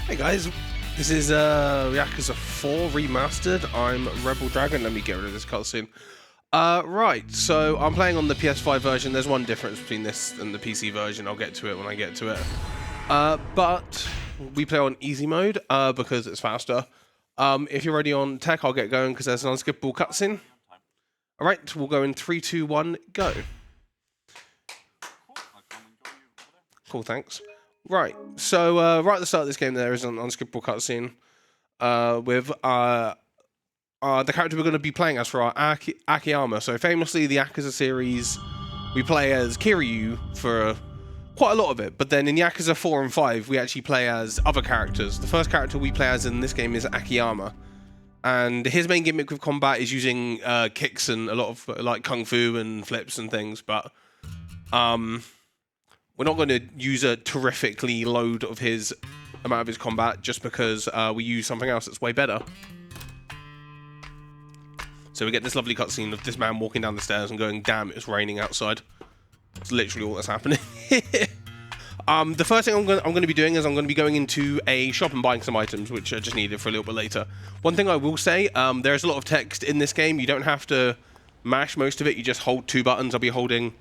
Hey guys, this is Yakuza 4 Remastered. I'm Rebel Dragon. Let me get rid of this cutscene. Right, so I'm playing on the PS5 version. There's one difference between this and the PC version. I'll get to it when I get to it. But we play on easy mode because it's faster. If you're ready on tech, I'll get going because there's an unskippable cutscene. Alright, we'll go in 3, 2, 1, go. Cool, thanks. Right, so right at the start of this game there is an unskippable cutscene with the character we're going to be playing as for our Akiyama. So famously, the Yakuza series, we play as Kiryu for quite a lot of it, but then in Yakuza 4 and 5, we actually play as other characters. The first character we play as in this game is Akiyama, and his main gimmick with combat is using kicks and a lot of like kung fu and flips and things, but we're not going to use a terrifically load of his amount of his combat just because we use something else that's way better. So we get this lovely cutscene of this man walking down the stairs and going, damn, it's raining outside. It's literally all that's happening. The first thing I'm going to be doing is I'm going to be going into a shop and buying some items, which are just needed for a little bit later. One thing I will say, there's a lot of text in this game. You don't have to mash most of it. You just hold 2 buttons. I'll be holding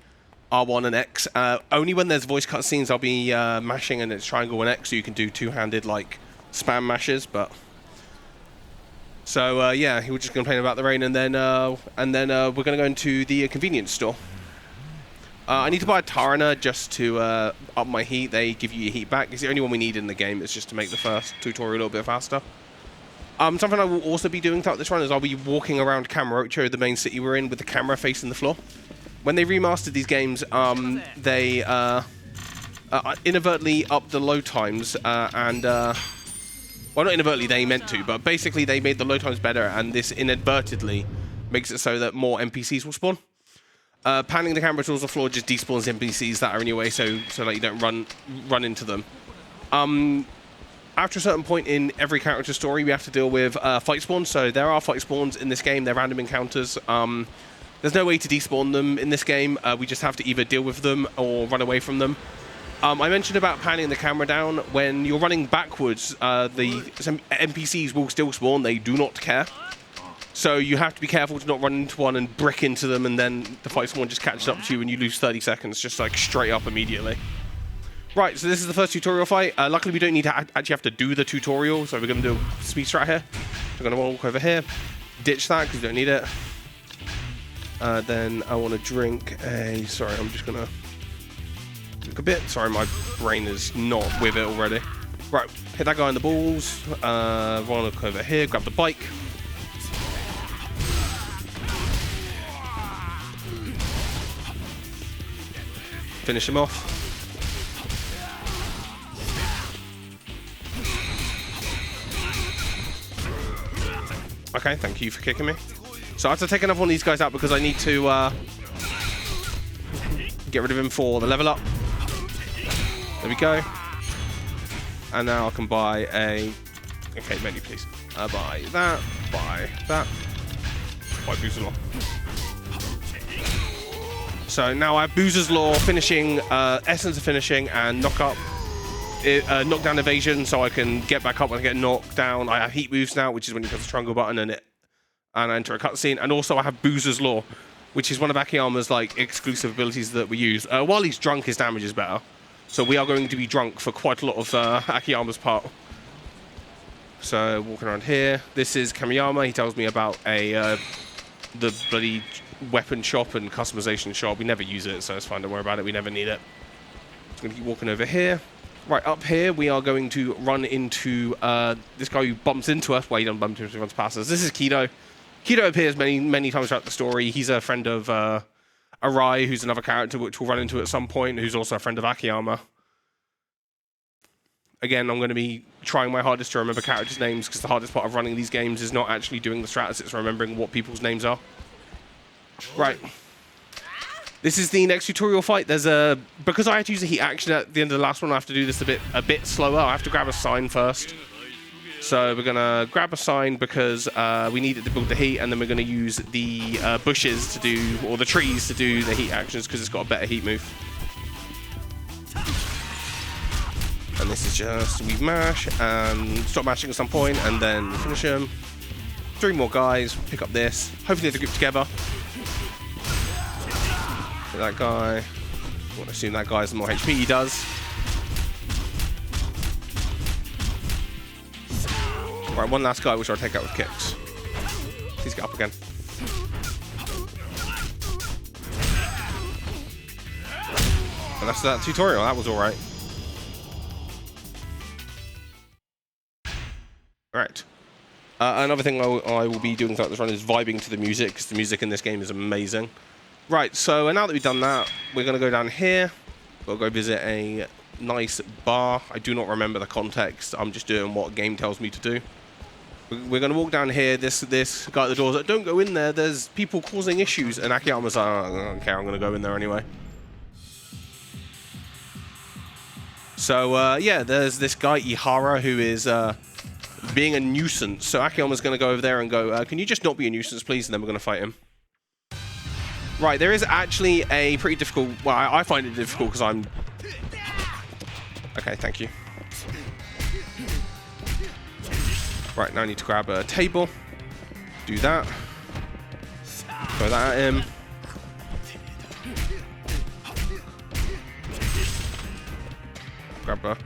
R1 and X. Only when there's voice cutscenes I'll be mashing and it's triangle and X, so you can do two-handed like spam mashes. But so yeah, he was just complaining about the rain, and then we're gonna go into the convenience store. I need to buy a Tarana just to up my heat. They give you your heat back. It's the only one we need in the game. It's just to make the first tutorial a little bit faster. Something I will also be doing throughout this run is I'll be walking around Kamurocho, the main city we're in, with the camera facing the floor. When they remastered these games, they inadvertently upped the load times, well, not inadvertently, they meant to, but basically they made the load times better, and this inadvertently makes it so that more NPCs will spawn. Panning the camera towards the floor just despawns NPCs that are in your way, so that you don't run into them. After a certain point in every character story, we have to deal with fight spawns. So there are fight spawns in this game. They're random encounters. There's no way to despawn them in this game. We just have to either deal with them or run away from them. I mentioned about panning the camera down. When you're running backwards, some NPCs will still spawn. They do not care. So you have to be careful to not run into one and brick into them, and then the fight spawn just catches up to you and you lose 30 seconds, just like straight up immediately. Right, so this is the first tutorial fight. Luckily, we don't need to actually have to do the tutorial, so we're going to do a speed strat here. We're going to walk over here, ditch that because we don't need it. Then I want to drink a... Sorry, I'm just going to drink a bit. Sorry, my brain is not with it already. Right, hit that guy in the balls. I want to look over here, grab the bike. Finish him off. Okay, thank you for kicking me. So I have to take another one of these guys out because I need to get rid of him for the level up. There we go. And now I can buy a... Okay, menu please. Buy that, buy Boozer's Law. So now I have Boozer's Law, finishing, Essence of Finishing, and knockdown evasion, so I can get back up when I get knocked down. I have heat moves now, which is when you press the triangle button and I enter a cutscene. And also I have Boozer's Law, which is one of Akiyama's like exclusive abilities that we use. While he's drunk, his damage is better. So we are going to be drunk for quite a lot of Akiyama's part. So walking around here, this is Kamiyama. He tells me about the bloody weapon shop and customization shop. We never use it, so it's fine. Don't worry about it. We never need it. Just going to keep walking over here. Right, up here, we are going to run into this guy who bumps into us. Well, he doesn't bump into us, he runs past us. This is Kido. Kido appears many times throughout the story. He's a friend of Arai, who's another character which we'll run into at some point, who's also a friend of Akiyama. Again, I'm going to be trying my hardest to remember characters' names, because the hardest part of running these games is not actually doing the strats, it's remembering what people's names are. Right. This is the next tutorial fight. Because I had to use a heat action at the end of the last one, I have to do this a bit slower. I have to grab a sign first. So we're gonna grab a sign because we need it to build the heat, and then we're gonna use the bushes to do, or the trees to do the heat actions because it's got a better heat move. And this is just we mash and stop mashing at some point and then finish them. 3 more guys, pick up this. Hopefully they group together. Get that guy. I want to assume that guy's the more HP he does. Right, one last guy which I'll take out with kicks. Please get up again. And that's that tutorial, that was alright. Alright. Another thing I will be doing throughout this run is vibing to the music, because the music in this game is amazing. Right, so now that we've done that, we're going to go down here. We'll go visit a nice bar. I do not remember the context. I'm just doing what game tells me to do. We're going to walk down here. This guy at the door's like, don't go in there. There's people causing issues. And Akiyama's like, oh, I don't care. I'm going to go in there anyway. So, yeah, there's this guy, Ihara, who is being a nuisance. So Akiyama's going to go over there and go, can you just not be a nuisance, please? And then we're going to fight him. Right, there is actually a pretty difficult... Well, I find it difficult because I'm... Okay, thank you. Right, now I need to grab a table. Do that. Throw that at him. Grab a...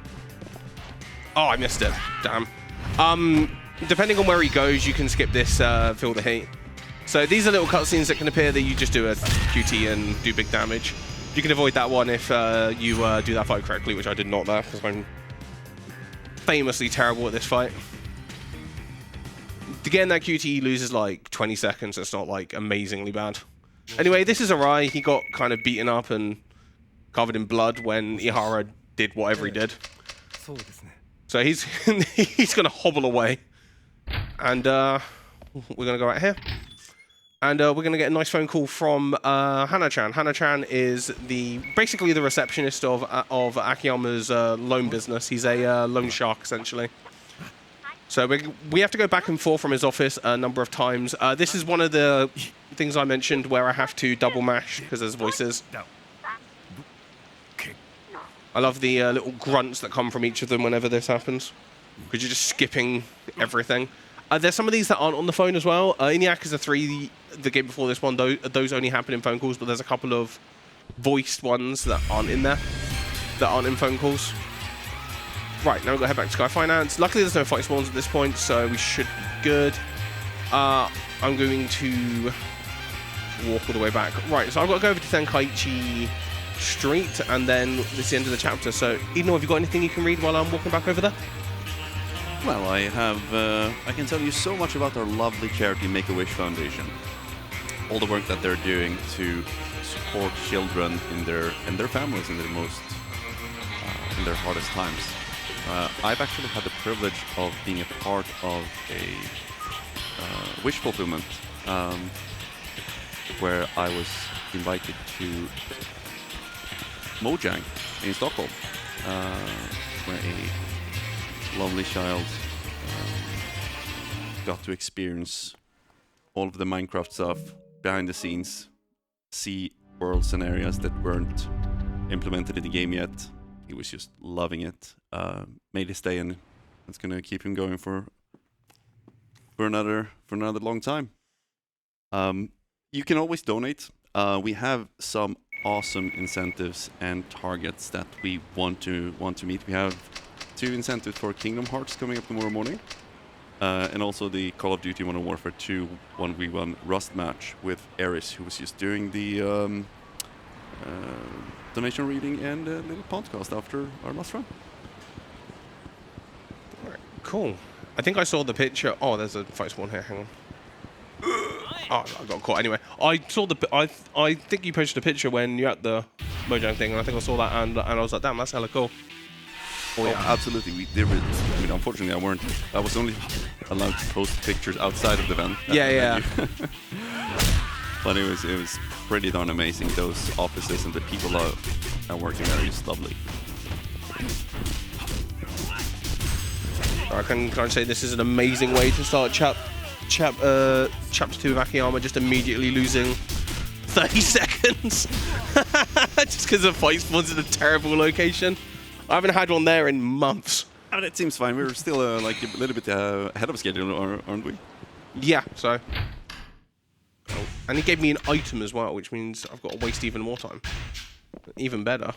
Oh, I missed it. Damn. Depending on where he goes, you can skip this Feel the Heat. So these are little cutscenes that can appear that you just do a QT and do big damage. You can avoid that one if you do that fight correctly, which I did not there, because I'm famously terrible at this fight. Again, that QT loses like 20 seconds. It's not like amazingly bad. Anyway, this is Arai. He got kind of beaten up and covered in blood when Ihara did whatever he did. So he's he's going to hobble away. And we're going to go out here. And we're going to get a nice phone call from Hana-chan. Hana-chan is basically the receptionist of Akiyama's loan business. He's a loan shark, essentially. So we have to go back and forth from his office a number of times. This is one of the things I mentioned where I have to double mash because there's voices. I love the little grunts that come from each of them whenever this happens, because you're just skipping everything. There's some of these that aren't on the phone as well. In Yakuza 3, the game before this one, those only happen in phone calls, but there's a couple of voiced ones that aren't in there, that aren't in phone calls. Right, now we've got to head back to Sky Finance. Luckily, there's no fight spawns at this point, so we should be good. I'm going to walk all the way back. Right, so I've got to go over to Tenkaichi Street, and then this is the end of the chapter. So, Eno, have you got anything you can read while I'm walking back over there? Well, I have. I can tell you so much about our lovely charity Make-A-Wish Foundation. All the work that they're doing to support children in their families in their most in their hardest times. I've actually had the privilege of being a part of a wish fulfillment where I was invited to Mojang in Stockholm, where a lovely child got to experience all of the Minecraft stuff behind the scenes, see worlds and areas that weren't implemented in the game yet. He was just loving it. Made his day, and it's gonna keep him going for another long time. You can always donate. We have some awesome incentives and targets that we want to meet. We have 2 incentives for Kingdom Hearts coming up tomorrow morning, and also the Call of Duty Modern Warfare 2 1v1 Rust match with Eris, who was just doing the donation reading and a little podcast after our last run. All right, cool. I think I saw the picture. Oh, there's a fight spawn here. Hang on. Oh, I got caught. Anyway, I saw I think you posted a picture when you're at the Mojang thing, and I think I saw that, and I was like, damn, that's hella cool. Oh yeah, absolutely. I mean, unfortunately, I was only allowed to post pictures outside of the event. Yeah. But it was pretty darn amazing. Those offices and the people that are working there are just lovely. I can say this is an amazing way to start chapter 2 of Akiyama, just immediately losing 30 seconds just because the fight spawns in a terrible location. I haven't had one there in months. I mean, it seems fine. We're still like a little bit ahead of schedule, aren't we? Yeah, so. Oh, and he gave me an item as well, which means I've got to waste even more time. Even better.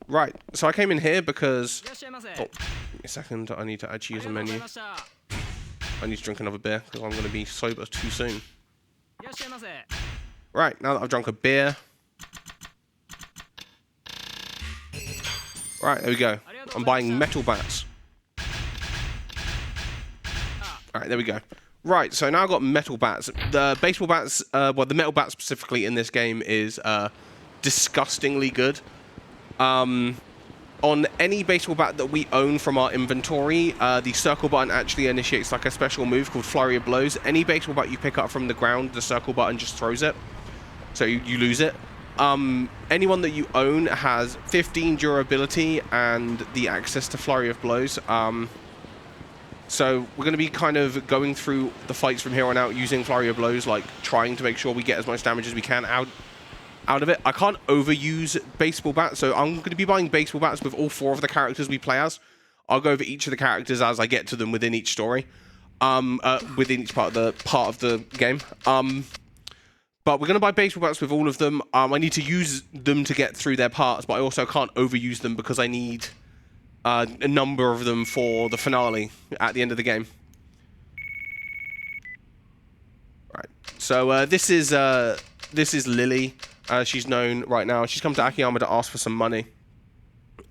Right, so I came in here because... Oh, give me a second. I need to actually use a menu. I need to drink another beer because I'm going to be sober too soon. Right, now that I've drunk a beer. Right, there we go. I'm buying metal bats. Alright, there we go. Right, so now I've got metal bats. The baseball bats, well, the metal bat specifically in this game is disgustingly good. On any baseball bat that we own from our inventory, the circle button actually initiates like a special move called Flurry of Blows. Any baseball bat you pick up from the ground, the circle button just throws it. So you lose it. Anyone that you own has 15 durability and the access to Flurry of Blows. So we're going to be kind of going through the fights from here on out using Flurry of Blows, like trying to make sure we get as much damage as we can out of it. I can't overuse baseball bats, so I'm going to be buying baseball bats with all 4 of the characters we play as. I'll go over each of the characters as I get to them within each story, within each part of the game. But we're going to buy baseball bats with all of them. I need to use them to get through their parts, but I also can't overuse them because I need a number of them for the finale at the end of the game. Right. So this is Lily. She's known right now. She's come to Akiyama to ask for some money.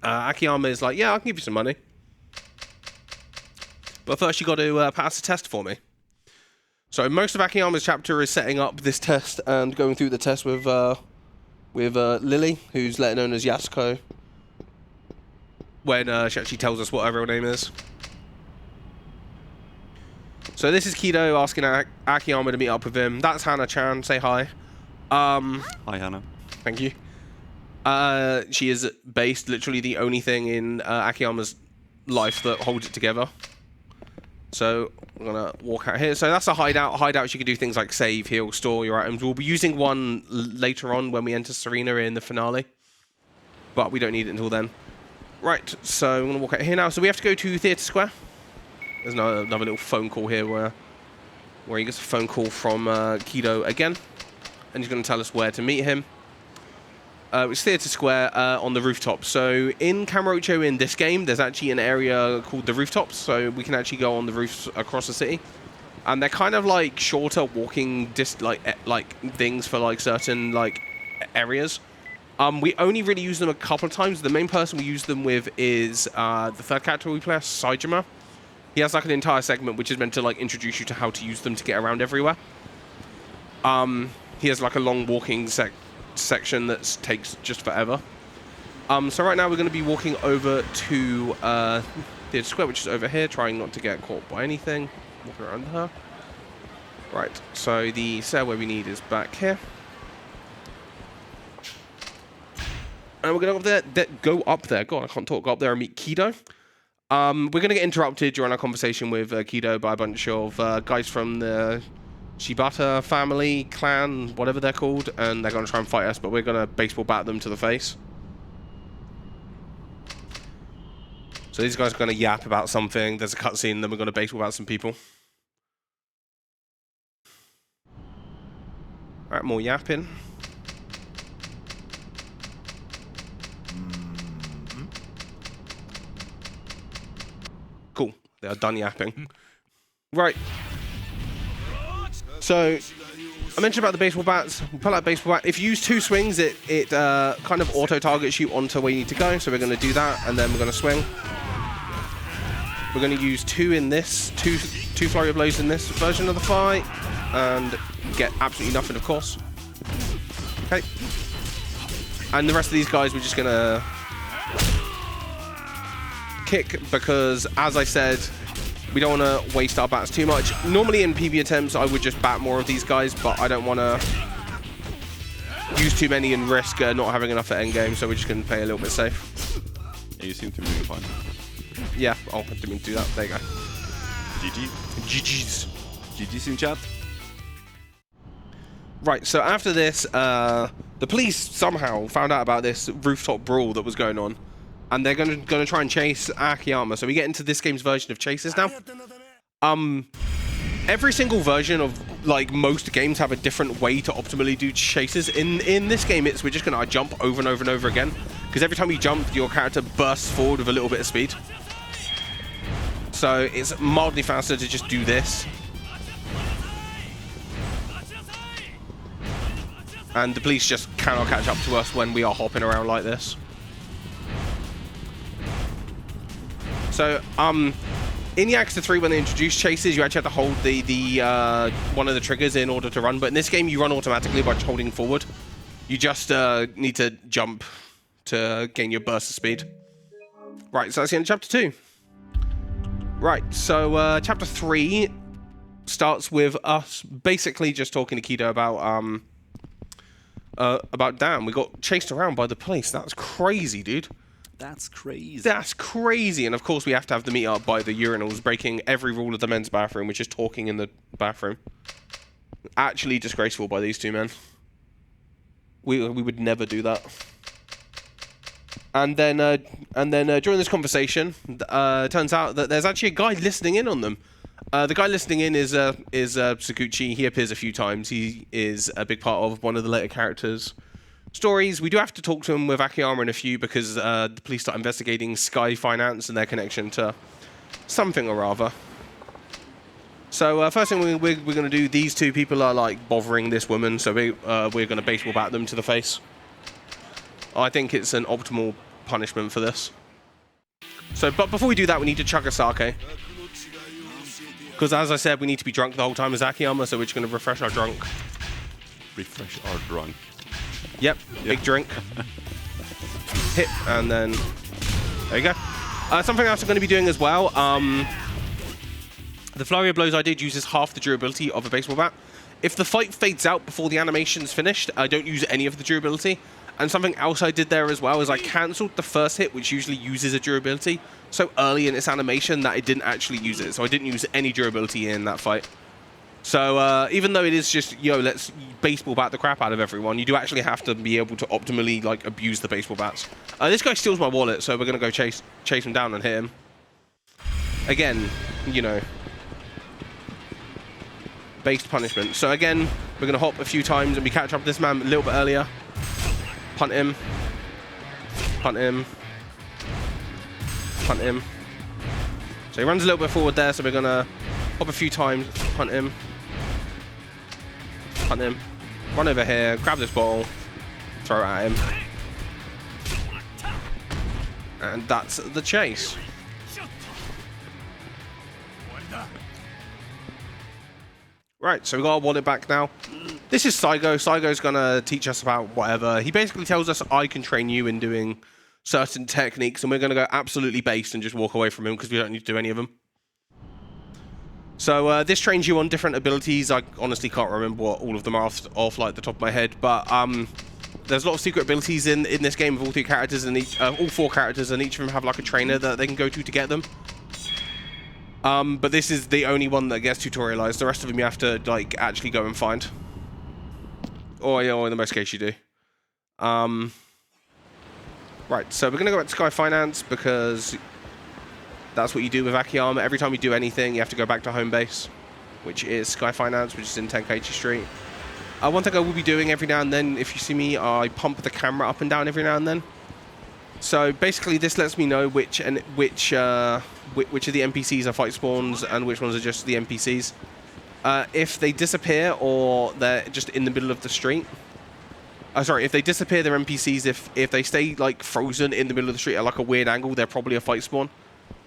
Akiyama is like, yeah, I can give you some money. But first you got to pass a test for me. So most of Akiyama's chapter is setting up this test and going through the test with Lily, who's later known as Yasuko, when she actually tells us what her real name is. So this is Kido asking Akiyama to meet up with him. That's Hana-chan. Say hi. Hi, Hannah. Thank you. She is based literally the only thing in Akiyama's life that holds it together. So I'm gonna walk out here. So that's a hideout. Hideouts you can do things like save, heal, store your items. We'll be using one later on when we enter Serena in the finale, but we don't need it until then. Right. So I'm gonna walk out here now. So we have to go to Theatre Square. There's another little phone call here where he gets a phone call from Kido again. And he's going to tell us where to meet him. It's Theatre Square on the rooftop. So in Kamurocho in this game, there's actually an area called the rooftops. So we can actually go on the roofs across the city. And they're kind of like shorter walking like things for like certain like areas. We only really use them a couple of times. The main person we use them with is the third character we play, Saejima. He has like an entire segment which is meant to like introduce you to how to use them to get around everywhere. He has like a long walking section that takes just forever. So right now we're going to be walking over to Theatre Square, which is over here, trying not to get caught by anything. Walking around her. Right, so the stairway we need is back here. And we're going to go up there. God, I can't talk. Go up there and meet Kido. We're going to get interrupted during our conversation with Kido by a bunch of guys from the Shibata family, clan, whatever they're called, and they're going to try and fight us, but we're going to baseball bat them to the face. So these guys are going to yap about something. There's a cutscene, then we're going to baseball bat some people. Alright, more yapping. Cool, they are done yapping. Right. So, I mentioned about the baseball bats. We pull out baseball bat. If you use 2 swings, it kind of auto-targets you onto where you need to go. So we're going to do that, and then we're going to swing. We're going to use 2 in this, two flurry of blows in this version of the fight, and get absolutely nothing, of course. Okay. And the rest of these guys, we're just going to kick, because, as I said, we don't want to waste our bats too much. Normally in PB attempts, I would just bat more of these guys, but I don't want to use too many and risk not having enough at endgame, so we're just going to play a little bit safe. Yeah, you seem to be doing fine. Yeah, I didn't mean to do that. There you go. GG. GG's. GG's in chat. Right, so after this, the police somehow found out about this rooftop brawl that was going on. and they're gonna try and chase Akiyama. So we get into this game's version of chases now. Every single version of like most games have a different way to optimally do chases. In this game, we're just gonna jump over and over and over again, because every time you jump, your character bursts forward with a little bit of speed. So it's mildly faster to just do this. And the police just cannot catch up to us when we are hopping around like this. So, in Yakuza 3, when they introduced chases, you actually have to hold the one of the triggers in order to run. But in this game, you run automatically by holding forward. You just need to jump to gain your burst of speed. Right, so that's the end of Chapter 2. Right, so Chapter 3 starts with us basically just talking to Kido about damn, we got chased around by the police. That's crazy, dude. That's crazy. That's crazy. And of course, we have to have the meet up by the urinals, breaking every rule of the men's bathroom, which is talking in the bathroom. Actually disgraceful by these two men. We would never do that. And then during this conversation, turns out that there's actually a guy listening in on them. The guy listening in is Sakuchi. He appears a few times. He is a big part of one of the later characters' stories. We do have to talk to him with Akiyama in a few, because the police start investigating Sky Finance and their connection to something or other. So first thing we're going to do, these two people are like bothering this woman, so we're going to baseball bat them to the face. I think it's an optimal punishment for this. So, but before we do that, we need to chug a sake. Because as I said, we need to be drunk the whole time as Akiyama, so we're just going to refresh our drunk. Refresh our drunk. Yep, big drink. Hit, and then there you go. Something else I'm going to be doing as well. The flurry of blows I did uses half the durability of a baseball bat. If the fight fades out before the animation's finished, I don't use any of the durability. And something else I did there as well is I cancelled the first hit, which usually uses a durability, so early in its animation that it didn't actually use it. So I didn't use any durability in that fight. So even though it is just, yo, let's baseball bat the crap out of everyone, you do actually have to be able to optimally like abuse the baseball bats. This guy steals my wallet, so we're going to go chase him down and hit him. Again, you know, based punishment. So again, we're going to hop a few times and we catch up with this man a little bit earlier. Punt him. Punt him. Punt him. So he runs a little bit forward there, so we're going to hop a few times, punt him. Punt him. Run over here, grab this ball, throw it at him. And that's the chase. Right, so we got our wallet back now. This is Saigo. Saigo's gonna teach us about whatever. He basically tells us I can train you in doing certain techniques, and we're gonna go absolutely based and just walk away from him because we don't need to do any of them. So this trains you on different abilities. I honestly can't remember what all of them are off like the top of my head, but there's a lot of secret abilities in this game with all three characters and all four characters, and each of them have like a trainer that they can go to get them. But this is the only one that gets tutorialized. The rest of them you have to like actually go and find. Or in the most case you do. Right, so we're gonna go back to Sky Finance because that's what you do with Akiyama. Every time you do anything, you have to go back to home base, which is Sky Finance, which is in Tenkaichi Street. One thing I will be doing every now and then, if you see me, I pump the camera up and down every now and then. So basically, this lets me know which of the NPCs are fight spawns and which ones are just the NPCs. If they disappear or they're just in the middle of the street. Sorry, if they disappear, they're NPCs. If they stay like frozen in the middle of the street at like a weird angle, they're probably a fight spawn.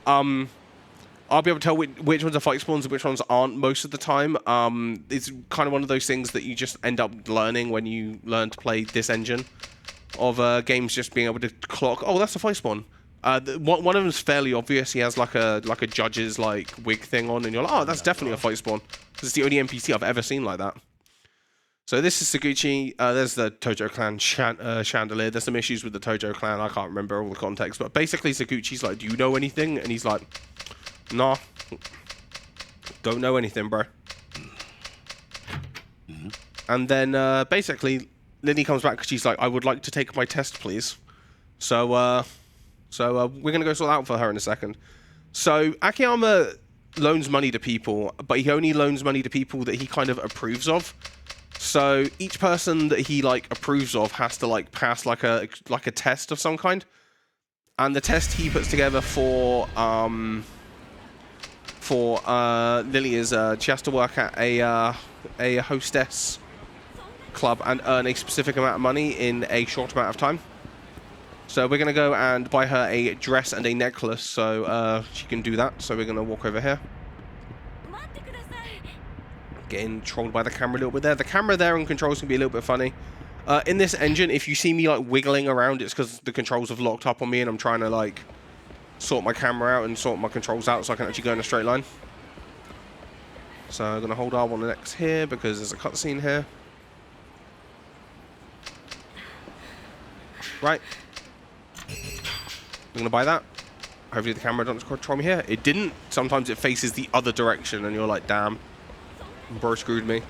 I'll be able to tell which ones are fight spawns and which ones aren't most of the time. It's kind of one of those things that you just end up learning when you learn to play this engine of games, just being able to clock, oh, that's a fight spawn. One of them is fairly obvious. He has like a judge's like wig thing on, and you're like, oh, that's definitely a fight spawn. Because it's the only NPC I've ever seen like that. So this is Saguchi. There's the Tojo clan chandelier. There's some issues with the Tojo clan. I can't remember all the context, but basically Saguchi's like, do you know anything? And he's like, nah, don't know anything, bro. And then basically Lily comes back because she's like, I would like to take my test, please. So So we're going to go sort out for her in a second. So Akiyama loans money to people, but he only loans money to people that he kind of approves of. So each person that he like approves of has to like pass like a test of some kind. And the test he puts together for Lily is she has to work at a hostess club and earn a specific amount of money in a short amount of time. So we're going to go and buy her a dress and a necklace so she can do that. So we're going to walk over here. Getting trolled by the camera a little bit there. The camera there on controls can be a little bit funny. In this engine, if you see me like wiggling around, it's because the controls have locked up on me and I'm trying to like sort my camera out and sort my controls out so I can actually go in a straight line. So I'm going to hold R1 and X here because there's a cutscene here. Right. I'm going to buy that. Hopefully the camera doesn't control me here. It didn't. Sometimes it faces the other direction and you're like, damn, bro screwed me.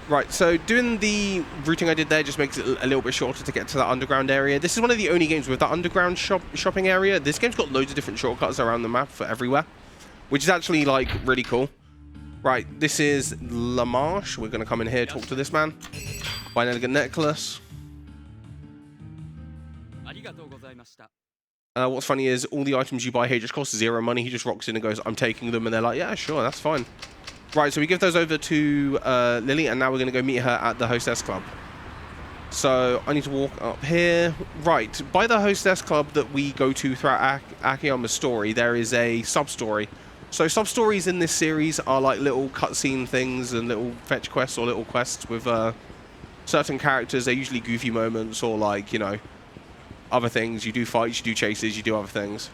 Right, so doing the routing I did there just makes it a little bit shorter to get to that underground area. This is one of the only games with that underground shopping area. This game's got loads of different shortcuts around the map for everywhere, which is actually like really cool. Right, this is La Marche. We're going to come in here, talk to this man. Buy an elegant necklace. What's funny is all the items you buy here just cost 0 money. He just rocks in and goes, I'm taking them. And they're like, yeah, sure, that's fine. Right, so we give those over to Lily, and now we're going to go meet her at the Hostess Club. So I need to walk up here. Right, by the Hostess Club that we go to throughout Akiyama's story, there is a sub-story. So sub-stories in this series are like little cutscene things and little fetch quests or little quests with certain characters. They're usually goofy moments or like, you know, other things. You do fights, you do chases, you do other things.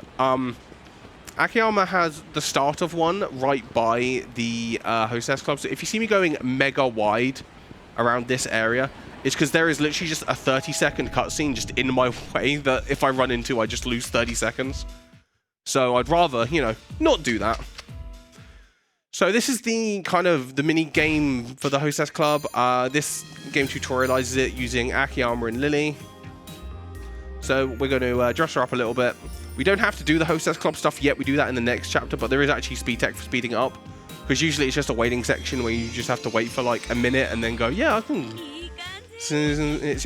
Akiyama has the start of one right by the Hostess Club. So if you see me going mega wide around this area, it's because there is literally just a 30-second cutscene just in my way that if I run into, I just lose 30 seconds. So I'd rather, you know, not do that. So this is the kind of the mini game for the Hostess Club. This game tutorializes it using Akiyama and Lily. So we're going to dress her up a little bit. We don't have to do the Hostess Club stuff yet. We do that in the next chapter, but there is actually speed tech for speeding it up. Because usually it's just a waiting section where you just have to wait for like a minute and then go, yeah, I can... It's the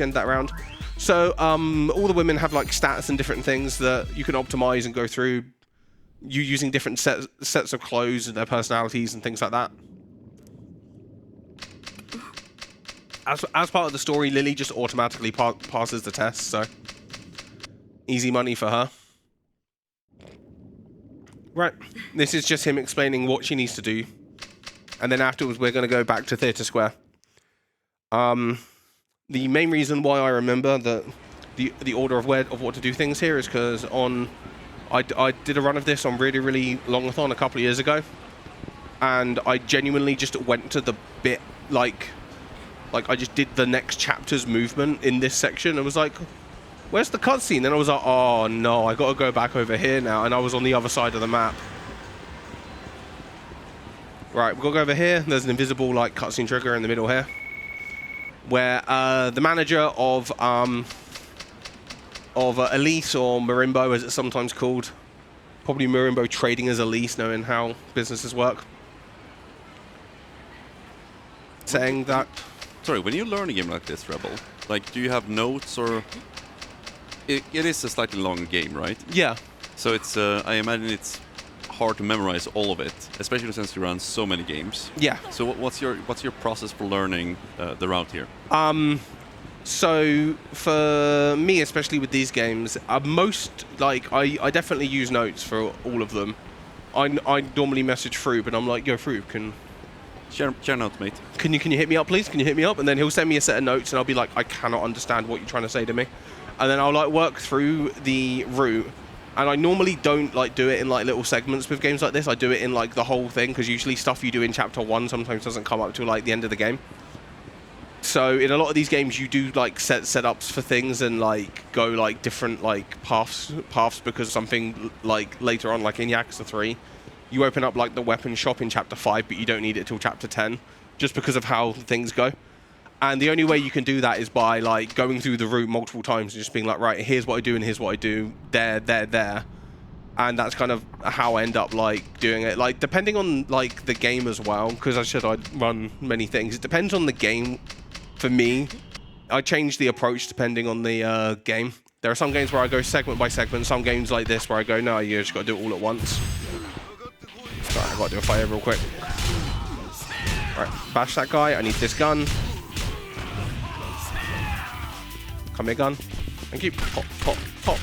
end of that round. So all the women have like stats and different things that you can optimize and go through. You using different sets of clothes and their personalities and things like that. As part of the story, Lily just automatically passes the test, so easy money for her. Right, this is just him explaining what she needs to do. And then afterwards, we're going to go back to Theatre Square. The main reason why I remember that the order of what to do things here is because I did a run of this on really longathon a couple of years ago. And I genuinely just went to the bit, like I just did the next chapter's movement in this section and was like, where's the cutscene? Then I was like, oh no, I got to go back over here now. And I was on the other side of the map. Right, we've got to go over here. There's an invisible like cutscene trigger in the middle here. Where the manager of Elise or Marimbo, as it's sometimes called. Probably Marimbo trading as Elise, knowing how businesses work. Saying that... Sorry, when you learn a game like this, Rebel, like, do you have notes or... It is a slightly long game, right? Yeah. So it's, I imagine it's hard to memorize all of it, especially since you run so many games. Yeah. So what's your process for learning the route here? So for me, especially with these games, I definitely use notes for all of them. I normally message Fruit, but I'm like, yo, Fruit, Share notes, mate. Can you hit me up, please? Can you hit me up? And then he'll send me a set of notes, and I'll be like, I cannot understand what you're trying to say to me. And then I'll like work through the route. And I normally don't like do it in like little segments with games like this. I do it in like the whole thing, because usually stuff you do in chapter 1 sometimes doesn't come up till like the end of the game. So in a lot of these games, you do like setups for things and like go like different like paths because something like later on, like in Yakuza 3, you open up like the weapon shop in chapter 5, but you don't need it till chapter 10, just because of how things go. And the only way you can do that is by like going through the route multiple times and just being like, right, here's what I do and here's what I do, there. And that's kind of how I end up like doing it. Like depending on like the game as well, because I said I'd run many things. It depends on the game. For me, I change the approach depending on the game. There are some games where I go segment by segment. Some games like this where I go, no, you just got to do it all at once. Sorry, I got to do a fire real quick. All right, bash that guy. I need this gun. Come here, gun. Thank you. Pop, pop, pop.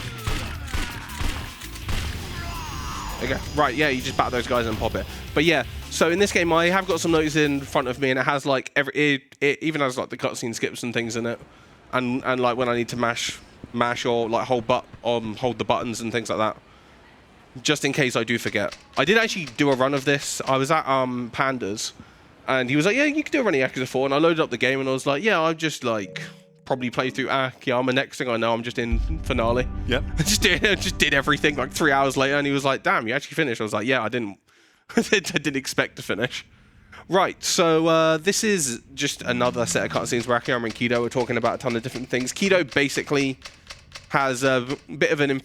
Okay. Right, yeah, you just bat those guys and pop it. But yeah, so in this game, I have got some notes in front of me, and it has like it even has like the cutscene skips and things in it, and like when I need to mash or like hold the buttons and things like that, just in case I do forget. I did actually do a run of this. I was at Pandas, and he was like, "Yeah, you can do a run of Yakuza 4," and I loaded up the game, and I was like, "Yeah, I've just like probably play through Akiyama. Next thing I know, I'm just in finale." Yep. I just did everything like 3 hours later, and he was like, "Damn, you actually finished?" I was like, "Yeah, I didn't expect to finish." Right, so this is just another set of cutscenes where Akiyama and Kido are talking about a ton of different things. Kido basically has a bit of an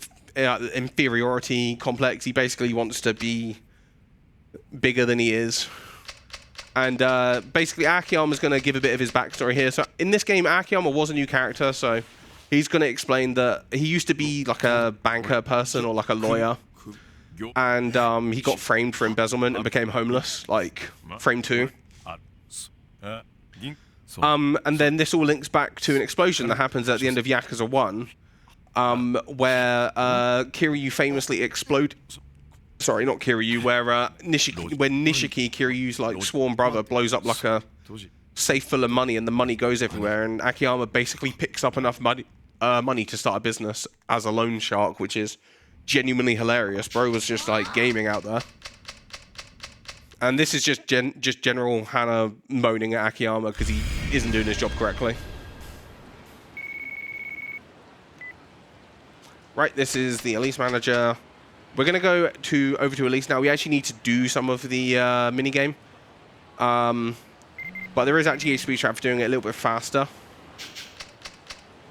inferiority complex. He basically wants to be bigger than he is. And basically, Akiyama's going to give a bit of his backstory here. So in this game, Akiyama was a new character, so he's going to explain that he used to be like a banker person or like a lawyer. And he got framed for embezzlement and became homeless, like frame 2. And then this all links back to an explosion that happens at the end of Yakuza 1, where Kiryu famously exploded. Sorry, not Kiryu, where Nishiki, Kiryu's like sworn brother, blows up like a safe full of money, and the money goes everywhere, and Akiyama basically picks up enough money to start a business as a loan shark, which is genuinely hilarious. Bro was just like gaming out there. And this is just general Hana moaning at Akiyama because he isn't doing his job correctly. Right, this is the Elise manager. We're going to go over to Elise now. We actually need to do some of the minigame. But there is actually a speed trap for doing it a little bit faster.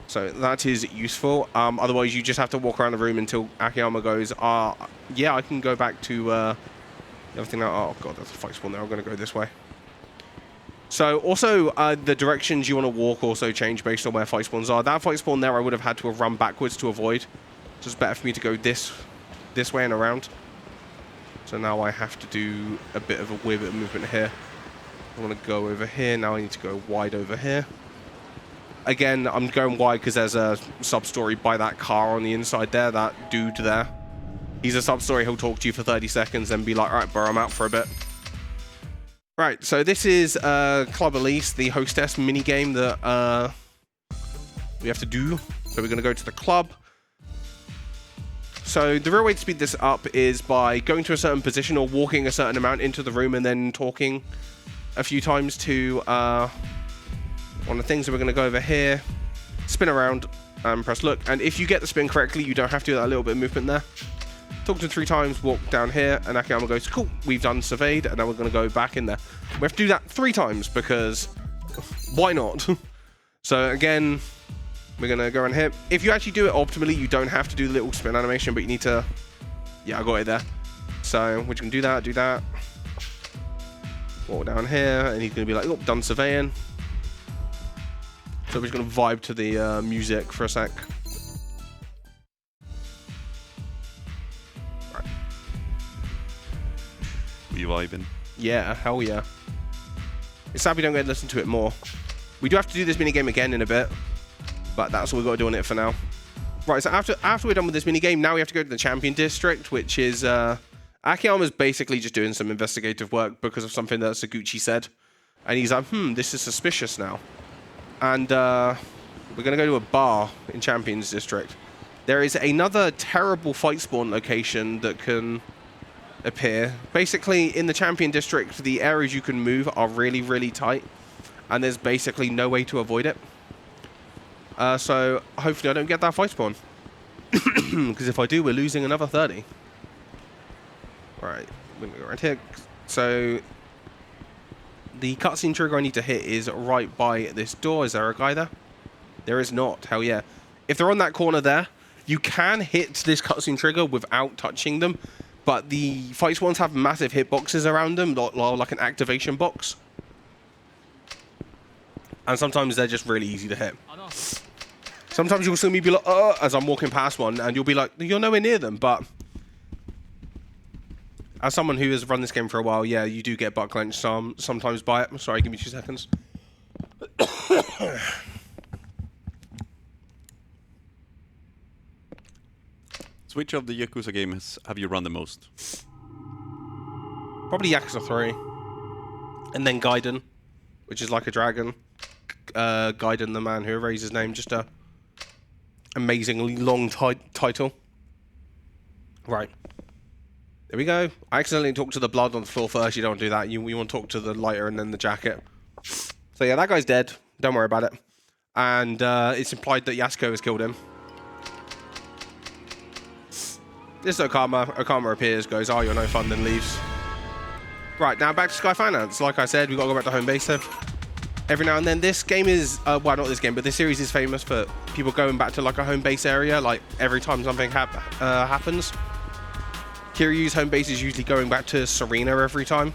So that is useful. Otherwise, you just have to walk around the room until Akiyama goes, yeah, I can go back to everything now. Oh, God, there's a fight spawn there. I'm going to go this way. So also, the directions you want to walk also change based on where fight spawns are. That fight spawn there, I would have had to have run backwards to avoid. So it's better for me to go this way and around. So now I have to do a bit of a weird bit of movement here. I want to go over here. Now I need to go wide over here. Again, I'm going wide because there's a sub-story by that car on the inside there, that dude there. He's a sub-story. He'll talk to you for 30 seconds and be like, all right, bro, I'm out for a bit. Right, so this is Club Elise, the Hostess minigame that we have to do. So we're going to go to the club. So the real way to speed this up is by going to a certain position or walking a certain amount into the room and then talking a few times to one of the things. So we're going to go over here, spin around, and press look. And if you get the spin correctly, you don't have to do that little bit of movement there. Talk to him 3 times, walk down here, and Akiyama goes, cool, we've done surveyed, and now we're going to go back in there. We have to do that 3 times because why not? So again, we're going to go around here. If you actually do it optimally, you don't have to do the little spin animation, but you need to... Yeah, I got it there. So we're just going to do that. Walk down here, and he's going to be like, oh, done surveying. So we're just going to vibe to the music for a sec. Right. Were you vibing? Yeah, hell yeah. It's sad we don't get to listen to it more. We do have to do this minigame again in a bit, but that's all we've got to do on it for now. Right, so after we're done with this minigame, now we have to go to the Champion District, which is... Akiyama's basically just doing some investigative work because of something that Saguchi said. And he's like, this is suspicious now. And we're going to go to a bar in Champions District. There is another terrible fight spawn location that can appear. Basically, in the Champion District, the areas you can move are really, really tight. And there's basically no way to avoid it. So hopefully I don't get that fight spawn. Because if I do, we're losing another 30. Right, we're going to go around here. So the cutscene trigger I need to hit is right by this door. Is there a guy there? There is not. Hell yeah. If they're on that corner there, You can hit this cutscene trigger without touching them, but the fight spawns have massive hitboxes around them, like an activation box. And sometimes they're just really easy to hit. Sometimes you'll see me be like, as I'm walking past one, and you'll be like, you're nowhere near them, but as someone who has run this game for a while, yeah, you do get butt clenched sometimes by it. Sorry, give me 2 seconds. So which of the Yakuza games have you run the most? Probably Yakuza 3. And then Gaiden, which is like a dragon. Gaiden, the man who erased his name, just a amazingly long title. Right. There we go. I accidentally talked to the blood on the floor first. You don't want to do that. You want to talk to the lighter and then the jacket. So yeah, that guy's dead. Don't worry about it. And it's implied that Yasuko has killed him. This is Okama. Okama appears, goes, oh, you're no fun, then leaves. Right, now back to Sky Finance. Like I said, we've got to go back to home base every now and then. This game is, well, not this game, but this series is famous for people going back to like a home base area, like every time something happens. Kiryu's home base is usually going back to Serena every time.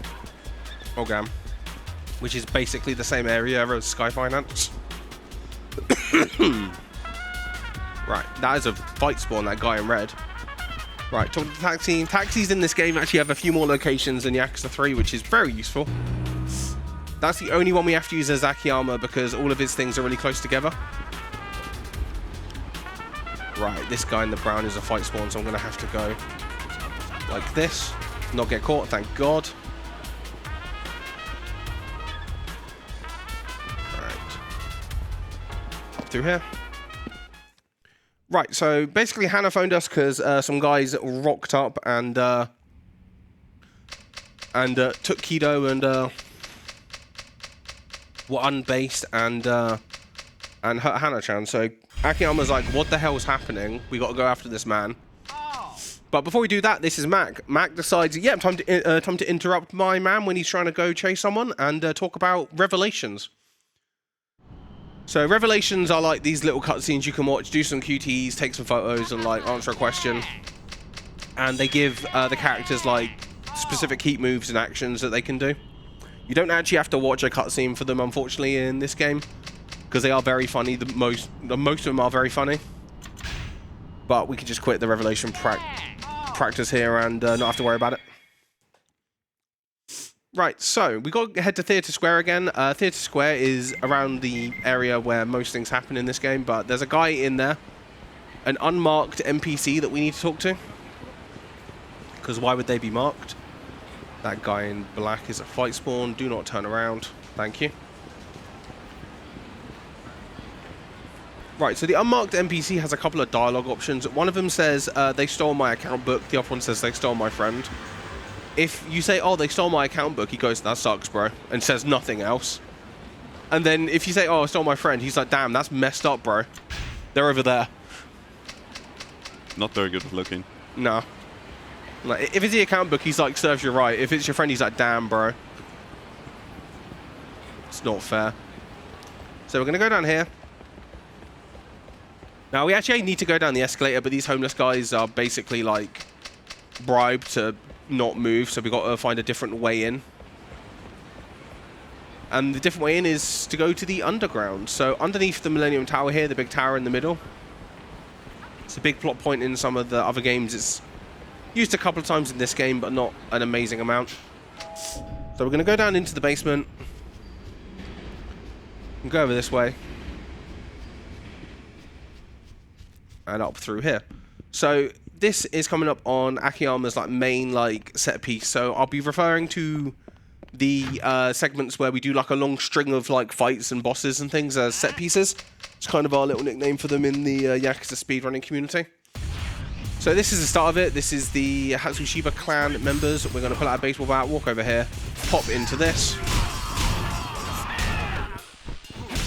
Ogam. Which is basically the same area as Sky Finance. Right, that is a fight spawn, that guy in red. Right, talk to the taxi. Taxis in this game actually have a few more locations than Yakuza 3, which is very useful. That's the only one we have to use as Akiyama because all of his things are really close together. Right, this guy in the brown is a fight spawn, so I'm going to have to go like this. Not get caught, thank God. Alright. Through here. Right, so basically Hannah phoned us because some guys rocked up and took Kido and were unbased and hurt Hannah-chan. So Akiyama's like, what the hell's happening? We got to go after this man. But before we do that, this is Mac. Mac decides, yeah, time to interrupt my man when he's trying to go chase someone and talk about Revelations. So Revelations are like these little cutscenes you can watch, do some QTs, take some photos, and like answer a question. And they give the characters like specific heat moves and actions that they can do. You don't actually have to watch a cutscene for them, unfortunately, in this game, because they are very funny. Most of them are very funny. But we can just quit the Revelation practice here and not have to worry about it. Right, so we got to head to Theatre Square again. Theatre Square is around the area where most things happen in this game, but there's a guy in there, an unmarked NPC that we need to talk to. Because why would they be marked? That guy in black is a fight spawn. Do not turn around. Thank you. Right, so the unmarked NPC has a couple of dialogue options. One of them says, they stole my account book. The other one says, they stole my friend. If you say, oh, they stole my account book, he goes, that sucks, bro, and says nothing else. And then if you say, oh, I stole my friend, he's like, damn, that's messed up, bro. They're over there. Not very good at looking. No. Like, if it's the account book, he's like, serves you right. If it's your friend, he's like, damn, bro. It's not fair. So we're going to go down here. Now, we actually need to go down the escalator, but these homeless guys are basically, like, bribed to not move, so we've got to find a different way in. And the different way in is to go to the underground. So underneath the Millennium Tower here, the big tower in the middle. It's a big plot point in some of the other games. It's used a couple of times in this game, but not an amazing amount. So we're going to go down into the basement. And go over this way. And up through here. So this is coming up on Akiyama's like main like set piece. So I'll be referring to the segments where we do like a long string of like fights and bosses and things as set pieces. It's kind of our little nickname for them in the Yakuza speedrunning community. So this is the start of it. This is the Hatsushiba clan members. We're going to pull out a baseball bat, walk over here, pop into this.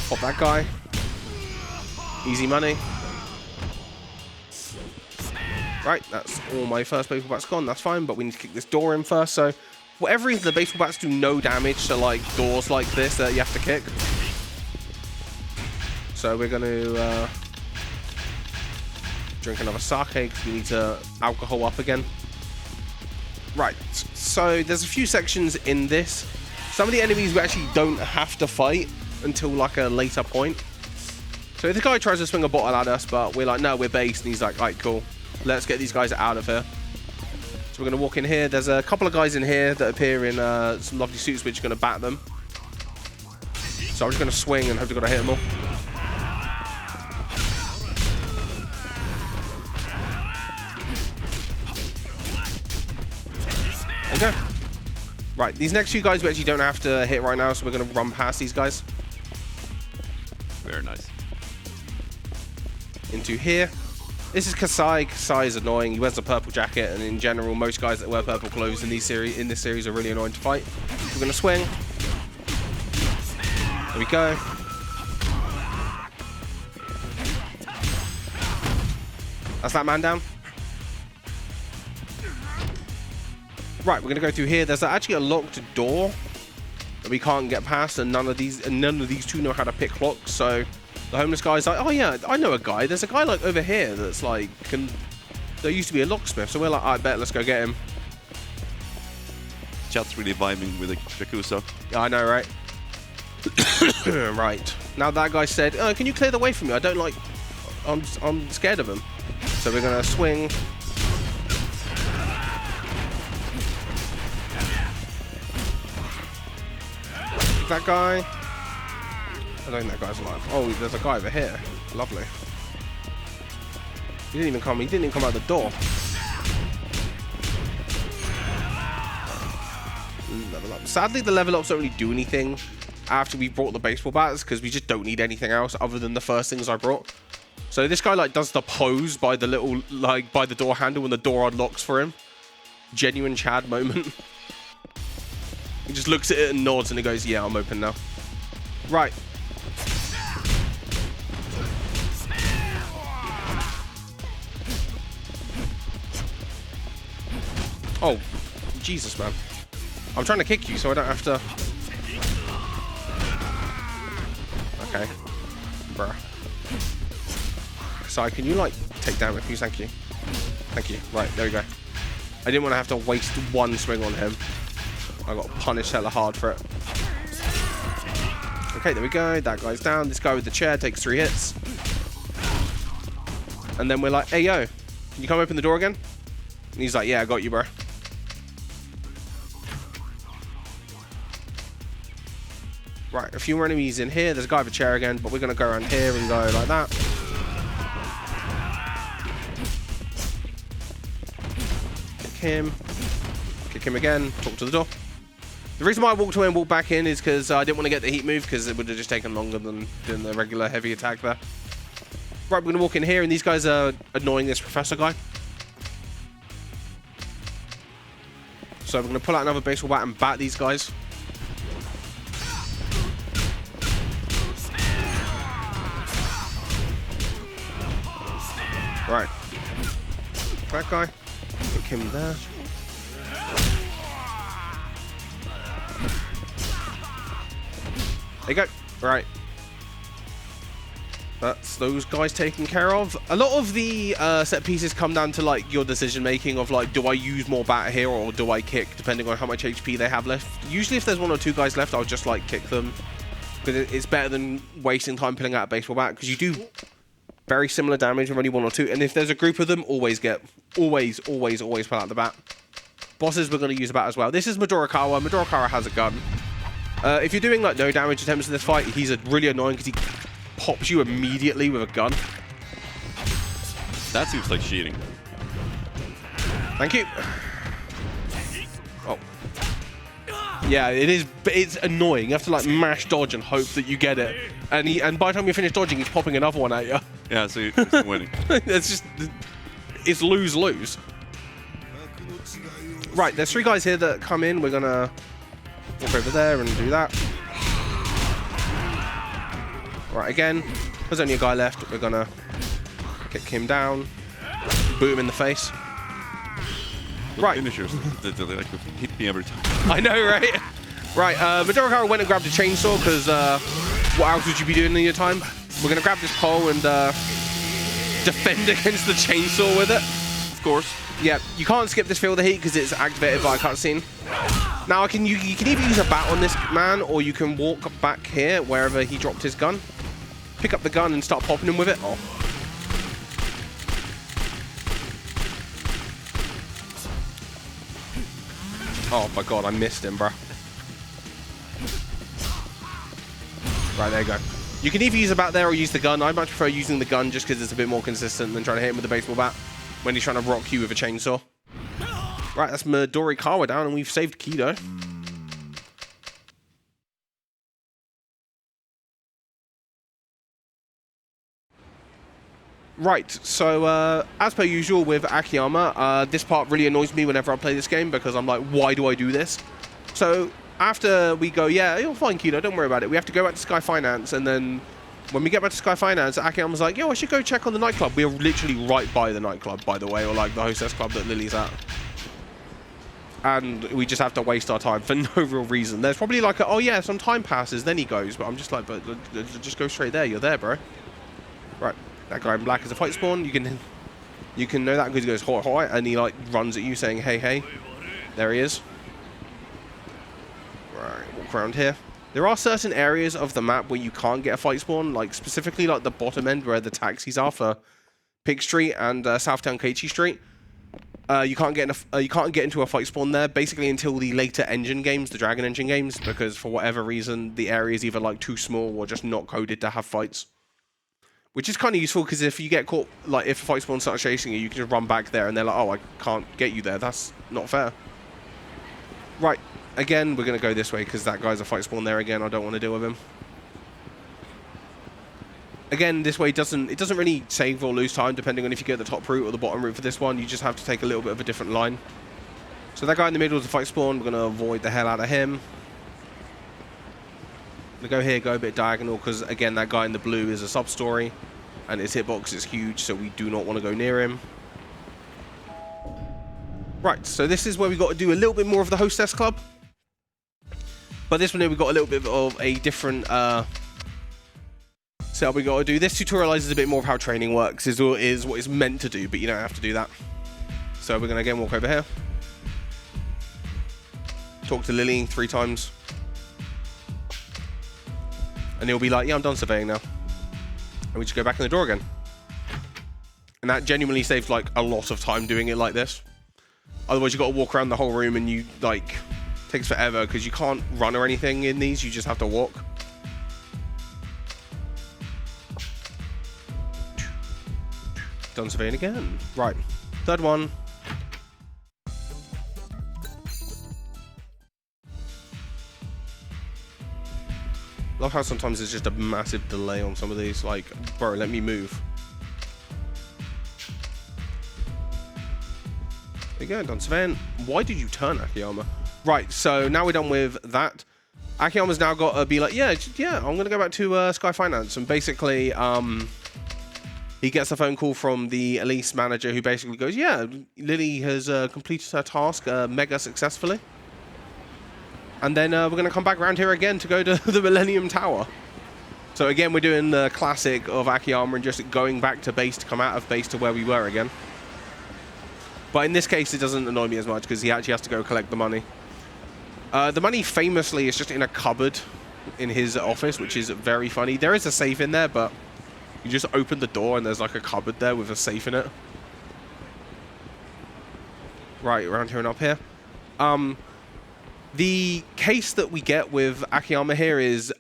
Pop that guy. Easy money. Right, that's all my first baseball bats gone. That's fine, but we need to kick this door in first. So, for whatever reason, the baseball bats do no damage to like doors like this that you have to kick. So we're going to Drink another sake because we need to alcohol up again. Right, so there's a few sections in this. Some of the enemies we actually don't have to fight until like a later point. So if the guy tries to swing a bottle at us, but we're like, no, we're based, and he's like, alright, cool. Let's get these guys out of here. So we're going to walk in here. There's a couple of guys in here that appear in some lovely suits. We're just going to bat them. So I'm just going to swing and hope to God I hit them all. There you go. Right, these next few guys we actually don't have to hit right now, so we're going to run past these guys. Very nice. Into here. This is Kasai. Kasai is annoying. He wears a purple jacket, and in general, most guys that wear purple clothes in this series are really annoying to fight. We're going to swing. There we go. That's that man down. Right, we're going to go through here. There's actually a locked door that we can't get past, and none of these two know how to pick locks. So the homeless guy's like, oh yeah, I know a guy. There's a guy like over here that's like, there used to be a locksmith. So we're like, I bet, let's go get him. Chat's really vibing with the Yakuza. Yeah, I know, right? Right. Now that guy said, oh, can you clear the way for me? I don't like, I'm scared of him. So we're going to swing. That guy. I don't think that guy's alive. Oh, there's a guy over here. Lovely. He didn't even come out the door. Level up. Sadly, the level ups don't really do anything after we brought the baseball bats, because we just don't need anything else other than the first things I brought. So this guy like does the pose by the little, like by the door handle when the door unlocks for him. Genuine Chad moment. He just looks at it and nods and he goes, yeah, I'm open now. Right. Oh, Jesus, man. I'm trying to kick you so I don't have to... Okay. Bruh. So can you, like, take damage, please? Thank you. Thank you. Right, there we go. I didn't want to have to waste one swing on him. I got punished hella hard for it. Okay, there we go. That guy's down. This guy with the chair takes 3 hits. And then we're like, hey, yo, can you come open the door again? And he's like, yeah, I got you, bro. Right, a few more enemies in here. There's a guy with a chair again, but we're going to go around here and go like that. Kick him. Kick him again. Talk to the door. The reason why I walked away and walked back in is because I didn't want to get the heat move, because it would have just taken longer than doing the regular heavy attack there. Right, we're going to walk in here, and these guys are annoying this professor guy. So we're going to pull out another baseball bat and bat these guys. Right. That guy. Kick him there. There you go. Right. That's those guys taken care of. A lot of the set pieces come down to like your decision making of like, do I use more bat here or do I kick, depending on how much HP they have left. Usually if there's 1 or 2 guys left, I'll just like kick them, because it's better than wasting time pulling out a baseball bat, because you do very similar damage with only 1 or 2. And if there's a group of them, always pull out the bat. Bosses, we're going to use a bat as well. This is Midorikawa. Midorikawa has a gun. If you're doing like no damage attempts in this fight, he's really annoying because he pops you immediately with a gun. That seems like cheating. Thank you. Oh. Yeah, it is. It's annoying. You have to like mash dodge and hope that you get it. And by the time you finish dodging, he's popping another one at you. Yeah, so you're winning. It's lose-lose. Right, there's 3 guys here that come in. We're gonna walk over there and do that. Right, again, there's only a guy left. We're gonna kick him down, boot him in the face. Right. Finishers, they like hit me every time. I know, right? Right, Midorikawa went and grabbed a chainsaw, because what else would you be doing in your time? We're gonna grab this pole and defend against the chainsaw with it. Of course. Yeah, you can't skip this Feel the Heat because it's activated by a cutscene. Now, you can either use a bat on this man, or you can walk back here, wherever he dropped his gun. Pick up the gun and start popping him with it. Oh. Oh my god, I missed him, bro. Right, there you go. You can either use a bat there or use the gun. I much prefer using the gun just because it's a bit more consistent than trying to hit him with a baseball bat when he's trying to rock you with a chainsaw. Right, that's Midorikawa down, and we've saved Kido. Right, so as per usual with Akiyama, this part really annoys me whenever I play this game because I'm like, why do I do this? So after we go, yeah, you're fine, Kido, don't worry about it. We have to go back to Sky Finance, and then when we get back to Sky Finance, Akiyama's like, yo, I should go check on the nightclub. We're literally right by the nightclub, by the way, or like the Hostess club that Lily's at. And we just have to waste our time for no real reason. There's probably like, oh yeah, some time passes, then he goes. But I'm just like, but just go straight there. You're there, bro. Right, that guy in black is a fight spawn. You can know that because he goes hoi hoi, and he like runs at you saying, hey, hey. There he is. Right, walk around here. There are certain areas of the map where you can't get a fight spawn, like specifically like the bottom end where the taxis are for Pig Street and Southtown Keiichi Street. You can't get into a fight spawn there basically until the later engine games, the Dragon Engine games, because for whatever reason the area is either like too small or just not coded to have fights. Which is kind of useful because if you get caught, like if a fight spawn starts chasing you, you can just run back there and they're like, oh, I can't get you there. That's not fair. Right. Again, we're going to go this way because that guy's a fight spawn there again. I don't want to deal with him. Again, this way it doesn't really save or lose time depending on if you get the top route or the bottom route for this one. You just have to take a little bit of a different line. So that guy in the middle is a fight spawn. We're going to avoid the hell out of him. I'm going to go here, go a bit diagonal because, again, that guy in the blue is a sub-story and his hitbox is huge, so we do not want to go near him. Right, so this is where we got to do a little bit more of the Hostess Club. But this one here, we got a little bit of a different setup we got to do. This tutorializes a bit more of how training works, is what it's meant to do, but you don't have to do that. So we're going to again walk over here. Talk to Lily 3 times. And he'll be like, yeah, I'm done surveying now. And we just go back in the door again. And that genuinely saves like a lot of time doing it like this. Otherwise, you've got to walk around the whole room and you like... takes forever because you can't run or anything in these, you just have to walk. Done surveying again. Right, third one. Love how sometimes there's just a massive delay on some of these, like, bro, let me move. There you go, done surveying. Why did you turn, Akiyama? Right, so now we're done with that. Akiyama's now got to be like, yeah, I'm going to go back to Sky Finance. And basically, he gets a phone call from the Elise manager who basically goes, yeah, Lily has completed her task mega successfully. And then we're going to come back around here again to go to the Millennium Tower. So again, we're doing the classic of Akiyama and just going back to base to come out of base to where we were again. But in this case, it doesn't annoy me as much because he actually has to go collect the money. The money famously is just in a cupboard in his office, which is very funny. There is a safe in there, but you just open the door and there's like a cupboard there with a safe in it. Right, around here and up here. The case that we get with Akiyama here is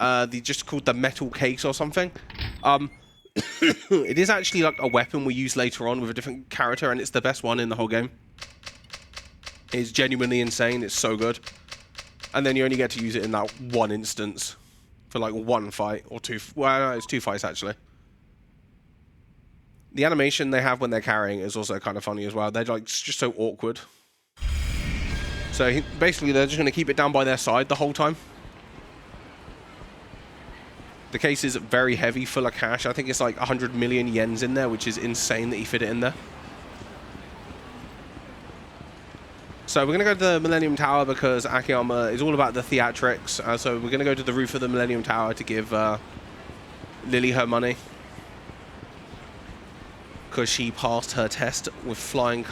just called the metal case or something. It is actually like a weapon we use later on with a different character, and it's the best one in the whole game. It's genuinely insane. It's so good. And then you only get to use it in that one instance for like one fight or two. Well, no, it's 2 fights actually. The animation they have when they're carrying is also kind of funny as well. They're like just so awkward. So basically, they're just going to keep it down by their side the whole time. The case is very heavy, full of cash. I think it's like 100 million yens in there, which is insane that he fit it in there. So we're going to go to the Millennium Tower because Akiyama is all about the theatrics. So we're going to go to the roof of the Millennium Tower to give Lily her money. because she passed her test with flying,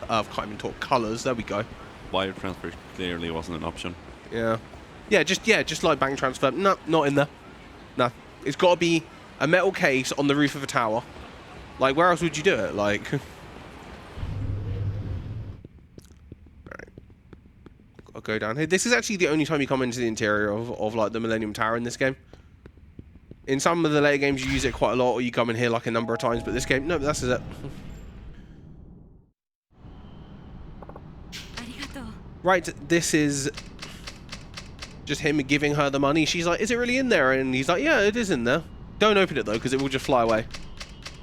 I can't even talk, colors. There we go. Wire transfer clearly wasn't an option. Yeah. Just like bank transfer. No, not in there. No. It's got to be a metal case on the roof of a tower. Like, where else would you do it? Like... Alright. I'll go down here. This is actually the only time you come into the interior of like, the Millennium Tower in this game. In some of the later games, you use it quite a lot, or you come in here, like, a number of times, but this game, no, that's it. Right, this is just him giving her the money. She's like, is it really in there? And he's like, yeah, it is in there. Don't open it, though, because it will just fly away.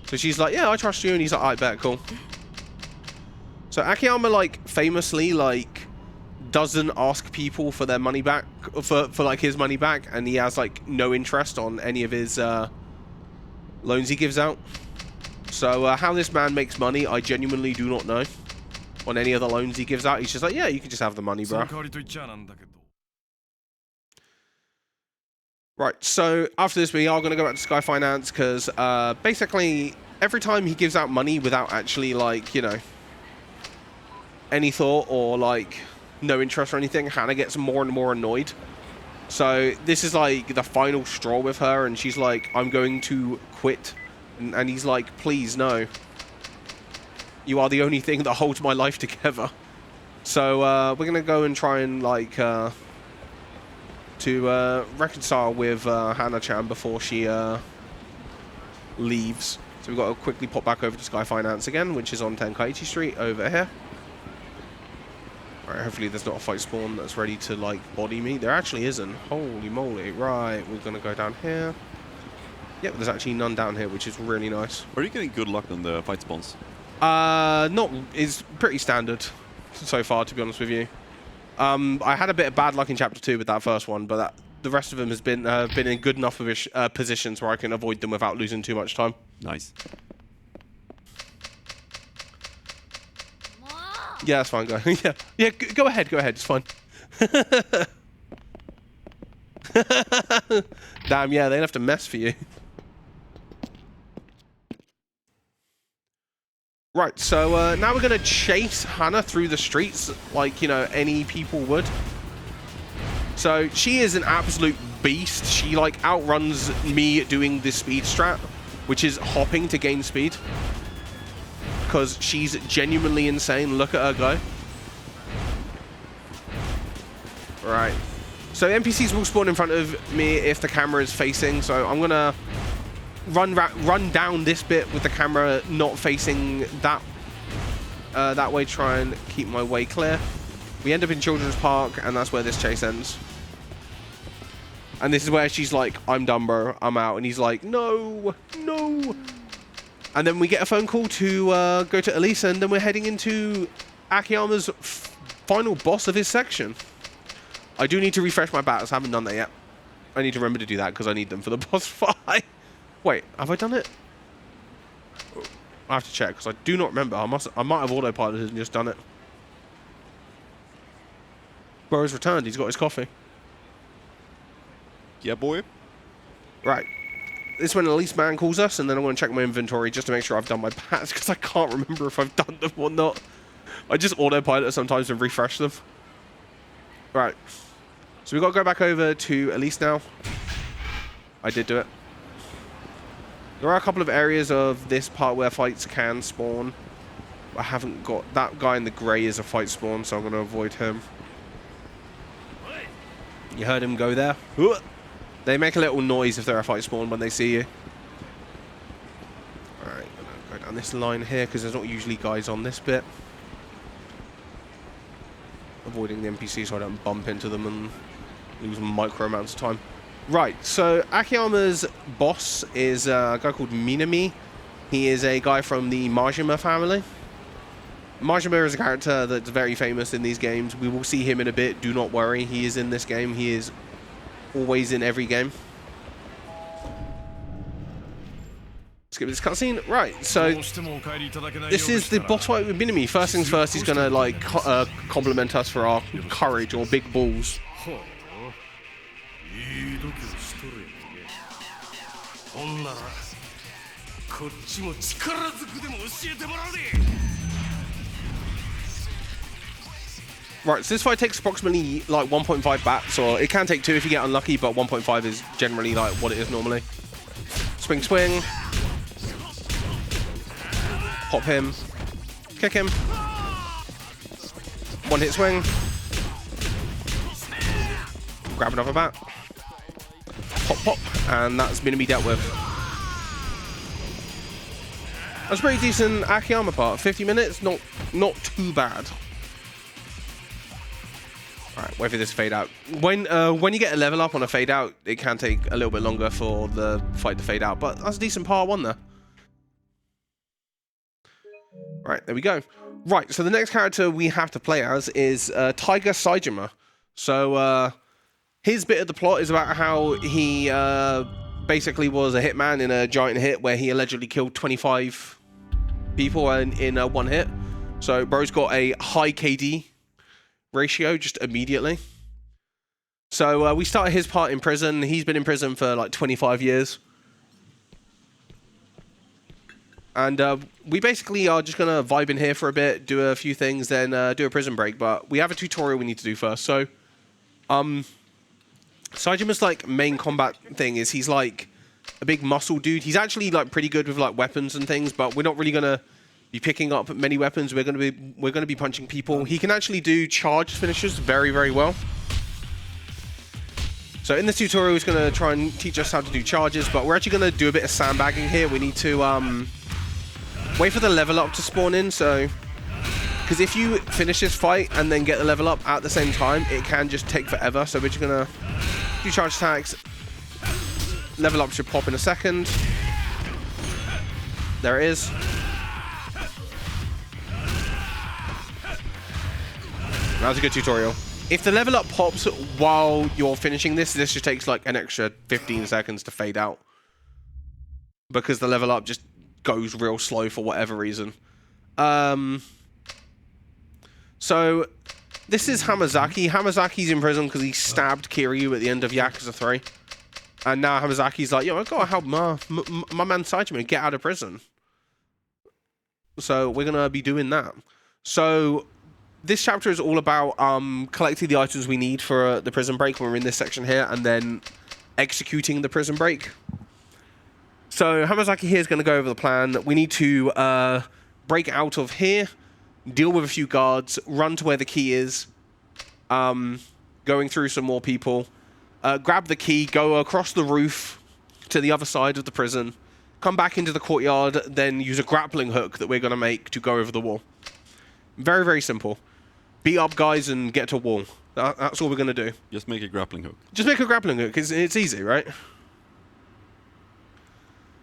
So she's like, yeah, I trust you. And he's like, I bet, cool. So Akiyama, like, famously, like, doesn't ask people for their money back, for like, his money back. And he has, like, no interest on any of his loans he gives out. So how this man makes money, I genuinely do not know. On any of the loans he gives out, he's just like, yeah, you can just have the money, bro. Right, so after this, we are going to go back to Sky Finance, because basically, every time he gives out money without actually, like, you know, any thought or, like, no interest or anything, Hannah gets more and more annoyed. So this is, like, the final straw with her, and she's like, I'm going to quit. And he's like, please, no. You are the only thing that holds my life together. So we're going to go and try and, like, to reconcile with Hannah-chan before she leaves. So we've got to quickly pop back over to Sky Finance again, which is on Tenkaichi Street over here. Alright, hopefully there's not a fight spawn that's ready to, like, body me. There actually isn't. Holy moly. Right, we're going to go down here. Yep, there's actually none down here, which is really nice. Are you getting good luck on the fight spawns? Not, it's pretty standard so far, to be honest with you. I had a bit of bad luck in Chapter 2 with that first one, but the rest of them has been in good enough positions where I can avoid them without losing too much time. Nice. Yeah, that's fine, go. yeah, go ahead, it's fine. Damn, yeah, they left a mess for you. Right, so now we're going to chase Hannah through the streets like, you know, any people would. So she is an absolute beast. She, like, outruns me doing the speed strat, which is hopping to gain speed. Because she's genuinely insane. Look at her go. Right. So NPCs will spawn in front of me if the camera is facing. So I'm going to run down this bit with the camera not facing that way, try and keep my way clear. We end up in Children's Park, and that's where this chase ends. And this is where she's like, I'm done, bro, I'm out. And he's like, no. And then we get a phone call to go to Elisa, and then we're heading into Akiyama's final boss of his section. I do need to refresh my battles. I haven't done that yet. I need to remember to do that because I need them for the boss fight. Wait, have I done it? I have to check because I do not remember. I might have autopiloted and just done it. Bro's returned. He's got his coffee. Yeah, boy. Right. This is when Elise man calls us, and then I'm going to check my inventory just to make sure I've done my pats because I can't remember if I've done them or not. I just autopilot sometimes and refresh them. Right. So we've got to go back over to Elise now. I did do it. There are a couple of areas of this part where fights can spawn. I haven't got... That guy in the grey is a fight spawn, so I'm going to avoid him. You heard him go there. They make a little noise if they're a fight spawn when they see you. Alright, I'm going to go down this line here because there's not usually guys on this bit. Avoiding the NPC so I don't bump into them and lose micro amounts of time. Right, so Akiyama's boss is a guy called Minami. He is a guy from the Majima family. Majima is a character that's very famous in these games. We will see him in a bit, do not worry. He is in this game. He is always in every game. Skip this cutscene. Right, so this is the boss fight with Minami. First things first, he's going to like compliment us for our courage or big balls. Right, so this fight takes approximately like 1.5 bats, or it can take 2 if you get unlucky, but 1.5 is generally like what it is normally. Swing, swing. Pop him. Kick him. One hit swing. Grab another bat. Pop, pop. And that's going to be dealt with. That's a pretty decent Akiyama part. 50 minutes, not too bad. Alright, wait for this fade out. When you get a level up on a fade out, it can take a little bit longer for the fight to fade out, but that's a decent part 1 there. Right, there we go. Right, so the next character we have to play as is Tiger Saejima. So his bit of the plot is about how he basically was a hitman in a giant hit where he allegedly killed 25 people in one hit. So bro's got a high KD ratio just immediately. So we started his part in prison. He's been in prison for like 25 years. And we basically are just going to vibe in here for a bit, do a few things, then do a prison break. But we have a tutorial we need to do first. So Saejima's like main combat thing is he's like a big muscle dude. He's actually like pretty good with like weapons and things, but we're not really going to be picking up many weapons. We're going to be punching people. He can actually do charged finishes very, very well. So in this tutorial, he's going to try and teach us how to do charges, but we're actually going to do a bit of sandbagging here. We need to wait for the level up to spawn in. So, because if you finish this fight and then get the level up at the same time, it can just take forever. So we're just going to do charge attacks. Level up should pop in a second. There it is. That was a good tutorial. If the level up pops while you're finishing this just takes like an extra 15 seconds to fade out. Because the level up just goes real slow for whatever reason. So, this is Hamazaki. Hamazaki's in prison because he stabbed Kiryu at the end of Yakuza 3. And now Hamazaki's like, yo, I've got to help my man Saejima get out of prison. So, we're going to be doing that. So, this chapter is all about collecting the items we need for the prison break when we're in this section here, and then executing the prison break. So Hamazaki here is going to go over the plan. We need to break out of here, deal with a few guards, run to where the key is, going through some more people, grab the key, go across the roof to the other side of the prison, come back into the courtyard, then use a grappling hook that we're going to make to go over the wall. Very, very simple. Beat up guys and get to a wall. That's all we're going to do. Just make a grappling hook. Just make a grappling hook, because it's easy, right?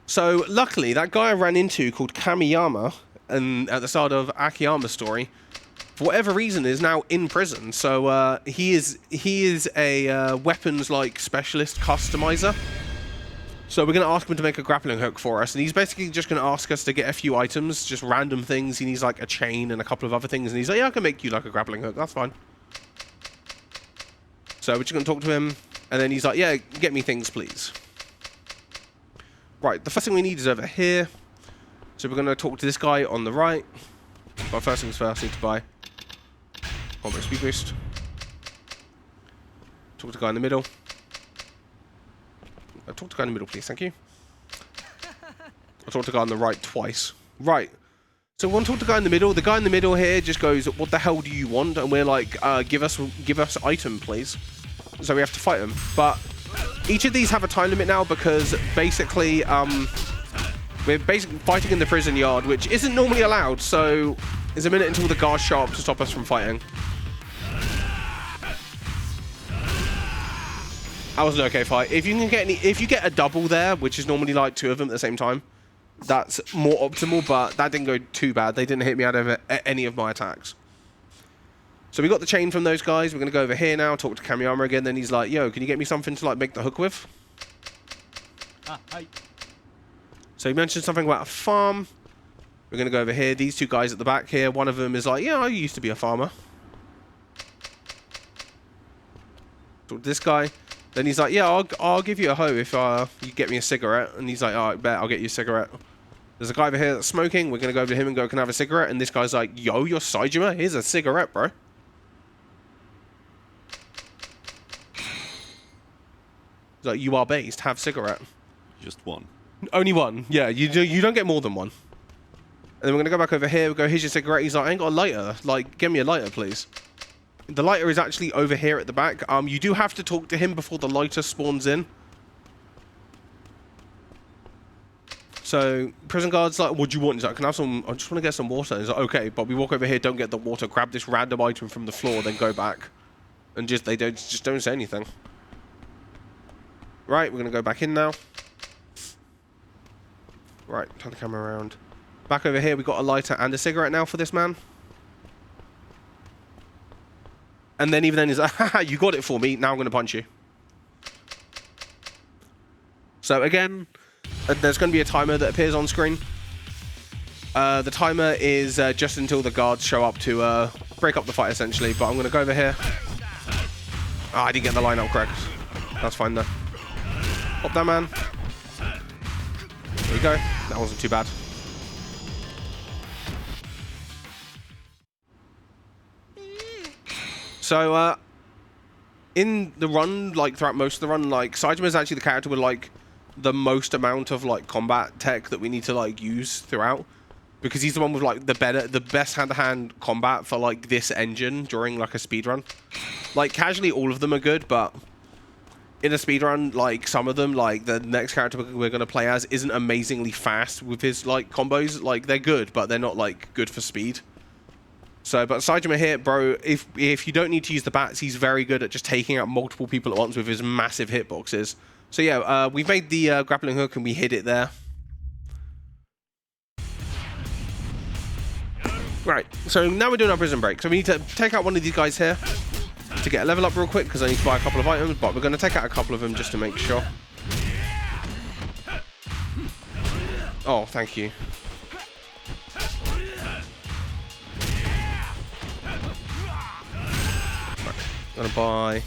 So, luckily, that guy I ran into called Kamiyama, and at the start of Akiyama's story, for whatever reason, is now in prison. So, he is a weapons-like specialist customizer. So we're going to ask him to make a grappling hook for us, and he's basically just going to ask us to get a few items, just random things. He needs like a chain and a couple of other things, and he's like, yeah, I can make you like a grappling hook, that's fine. So we're just going to talk to him, and then he's like, yeah, get me things, please. Right, the first thing we need is over here. So we're going to talk to this guy on the right. But first things first, I need to buy combat speed boost. Talk to the guy in the middle. Talk to the guy in the middle, please. Thank you. I'll talk to the guy on the right twice. Right. So we want to talk to the guy in the middle. The guy in the middle here just goes, what the hell do you want? And we're like, give us item, please. So we have to fight him. But each of these have a time limit now because basically, we're basically fighting in the prison yard, which isn't normally allowed. So there's a minute until the guards show up to stop us from fighting. That was an okay fight. If you can get if you get a double there, which is normally like 2 of them at the same time, that's more optimal, but that didn't go too bad. They didn't hit me out of any of my attacks. So we got the chain from those guys. We're going to go over here now, talk to Kamiyama again. Then he's like, yo, can you get me something to like make the hook with? Hi. So he mentioned something about a farm. We're going to go over here. These 2 guys at the back here, one of them is like, yeah, I used to be a farmer. Talk to this guy. Then he's like, yeah, I'll give you a hoe if you get me a cigarette. And he's like, all right, bet, I'll get you a cigarette. There's a guy over here that's smoking. We're going to go over to him and go, can I have a cigarette? And this guy's like, yo, you're Saejima? Here's a cigarette, bro. He's like, you are based. Have cigarette. Just one. Only one. Yeah, you don't get more than one. And then we're going to go back over here. We go, here's your cigarette. He's like, I ain't got a lighter. Like, give me a lighter, please. The lighter is actually over here at the back. You do have to talk to him before the lighter spawns in. So, prison guard's like, what do you want? He's like, can I have some, I just want to get some water. He's like, okay, but we walk over here, don't get the water, grab this random item from the floor, then go back. And they don't say anything. Right, we're going to go back in now. Right, turn the camera around. Back over here, we got a lighter and a cigarette now for this man. And then even then he's like, haha, you got it for me, now I'm going to punch you. So again, there's going to be a timer that appears on screen. The timer is just until the guards show up to break up the fight, essentially. But I'm going to go over here. Oh, I didn't get the line up correct. That's fine, though. Pop that, man. There we go. That wasn't too bad. So, in the run, like, throughout most of the run, like, Saejima is actually the character with, like, the most amount of like combat tech that we need to like use throughout, because he's the one with like the best hand-to-hand combat for like this engine during like a speedrun. Like casually all of them are good, but in a speedrun, like some of them, like the next character we're going to play as isn't amazingly fast with his like combos. Like they're good, but they're not like good for speed. So, but Saejima here, bro, if you don't need to use the bats, he's very good at just taking out multiple people at once with his massive hitboxes. So yeah, we've made the grappling hook and we hid it there. Right, so now we're doing our prison break. So we need to take out one of these guys here to get a level up real quick, because I need to buy a couple of items, but we're going to take out a couple of them just to make sure. Oh, thank you. Right, I'm going to buy...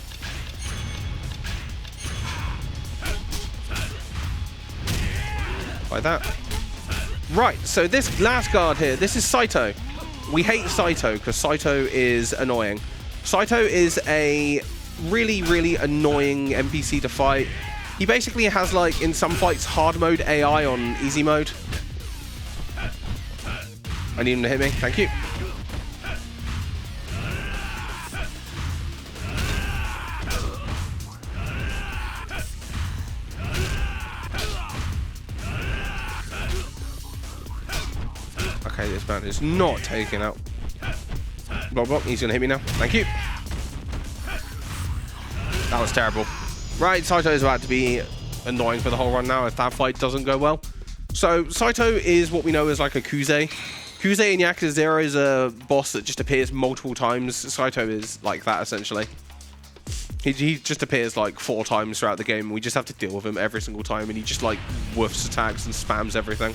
Like that. Right, so this last guard here, this is Saito. We hate Saito because Saito is annoying. Saito is a really, really annoying NPC to fight. He basically has, like, in some fights, hard mode AI on easy mode. I need him to hit me. Thank you. Okay, this man is not taking out. Blah, blah, he's going to hit me now. Thank you. That was terrible. Right, Saito is about to be annoying for the whole run now if that fight doesn't go well. So, Saito is what we know as like a Kuze. Kuze in Yakuza 0 is a boss that just appears multiple times. Saito is like that, essentially. He just appears like 4 times throughout the game. We just have to deal with him every single time, and he just like woofs attacks and spams everything.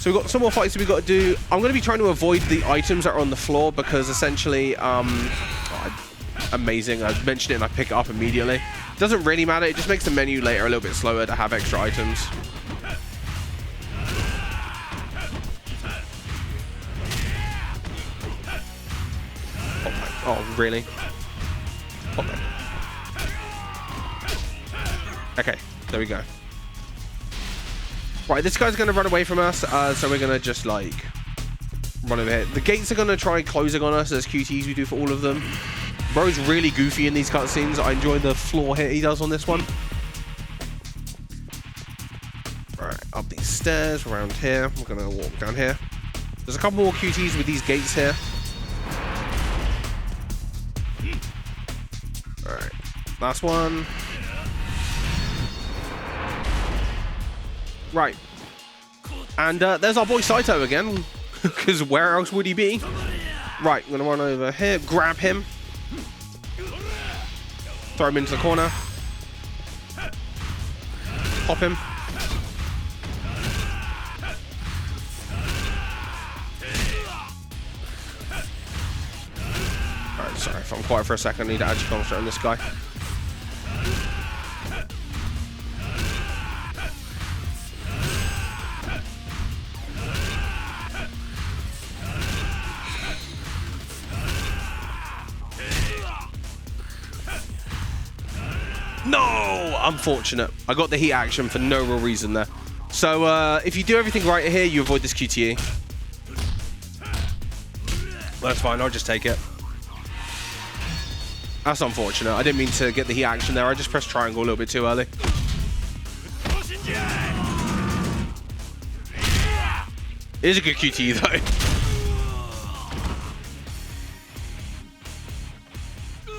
So we've got some more fights that we've got to do. I'm going to be trying to avoid the items that are on the floor because essentially, amazing. I mentioned it and I pick it up immediately. It doesn't really matter. It just makes the menu later a little bit slower to have extra items. Oh, really? Okay, there we go. Right, this guy's going to run away from us, so we're going to just, like, run over here. The gates are going to try closing on us as QTs we do for all of them. Bro's really goofy in these cutscenes. I enjoy the floor hit he does on this one. Right, up these stairs, around here. We're going to walk down here. There's a couple more QTs with these gates here. Alright, last one. Right. And there's our boy Saito again, because where else would he be? Right, I'm going to run over here, grab him. Throw him into the corner. Pop him. Alright, sorry if I'm quiet for a second. I need to actually concentrate on this guy. No! Unfortunate. I got the heat action for no real reason there. So if you do everything right here, you avoid this QTE. That's fine, I'll just take it. That's unfortunate. I didn't mean to get the heat action there. I just pressed triangle a little bit too early. It is a good QTE though.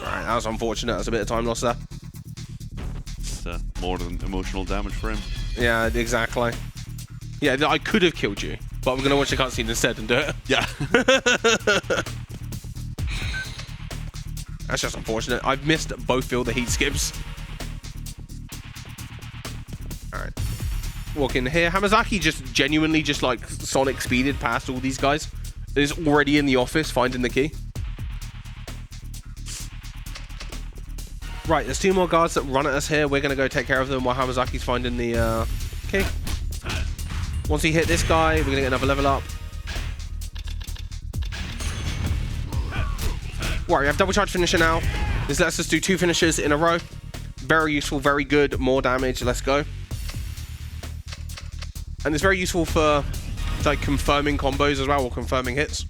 Alright, that was unfortunate. That's a bit of time lost there. It's more than emotional damage for him. Yeah, exactly. Yeah, I could have killed you, but I'm going to watch the cutscene instead and do it. Yeah. That's just unfortunate. I've missed both field the heat skips. Alright. Walk in here. Hamazaki just genuinely just like Sonic speeded past all these guys. Is already in the office finding the key. Right, there's 2 more guards that run at us here. We're going to go take care of them while Hamazaki's finding the key. Once we hit this guy, we're going to get another level up. Right, we have double charge finisher now. This lets us do 2 finishers in a row. Very useful, very good. More damage. Let's go. And it's very useful for like confirming combos as well, or confirming hits.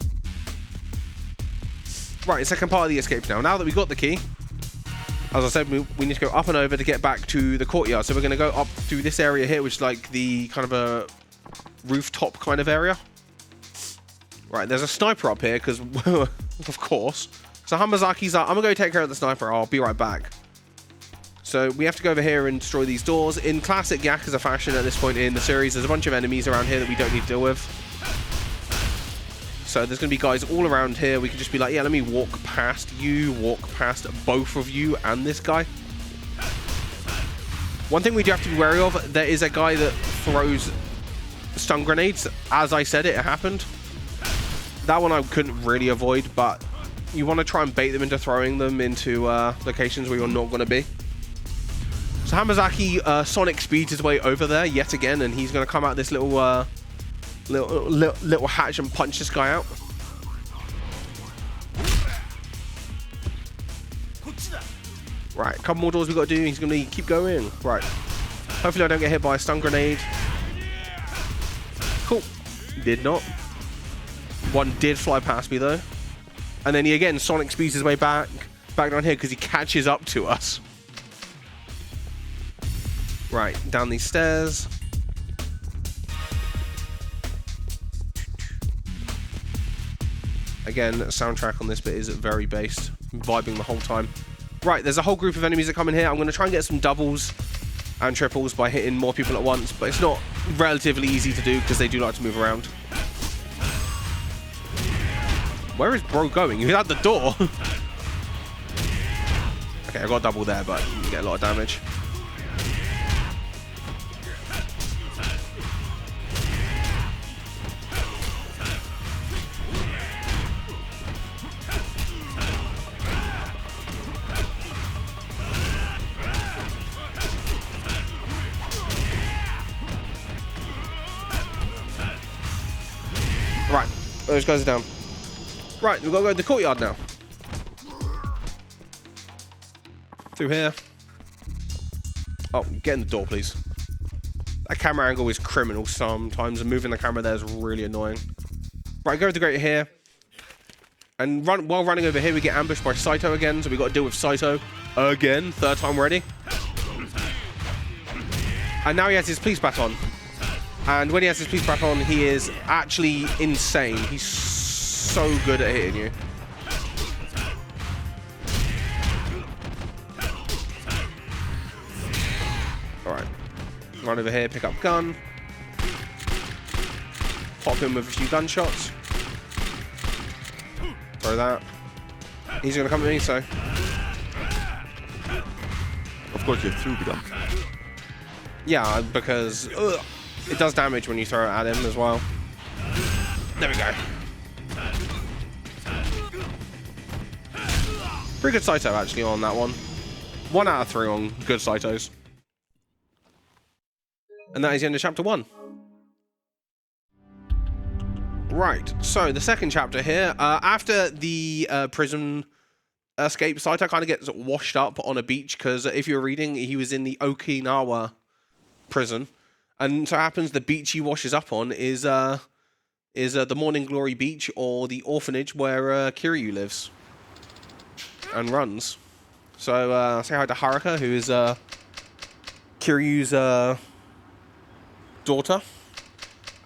Right, second part of the escape now. Now that we've got the key, as I said, we need to go up and over to get back to the courtyard. So we're going to go up through this area here, which is like the kind of a rooftop kind of area. Right, there's a sniper up here because, of course. So Hamazaki's up. I'm going to go take care of the sniper. I'll be right back. So we have to go over here and destroy these doors. In classic Yakuza fashion at this point in the series, there's a bunch of enemies around here that we don't need to deal with. So there's going to be guys all around here. We can just be like, yeah, let me walk past you, walk past both of you and this guy. One thing we do have to be wary of, there is a guy that throws stun grenades. As I said, it happened. That one I couldn't really avoid, but you want to try and bait them into throwing them into locations where you're not going to be. So Hamazaki Sonic speeds his way over there yet again, and he's going to come out this little little hatch and punch this guy out. Right, a couple more doors we've got to do. He's going to keep going. Right. Hopefully I don't get hit by a stun grenade. Cool. Did not. One did fly past me though. And then he again Sonic speeds his way back down here because he catches up to us. Right, down these stairs. Again, soundtrack on this bit is very based. I'm vibing the whole time. Right, there's a whole group of enemies that come in here. I'm going to try and get some doubles and triples by hitting more people at once, but it's not relatively easy to do because they do like to move around. Where is bro going? He's at the door. Okay, I got a double there, but you get a lot of damage. Right, those guys are down. Right, we've got to go to the courtyard now. Through here. Oh, get in the door, please. That camera angle is criminal sometimes, and moving the camera there is really annoying. Right, go to the grate here. And while running over here, we get ambushed by Saito again, so we've got to deal with Saito again. 3rd time already. And now he has his police baton. And when he has his police baton, he is actually insane. He's so good at hitting you. Alright. Run over here, pick up gun. Pop him with a few gunshots. Throw that. He's going to come at me, so... Of course you threw the gun. Yeah, because it does damage when you throw it at him as well. There we go. Pretty good Saito, actually, on that one. 1 out of 3 on good Saitos. And that is the end of chapter 1. Right, so the second chapter here. After the prison escape. Saito kind of gets washed up on a beach because if you're reading, he was in the Okinawa prison, and so happens the beach he washes up on is the Morning Glory Beach or the orphanage where Kiryu lives and runs. So say hi to Haruka, who is Kiryu's daughter,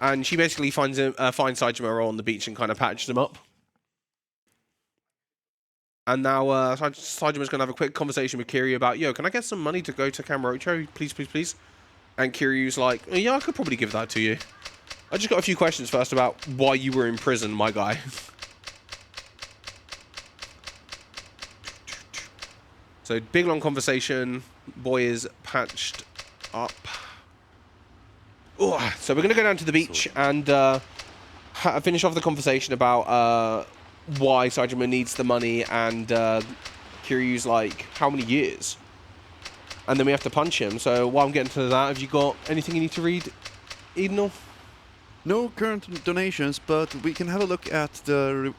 and she basically finds Saejima on the beach and kind of patches him up. And now Saejima's going to have a quick conversation with Kiryu about, yo, can I get some money to go to Kamurocho? Please, please, please. And Kiryu's like, oh, yeah, I could probably give that to you. I just got a few questions first about why you were in prison, my guy. So, big long conversation. Boy is patched up. Ooh, so we're going to go down to the beach and finish off the conversation about why Saejima needs the money, and Kiryu's like, how many years? And then we have to punch him. So while I'm getting to that, have you got anything you need to read, Edenal? No current donations, but we can have a look at the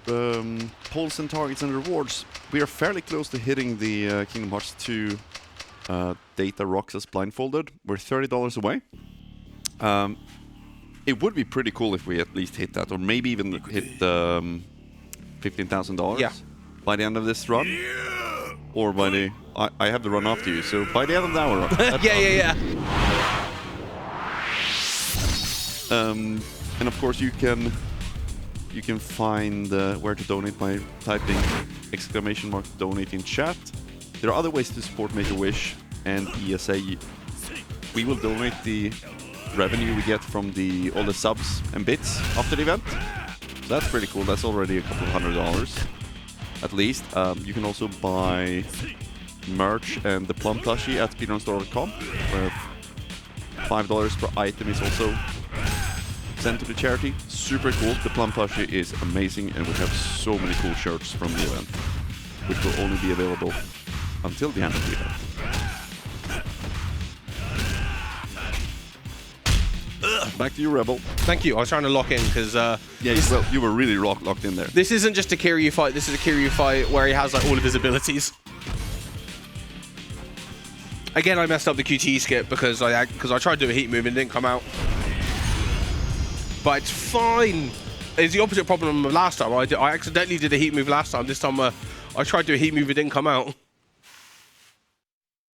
polls and targets and rewards. We are fairly close to hitting the Kingdom Hearts 2 data rocks us blindfolded. We're $30 away. It would be pretty cool if we at least hit that, or maybe even hit $15,000 by the end of this run, or by the I have the run after you, so by the end of the hour. Yeah. And of course you can find where to donate by typing !donate in chat. There are other ways to support Make-A-Wish and ESA. We will donate the revenue we get from all the subs and bits after the event. So that's pretty cool. That's already a couple of $100 at least. You can also buy merch and the plum plushie at speedrunstore.com, where $5 per item is also sent to the charity. Super cool. The plum plushie is amazing, and we have so many cool shirts from the event, which will only be available until the end of the event. Back to you, Rebel. Thank you. I was trying to lock in because you were really locked in there. This isn't just a Kiryu fight. This is a Kiryu fight where he has like all of his abilities. Again, I messed up the QTE skip because I tried to do a heat move and it didn't come out. But it's fine. It's the opposite problem of last time. I accidentally did a heat move last time. This time I tried to do a heat move, it didn't come out.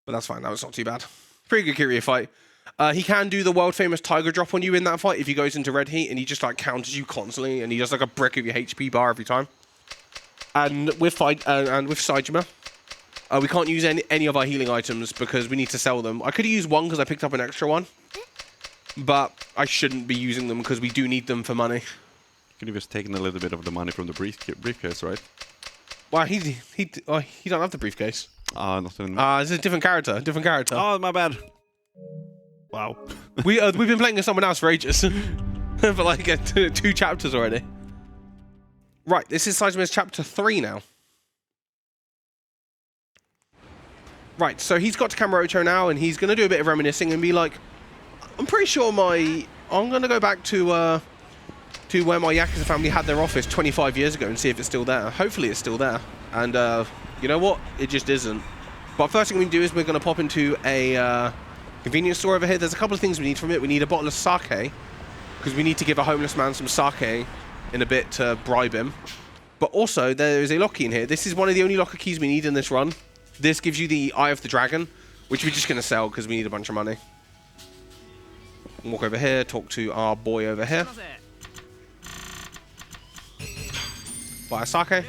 But that's fine. That was not too bad. Pretty good Kiryu fight. He can do the world famous tiger drop on you in that fight if he goes into red heat, and he just like counters you constantly, and he does like a brick of your HP bar every time. And with Saejima, we can't use any of our healing items because we need to sell them. I could have used one because I picked up an extra one, but I shouldn't be using them because we do need them for money. You could have just taken a little bit of the money from the briefcase, right? Well, he don't have the briefcase. Nothing. It's a different character. Oh, my bad. Wow. We've been playing as someone else for ages. For like 2 chapters already. Right, this is Saejima's chapter 3 now. Right, so he's got to Kamurocho now, and he's going to do a bit of reminiscing and be like, I'm pretty sure I'm going to go back to where my Yakuza family had their office 25 years ago and see if it's still there. Hopefully it's still there. And you know what? It just isn't. But first thing we do is we're going to pop into a convenience store over here. There's a couple of things we need from it. We need a bottle of sake, because we need to give a homeless man some sake in a bit to bribe him. But also, there is a lock key in here. This is one of the only locker keys we need in this run. This gives you the Eye of the Dragon, which we're just going to sell because we need a bunch of money. Walk over here, talk to our boy over here. Buy a sake.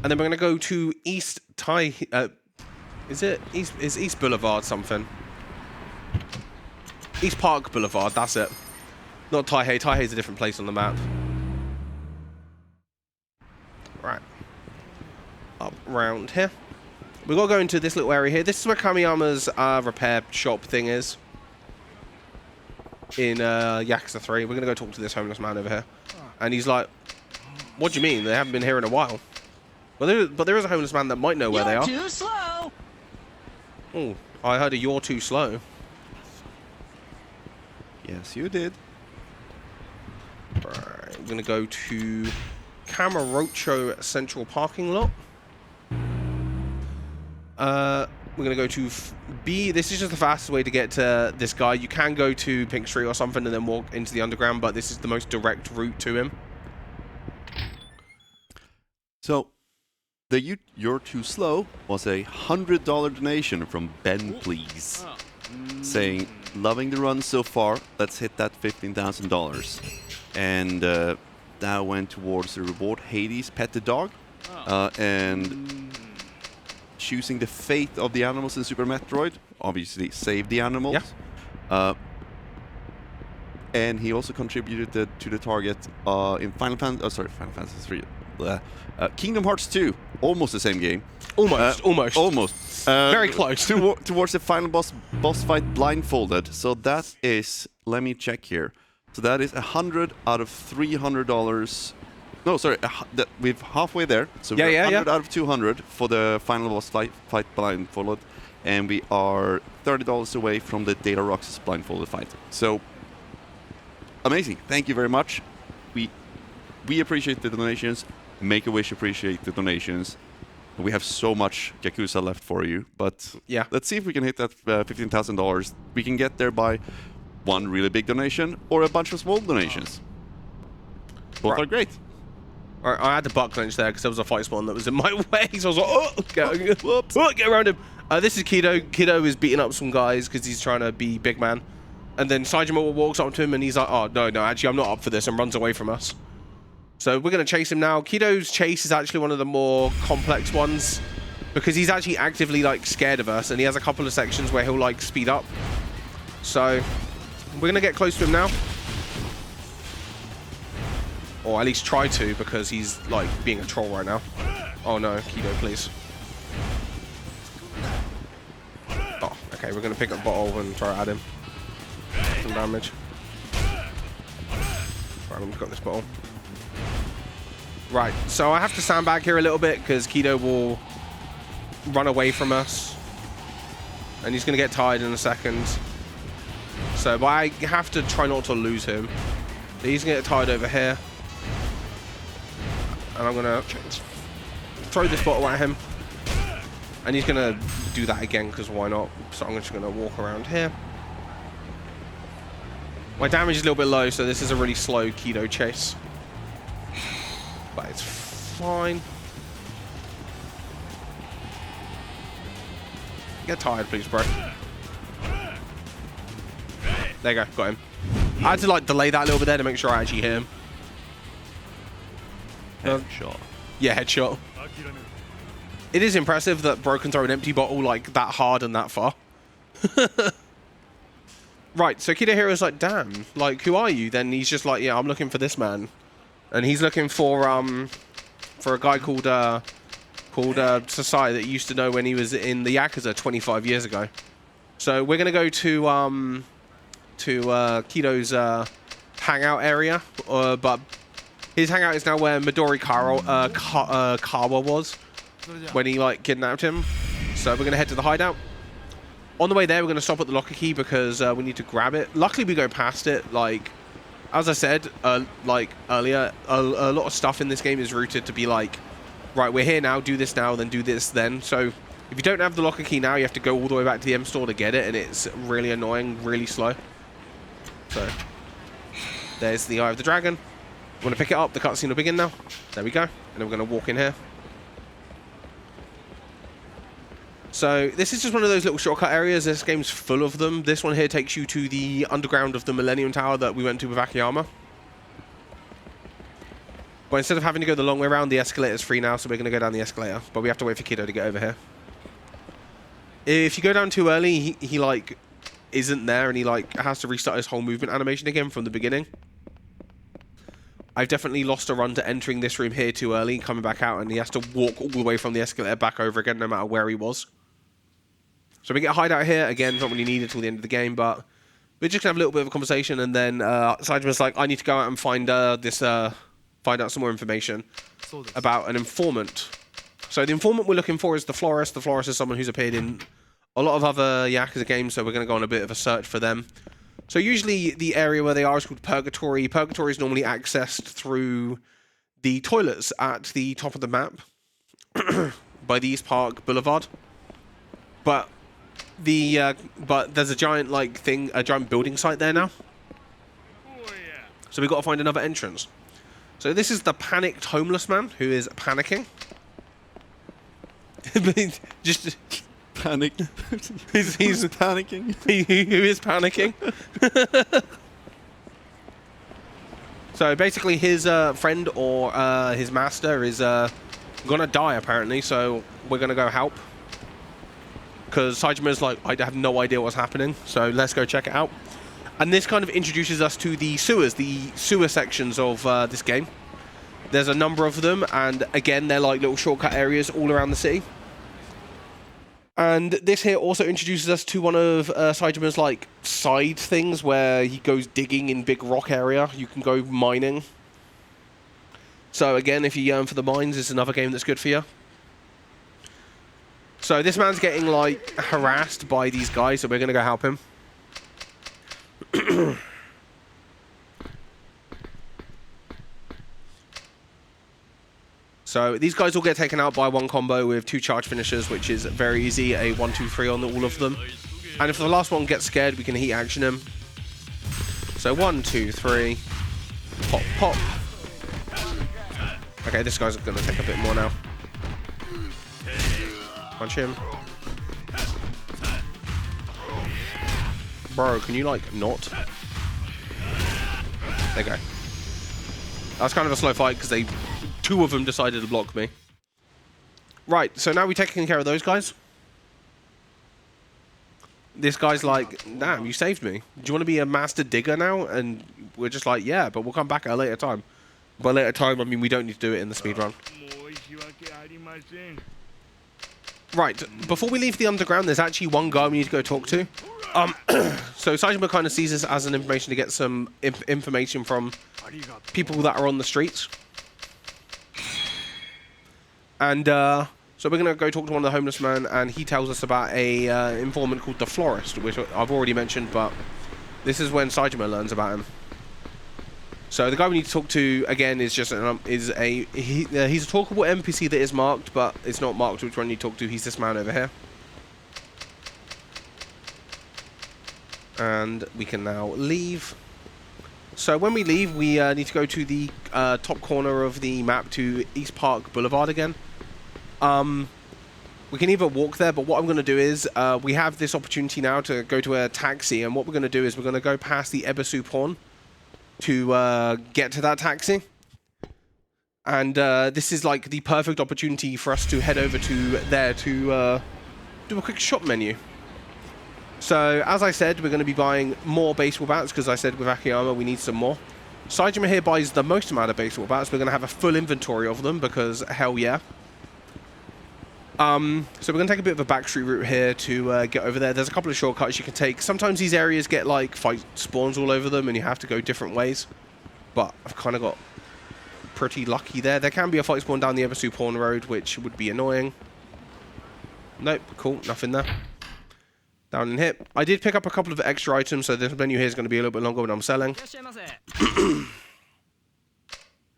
And then we're going to go to East is East Boulevard something? East Park Boulevard, that's it. Not Taihei. Taihei's a different place on the map. Right. Up round here. We've got to go into this little area here. This is where Kamiyama's repair shop thing is. In Yakuza 3. We're going to go talk to this homeless man over here. And he's like, what do you mean? They haven't been here in a while. Well, but there is a homeless man that might know where they are. You're too slow! Oh, I heard a "you're too slow." Yes, you did. Right, I'm gonna go to Kamurocho Central Parking Lot. We're going to go to B. This is just the fastest way to get to this guy. You can go to Pink Street or something and then walk into the underground, but this is the most direct route to him. So, the You're Too Slow was a $100 donation from Ben Please, saying, loving the run so far, let's hit that $15,000. And that went towards the reward Hades Pet the Dog, and choosing the fate of the animals in Super Metroid, obviously save the animals. Yeah. And he also contributed to the target in Final Fantasy 3. Kingdom Hearts 2, almost the same game. Almost. Very close. Towards the final boss fight blindfolded. So that is, let me check here. So that is $100 out of $300. No, sorry, we're halfway there. So we're 100 out of 200 for the final boss fight blindfolded, and we are $30 away from the Data Roxas blindfolded fight. So amazing! Thank you very much. We appreciate the donations. Make-A-Wish appreciate the donations. We have so much Yakuza left for you, but yeah, let's see if we can hit that $15,000. We can get there by one really big donation or a bunch of small donations. Both are great. I had to butt clench there because there was a fight spawn that was in my way, so I was like, get around him. This is Kido. Kido is beating up some guys because he's trying to be big man. And then Saejima walks up to him and he's like, oh, no, actually, I'm not up for this, and runs away from us. So we're going to chase him now. Kido's chase is actually one of the more complex ones because he's actually actively, like, scared of us, and he has a couple of sections where he'll, like, speed up. So we're going to get close to him now. Or at least try to, because he's, like, being a troll right now. Oh, no. Kido, please. Oh, okay. We're going to pick up bottle and try to add him some damage. Right, we've got this bottle. Right, so I have to stand back here a little bit, because Kido will run away from us. And he's going to get tired in a second. So, but I have to try not to lose him. He's going to get tired over here. And I'm going to throw this bottle at him. And he's going to do that again, because why not? So I'm just going to walk around here. My damage is a little bit low, so this is a really slow Kido chase. But it's fine. Get tired, please, bro. There you go, got him. I had to, like, delay that a little bit there to make sure I actually hit him. Headshot. Yeah, headshot. It is impressive that Bro can throw an empty bottle, like, that hard and that far. Right, so Kido here is like, damn, like, who are you? Then he's just like, yeah, I'm looking for this man. And he's looking for a guy called Sasai that he used to know when he was in the Yakuza 25 years ago. So we're going to go to Kido's hangout area, but his hangout is now where Midori Kawa was when he, like, kidnapped him. So we're going to head to the hideout. On the way there, we're going to stop at the locker key because we need to grab it. Luckily, we go past it. Like, as I said, like earlier, a lot of stuff in this game is routed to be like, right, we're here now, do this now, then do this then. So if you don't have the locker key now, you have to go all the way back to the M store to get it, and it's really annoying, really slow. So there's the Eye of the Dragon. We want to pick it up. The cutscene will begin now. There we go. And then we're going to walk in here. So this is just one of those little shortcut areas. This game's full of them. This one here takes you to the underground of the Millennium Tower that we went to with Akiyama. But instead of having to go the long way around, the escalator's free now, so we're going to go down the escalator. But we have to wait for Kido to get over here. If you go down too early, he like, isn't there, and he, like, has to restart his whole movement animation again from the beginning. I've definitely lost a run to entering this room here too early and coming back out, and he has to walk all the way from the escalator back over again, no matter where he was. So we get a hideout here. Again, not really needed till the end of the game, but we're just going to have a little bit of a conversation, and then Saejima's like, I need to go out and find find out some more information about an informant. So the informant we're looking for is the florist. The florist is someone who's appeared in a lot of other Yakuza games, so we're going to go on a bit of a search for them. So usually the area where they are is called Purgatory. Purgatory is normally accessed through the toilets at the top of the map by the East Park Boulevard. But there's a giant a giant building site there now. So we've got to find another entrance. So this is the panicked homeless man who is panicking. Just Panic. he's panicking. who is panicking. So basically his friend or his master is gonna die apparently, so we're gonna go help. Because Saejima's like, I have no idea what's happening, so let's go check it out. And this kind of introduces us to the sewer sections of this game. There's a number of them, and again, they're like little shortcut areas all around the city. And this here also introduces us to one of Saejima's like side things where he goes digging in big rock area. You can go mining. So again, if you yearn for the mines, it's another game that's good for you. So this man's getting like harassed by these guys, so we're gonna go help him. So these guys all get taken out by one combo with 2 charge finishers, which is very easy, a 1-2-3 on all of them. And if the last one gets scared, we can heat action him. So 1, 2, 3, pop, pop. Okay, this guy's gonna take a bit more now. Punch him. Bro, can you like not? There you go. That's kind of a slow fight because 2 of them decided to block me. Right, so now we're taking care of those guys. This guy's like, damn, you saved me. Do you want to be a master digger now? And we're just like, yeah, but we'll come back at a later time. By later time, I mean we don't need to do it in the speedrun. Right, before we leave the underground, there's actually one guy we need to go talk to. So Saejima kind of sees this as an information to get some information from people that are on the streets. And so we're going to go talk to one of the homeless men, and he tells us about a informant called the Florist, which I've already mentioned, but this is when Saejima learns about him. So the guy we need to talk to again is just he's a talkable NPC that is marked, but it's not marked which one you talk to. He's this man over here. And we can now leave. So when we leave, we need to go to the top corner of the map to East Park Boulevard again. We can either walk there, but what I'm going to do is we have this opportunity now to go to a taxi, and what we're going to do is we're going to go past the Ebisu pawn to get to that taxi. And this is like the perfect opportunity for us to head over to there to do a quick shop menu. So as I said, we're going to be buying more baseball bats because I said with Akiyama we need some more. Saejima here buys the most amount of baseball bats. We're going to have a full inventory of them because hell yeah. So we're going to take a bit of a backstreet route here to get over there. There's a couple of shortcuts you can take. Sometimes these areas get like fight spawns all over them and you have to go different ways. But I've kind of got pretty lucky there. There can be a fight spawn down the Ebisu Pawn Road, which would be annoying. Nope, cool, nothing there. Down in here. I did pick up a couple of extra items, so this menu here is going to be a little bit longer when I'm selling.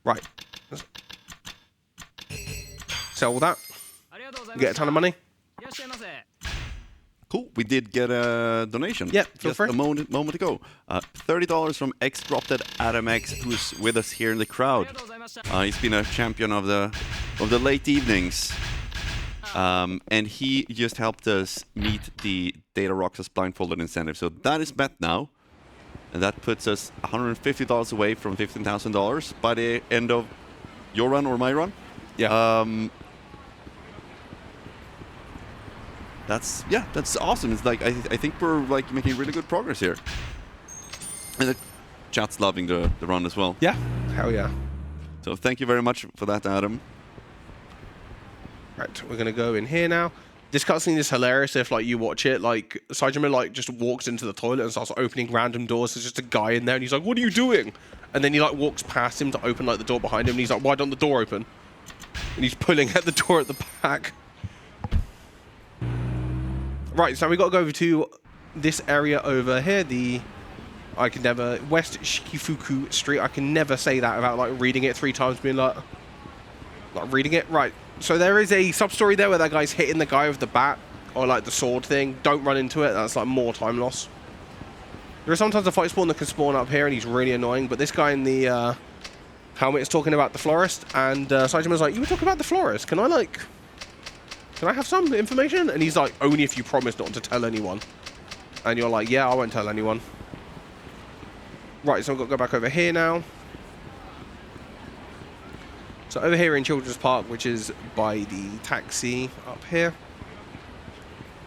Right. Sell all that. Get a ton of money. Cool. We did get a donation. Yeah, feel just free. a moment ago. $30 from X-Dropped Adam X, who's with us here in the crowd. He's been a champion of the late evenings. And he just helped us meet the Data Roxas blindfolded incentive. So that is met now. And that puts us $150 away from $15,000 by the end of your run or my run. Yeah. That's awesome. It's like I think we're like making really good progress here. And the chat's loving the run as well. Yeah. Hell yeah. So thank you very much for that, Adam. Right, we're gonna go in here now. This cutscene is hilarious if like you watch it. Like Saejima like just walks into the toilet and starts opening random doors. There's just a guy in there and he's like, "What are you doing?" And then he like walks past him to open like the door behind him and he's like, "Why don't the door open?" And he's pulling at the door at the back. Right, so we got to go over to this area over here. I can never... West Shikifuku Street. I can never say that without, like, reading it 3 times, being like reading it. Right. So there is a sub-story there where that guy's hitting the guy with the bat, or, like, the sword thing. Don't run into it. That's, like, more time loss. There is sometimes a fight spawn that can spawn up here, and he's really annoying. But this guy in the helmet is talking about the florist, and Saejima's like, you were talking about the florist. Can I have some information? And he's like, only if you promise not to tell anyone. And you're like, yeah, I won't tell anyone. Right, so I've got to go back over here now. So over here in Children's Park, which is by the taxi up here.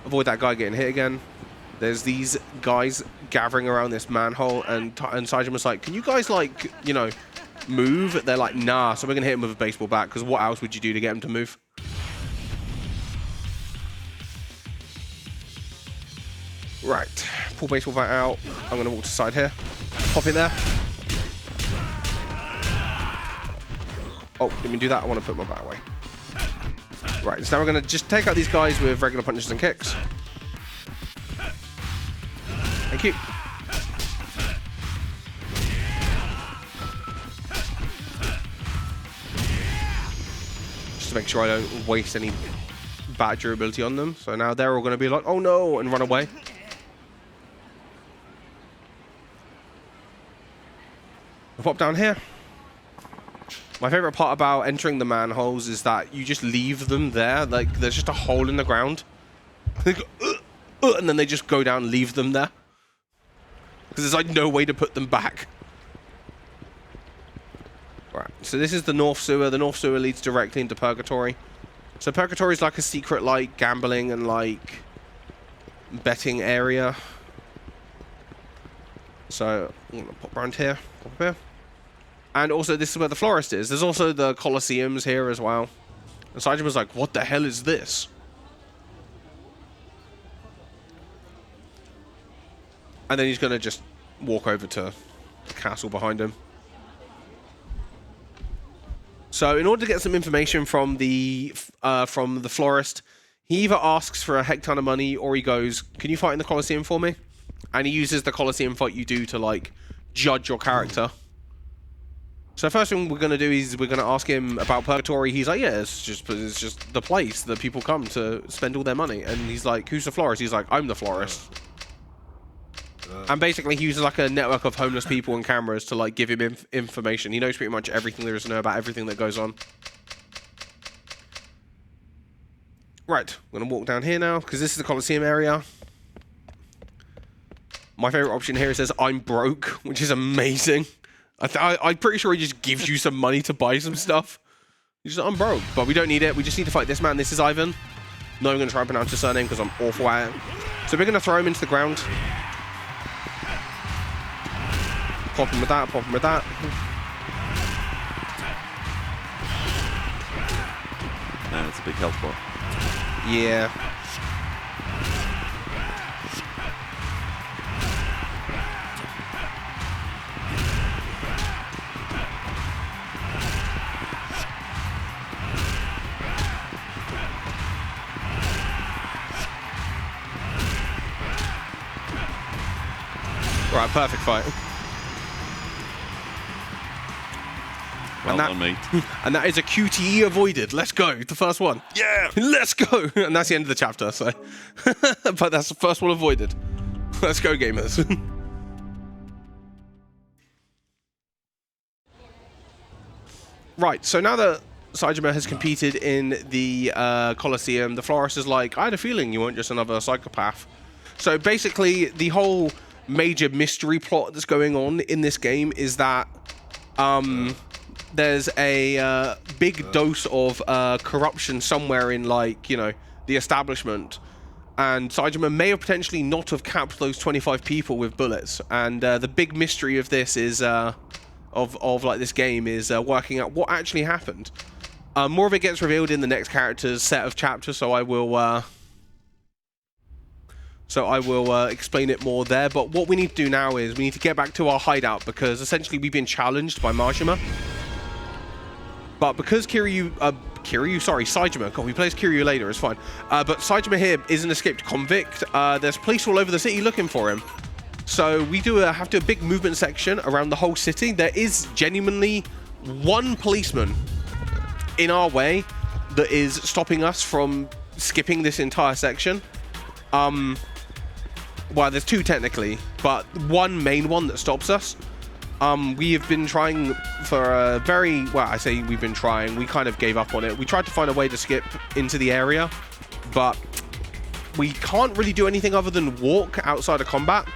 Avoid that guy getting hit again. There's these guys gathering around this manhole, and Saejima's like, can you guys, like, you know, move? They're like, nah, so we're going to hit him with a baseball bat, because what else would you do to get him to move? Right, pull baseball bat out. I'm going to walk to the side here. Pop in there. Oh, didn't do that. I want to put my bat away. Right, so now we're going to just take out these guys with regular punches and kicks. Thank you. Just to make sure I don't waste any bad durability on them. So now they're all going to be like, oh no, and run away. I'll pop down here. My favorite part about entering the manholes is that you just leave them there. Like, there's just a hole in the ground. They go, and then they just go down and leave them there. Because there's, like, no way to put them back. Right, so this is the North Sewer. The North Sewer leads directly into Purgatory. So Purgatory is like a secret, like, gambling and, like, betting area. So I'm going to pop around here. Pop up here. And also, this is where the florist is. There's also the Coliseums here as well. And Saejima's like, what the hell is this? And then he's going to just walk over to the castle behind him. So in order to get some information from the florist, he either asks for a heck ton of money, or he goes, can you fight in the Coliseum for me? And he uses the Coliseum fight you do to, like, judge your character. So first thing we're going to do is we're going to ask him about Purgatory. He's like, yeah, it's just the place that people come to spend all their money. And he's like, who's the florist? He's like, I'm the florist. And basically he uses, like, a network of homeless people and cameras to, like, give him information. He knows pretty much everything there is to know about everything that goes on. Right, I'm going to walk down here now, because this is the Coliseum area. My favorite option here, it says, I'm broke, which is amazing. I'm pretty sure he just gives you some money to buy some stuff. He's just, I'm broke, but we don't need it. We just need to fight this man. This is Ivan. No, I'm going to try and pronounce his surname because I'm awful at it. So we're going to throw him into the ground. Pop him with that, pop him with that. Man, it's a big health bar. Yeah. Right, perfect fight. Well done, mate. And that is a QTE avoided. Let's go. The first one. Yeah! Let's go. And that's the end of the chapter, so. But that's the first one avoided. Let's go, gamers. Right, so now that Saejima has competed in the Coliseum, the florist is like, I had a feeling you weren't just another psychopath. So basically, the whole major mystery plot that's going on in this game is that there's a big dose of corruption somewhere in, like, you know, the establishment, and Saejima may have potentially not have capped those 25 people with bullets. And the big mystery of this is of like this game is working out what actually happened. More of it gets revealed in the next character's set of chapters, so I will explain it more there. But what we need to do now is we need to get back to our hideout, because essentially we've been challenged by Majima. But because Saejima, God, we play as Kiryu later, it's fine. But Saejima here is an escaped convict. There's police all over the city looking for him. So we have to do a big movement section around the whole city. There is genuinely one policeman in our way that is stopping us from skipping this entire section. Well, there's two technically, but one main one that stops us. We have been trying for a very, well, I say we've been trying, we kind of gave up on it. We tried to find a way to skip into the area, but we can't really do anything other than walk outside of combat.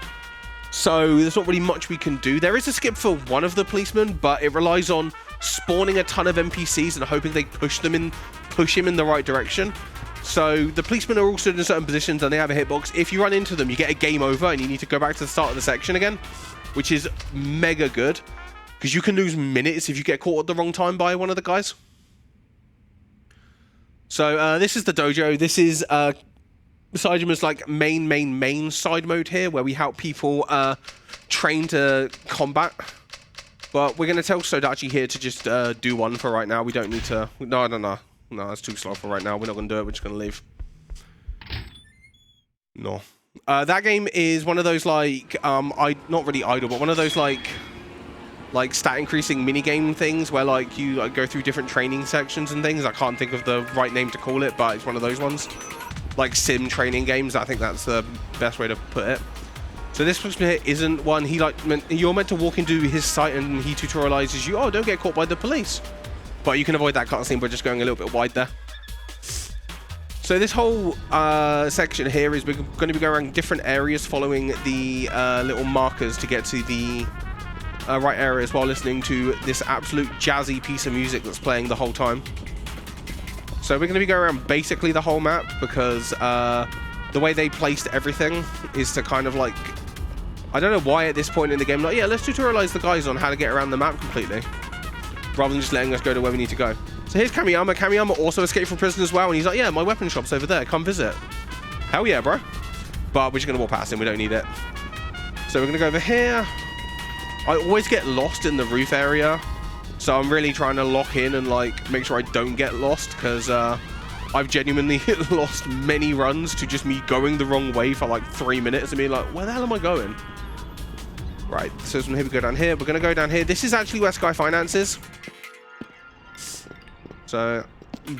So there's not really much we can do. There is a skip for one of the policemen, but it relies on spawning a ton of NPCs and hoping they push him in the right direction. So the policemen are all stood in certain positions and they have a hitbox. If you run into them, you get a game over and you need to go back to the start of the section again, which is mega good because you can lose minutes if you get caught at the wrong time by one of the guys. So this is the dojo. This is Saejima's like main side mode here, where we help people train to combat. But we're going to tell Sodachi here to just do one for right now. We don't need to... No, that's too slow for right now. We're not going to do it. We're just going to leave. No. That game is one of those, like, not really idle, but one of those, like stat increasing minigame things where, like, you go through different training sections and things. I can't think of the right name to call it, but it's one of those ones. Like sim training games. I think that's the best way to put it. So this person here isn't one. You're meant to walk into his site and he tutorializes you. Oh, don't get caught by the police. But you can avoid that cutscene by just going a little bit wide there. So this whole section here is we're going to be going around different areas following the little markers to get to the right areas while listening to this absolute jazzy piece of music that's playing the whole time. So we're going to be going around basically the whole map because the way they placed everything is to kind of like... I don't know why at this point in the game, like, yeah, let's tutorialize the guys on how to get around the map completely, rather than just letting us go to where we need to go. So here's Kamiyama. Kamiyama also escaped from prison as well, and he's like, yeah, my weapon shop's over there. Come visit. Hell yeah, bro. But we're just going to walk past him. We don't need it. So we're going to go over here. I always get lost in the roof area, so I'm really trying to lock in and, like, make sure I don't get lost, because I've genuinely lost many runs to just me going the wrong way for, like, 3 minutes and being like, where the hell am I going? Right, so from here we go down here. We're going to go down here. This is actually where Sky Finance is. So,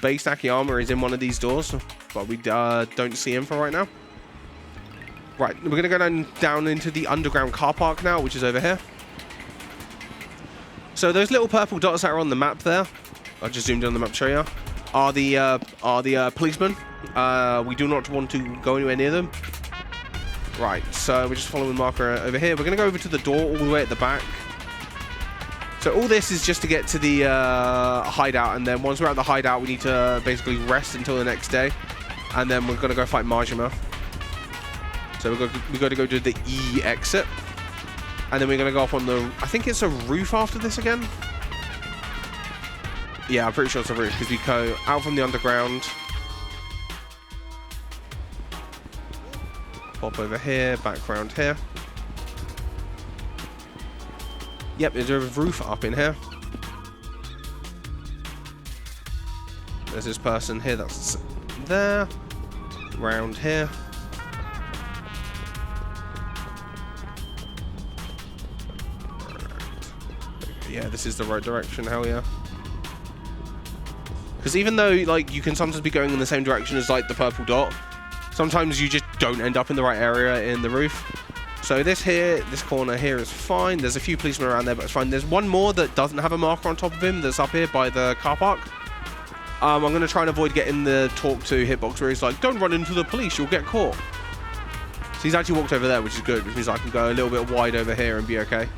based Akiyama is in one of these doors, but we don't see him for right now. Right, we're going to go down into the underground car park now, which is over here. So those little purple dots that are on the map there, I just zoomed in on the map to show you, are the policemen. We do not want to go anywhere near them. Right, so we're just following the marker over here. We're going to go over to the door all the way at the back. So all this is just to get to the hideout, and then once we're at the hideout, we need to basically rest until the next day, and then we're going to go fight Majima. So we've got to go to the E exit, and then we're going to go up on the... I think it's a roof after this again? Yeah, I'm pretty sure it's a roof, because we go out from the underground. Pop over here, back around here. Yep, there's a roof up in here. There's this person here that's there. Round here. Yeah, this is the right direction, hell yeah. Because even though, like, you can sometimes be going in the same direction as, like, the purple dot, sometimes you just don't end up in the right area in the roof. So this corner here is fine. There's a few policemen around there, but it's fine. There's one more that doesn't have a marker on top of him that's up here by the car park. I'm going to try and avoid getting the talk to hitbox where he's like, don't run into the police, you'll get caught. So he's actually walked over there, which is good, which means I can go a little bit wide over here and be okay.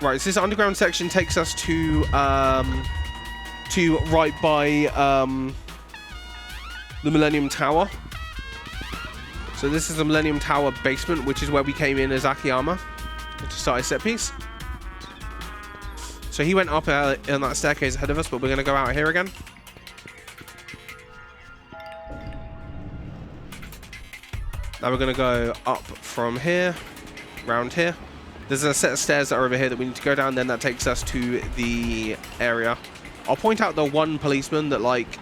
Right, so this underground section takes us to right by the Millennium Tower. So this is the Millennium Tower basement, which is where we came in as Akiyama to start a set piece. So he went up on that staircase ahead of us, but we're going to go out here again. Now we're going to go up from here, round here. There's a set of stairs that are over here that we need to go down, then that takes us to the area. I'll point out the one policeman that, like,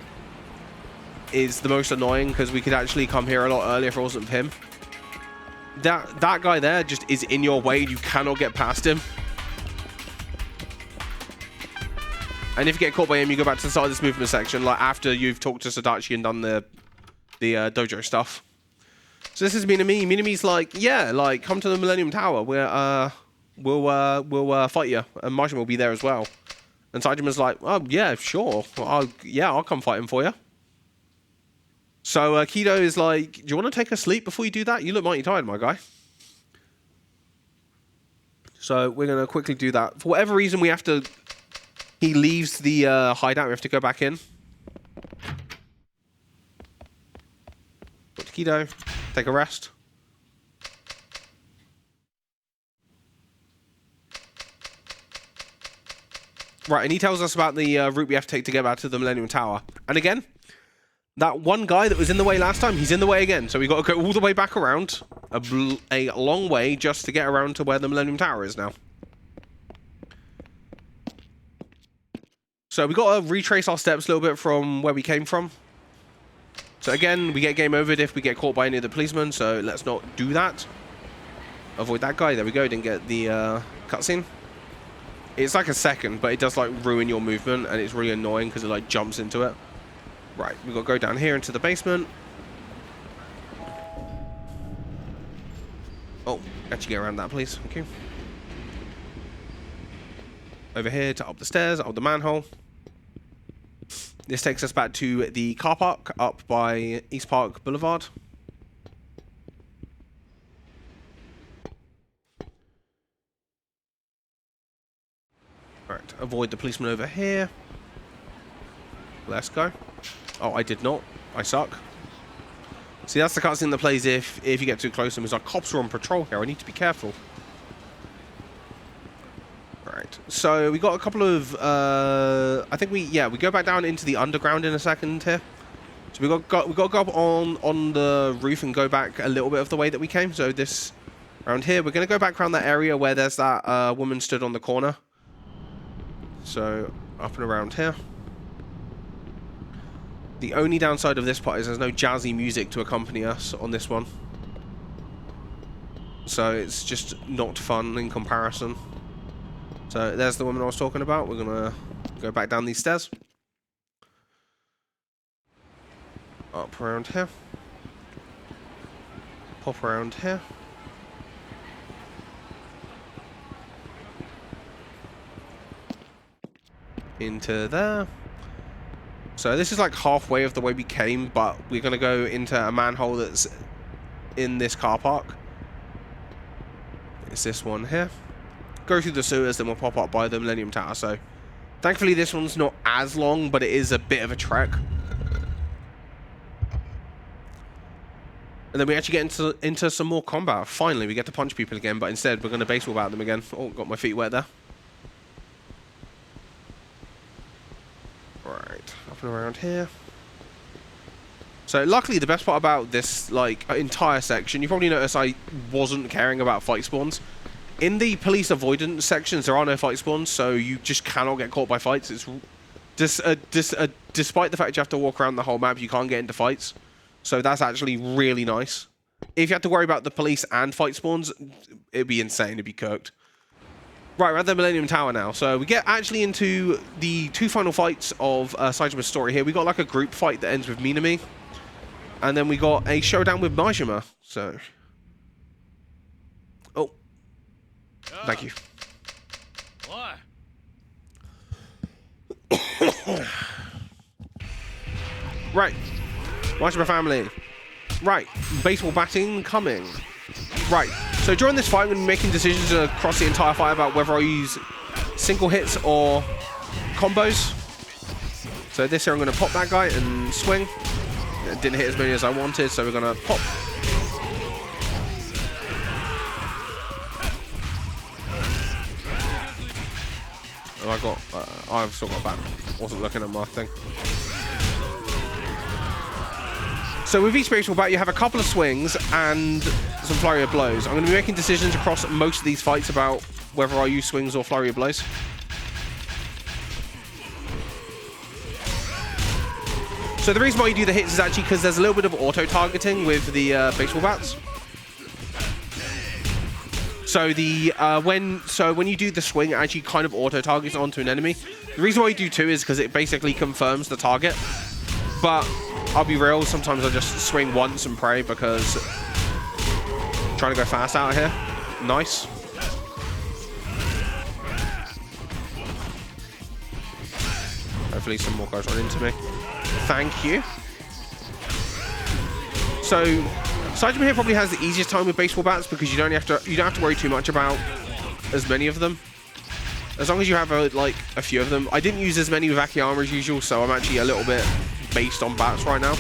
is the most annoying because we could actually come here a lot earlier if it wasn't for him. That guy there just is in your way. You cannot get past him. And if you get caught by him, you go back to the start of this movement section, like after you've talked to Sadachi and done the dojo stuff. So this is Minami. Minami's like, yeah, like come to the Millennium Tower. We'll fight you, and Majima will be there as well. And Saejima's like, oh yeah, sure. I'll come fight him for you. So Kido is like, do you want to take a sleep before you do that? You look mighty tired, my guy. So we're gonna quickly do that. For whatever reason, we have to. He leaves the hideout. We have to go back in. Go to Kido. Take a rest. Right, and he tells us about the route we have to take to get back to the Millennium Tower. And again, that one guy that was in the way last time, he's in the way again. So we've got to go all the way back around, a long way, just to get around to where the Millennium Tower is now. So we got to retrace our steps a little bit from where we came from. So again, we get game overed if we get caught by any of the policemen, so let's not do that. Avoid that guy. There we go. Didn't get the cutscene. It's like a second, but it does like ruin your movement, and it's really annoying because it like jumps into it. Right, we've got to go down here into the basement. Oh, actually get around that, please. Thank you. Over here to up the stairs, up the manhole. This takes us back to the car park up by East Park Boulevard. Right, avoid the policeman over here. Let's go. Oh, I did not. I suck. See, that's the cutscene that plays if you get too close to them. It's like, cops are on patrol here. I need to be careful. Right. So we got a couple of. I think we go back down into the underground in a second here. So we got to go up on the roof and go back a little bit of the way that we came. So this around here, we're gonna go back around that area where there's that woman stood on the corner. So up and around here. The only downside of this part is there's no jazzy music to accompany us on this one. So it's just not fun in comparison. So there's the woman I was talking about. We're going to go back down these stairs. Up around here. Pop around here. Into there. So this is like halfway of the way we came, but we're going to go into a manhole that's in this car park. It's this one here. Go through the sewers, then we'll pop up by the Millennium Tower. So thankfully this one's not as long, but it is a bit of a trek. And then we actually get into some more combat. Finally, we get to punch people again, but instead we're going to baseball bat them again. Oh, got my feet wet there. Right, up and around here. So luckily, the best part about this like entire section, you probably noticed I wasn't caring about fight spawns. In the police avoidance sections, there are no fight spawns, so you just cannot get caught by fights. It's despite the fact you have to walk around the whole map, you can't get into fights. So that's actually really nice. If you had to worry about the police and fight spawns, it'd be insane. It'd be cooked. Right, we're at the Millennium Tower now. So we get actually into the two final fights of Saejima's story here. We got like a group fight that ends with Minami. And then we got a showdown with Majima. So... Oh. Thank you. What? Right. Majima family. Right. Baseball batting coming. Right. So during this fight, we're going to be making decisions across the entire fight about whether I use single hits or combos. So this here, I'm going to pop that guy and swing. It didn't hit as many as I wanted, so we're going to pop. Oh, I've still got back. Wasn't looking at my thing. So with each baseball bat, you have a couple of swings and some flurry of blows. I'm going to be making decisions across most of these fights about whether I use swings or flurry of blows. So the reason why you do the hits is actually because there's a little bit of auto-targeting with the baseball bats. So the when you do the swing, it actually kind of auto-targets onto an enemy. The reason why you do 2 is because it basically confirms the target. But I'll be real, sometimes I just swing once and pray because I'm trying to go fast out of here. Nice. Hopefully some more guys run into me. Thank you. So Saejima here probably has the easiest time with baseball bats because you don't have to worry too much about as many of them. As long as you have like a few of them. I didn't use as many with Akiyama as usual, so I'm actually a little bit based on bats right now.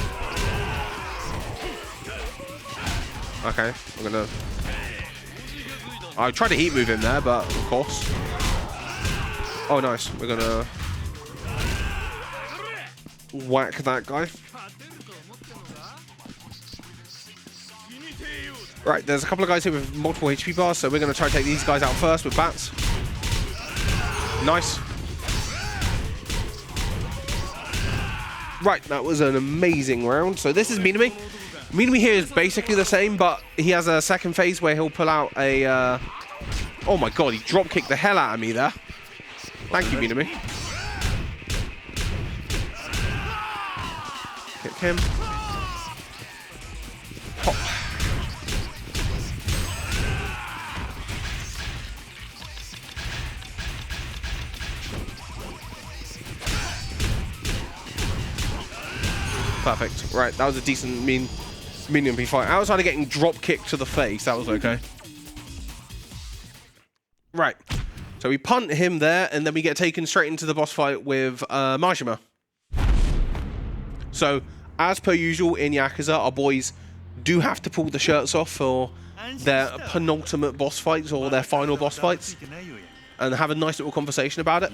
Okay, we're gonna. I tried to heat move him there, but of course. Oh, nice. We're gonna whack that guy. Right, there's a couple of guys here with multiple HP bars, so we're going to try to take these guys out first with bats. Nice. Right, that was an amazing round. So this is Minami. Minami here is basically the same, but he has a second phase where he'll pull out a... Oh my god, he drop kicked the hell out of me there. Thank you, Minami. Kick him. Pop. Perfect. Right, that was a decent minion B fight. Outside of getting drop kicked to the face, that was okay. Right. So we punt him there, and then we get taken straight into the boss fight with Majima. So, as per usual in Yakuza, our boys do have to pull the shirts off for their penultimate boss fights or their final boss fights, and have a nice little conversation about it.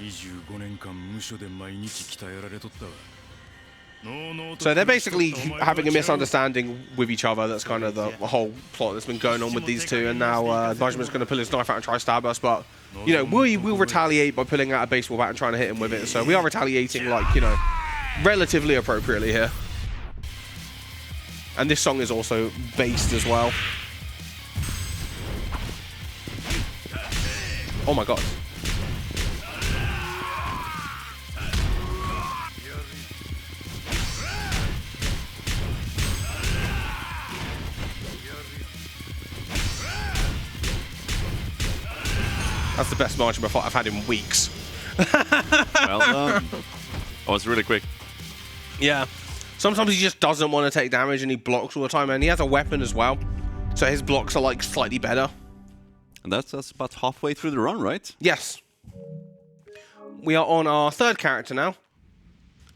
So they're basically having a misunderstanding with each other. That's kind of the whole plot that's been going on with these two. And now Majima's going to pull his knife out and try to stab us. But, you know, we will retaliate by pulling out a baseball bat and trying to hit him with it. So we are retaliating, like, you know, relatively appropriately here. And this song is also based as well. Oh my god. That's the best Majima fight I've had in weeks. Well done. Oh, it's really quick. Yeah. Sometimes he just doesn't want to take damage and he blocks all the time. And he has a weapon as well. So his blocks are like slightly better. And that's about halfway through the run, right? Yes. We are on our third character now.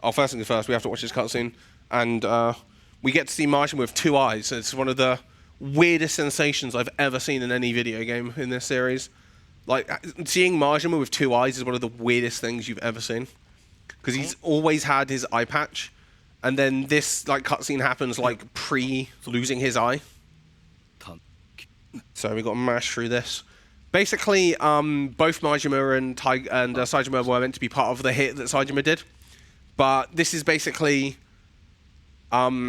Oh, first things first, we have to watch this cutscene. And we get to see Majima with 2 eyes. It's one of the weirdest sensations I've ever seen in any video game in this series. Like, seeing Majima with 2 eyes is one of the weirdest things you've ever seen. Because he's always had his eye patch. And then this, like, cutscene happens, like, pre-losing his eye. So we got to mash through this. Basically, both Majima and Saejima were meant to be part of the hit that Saejima did. But this is basically... Majima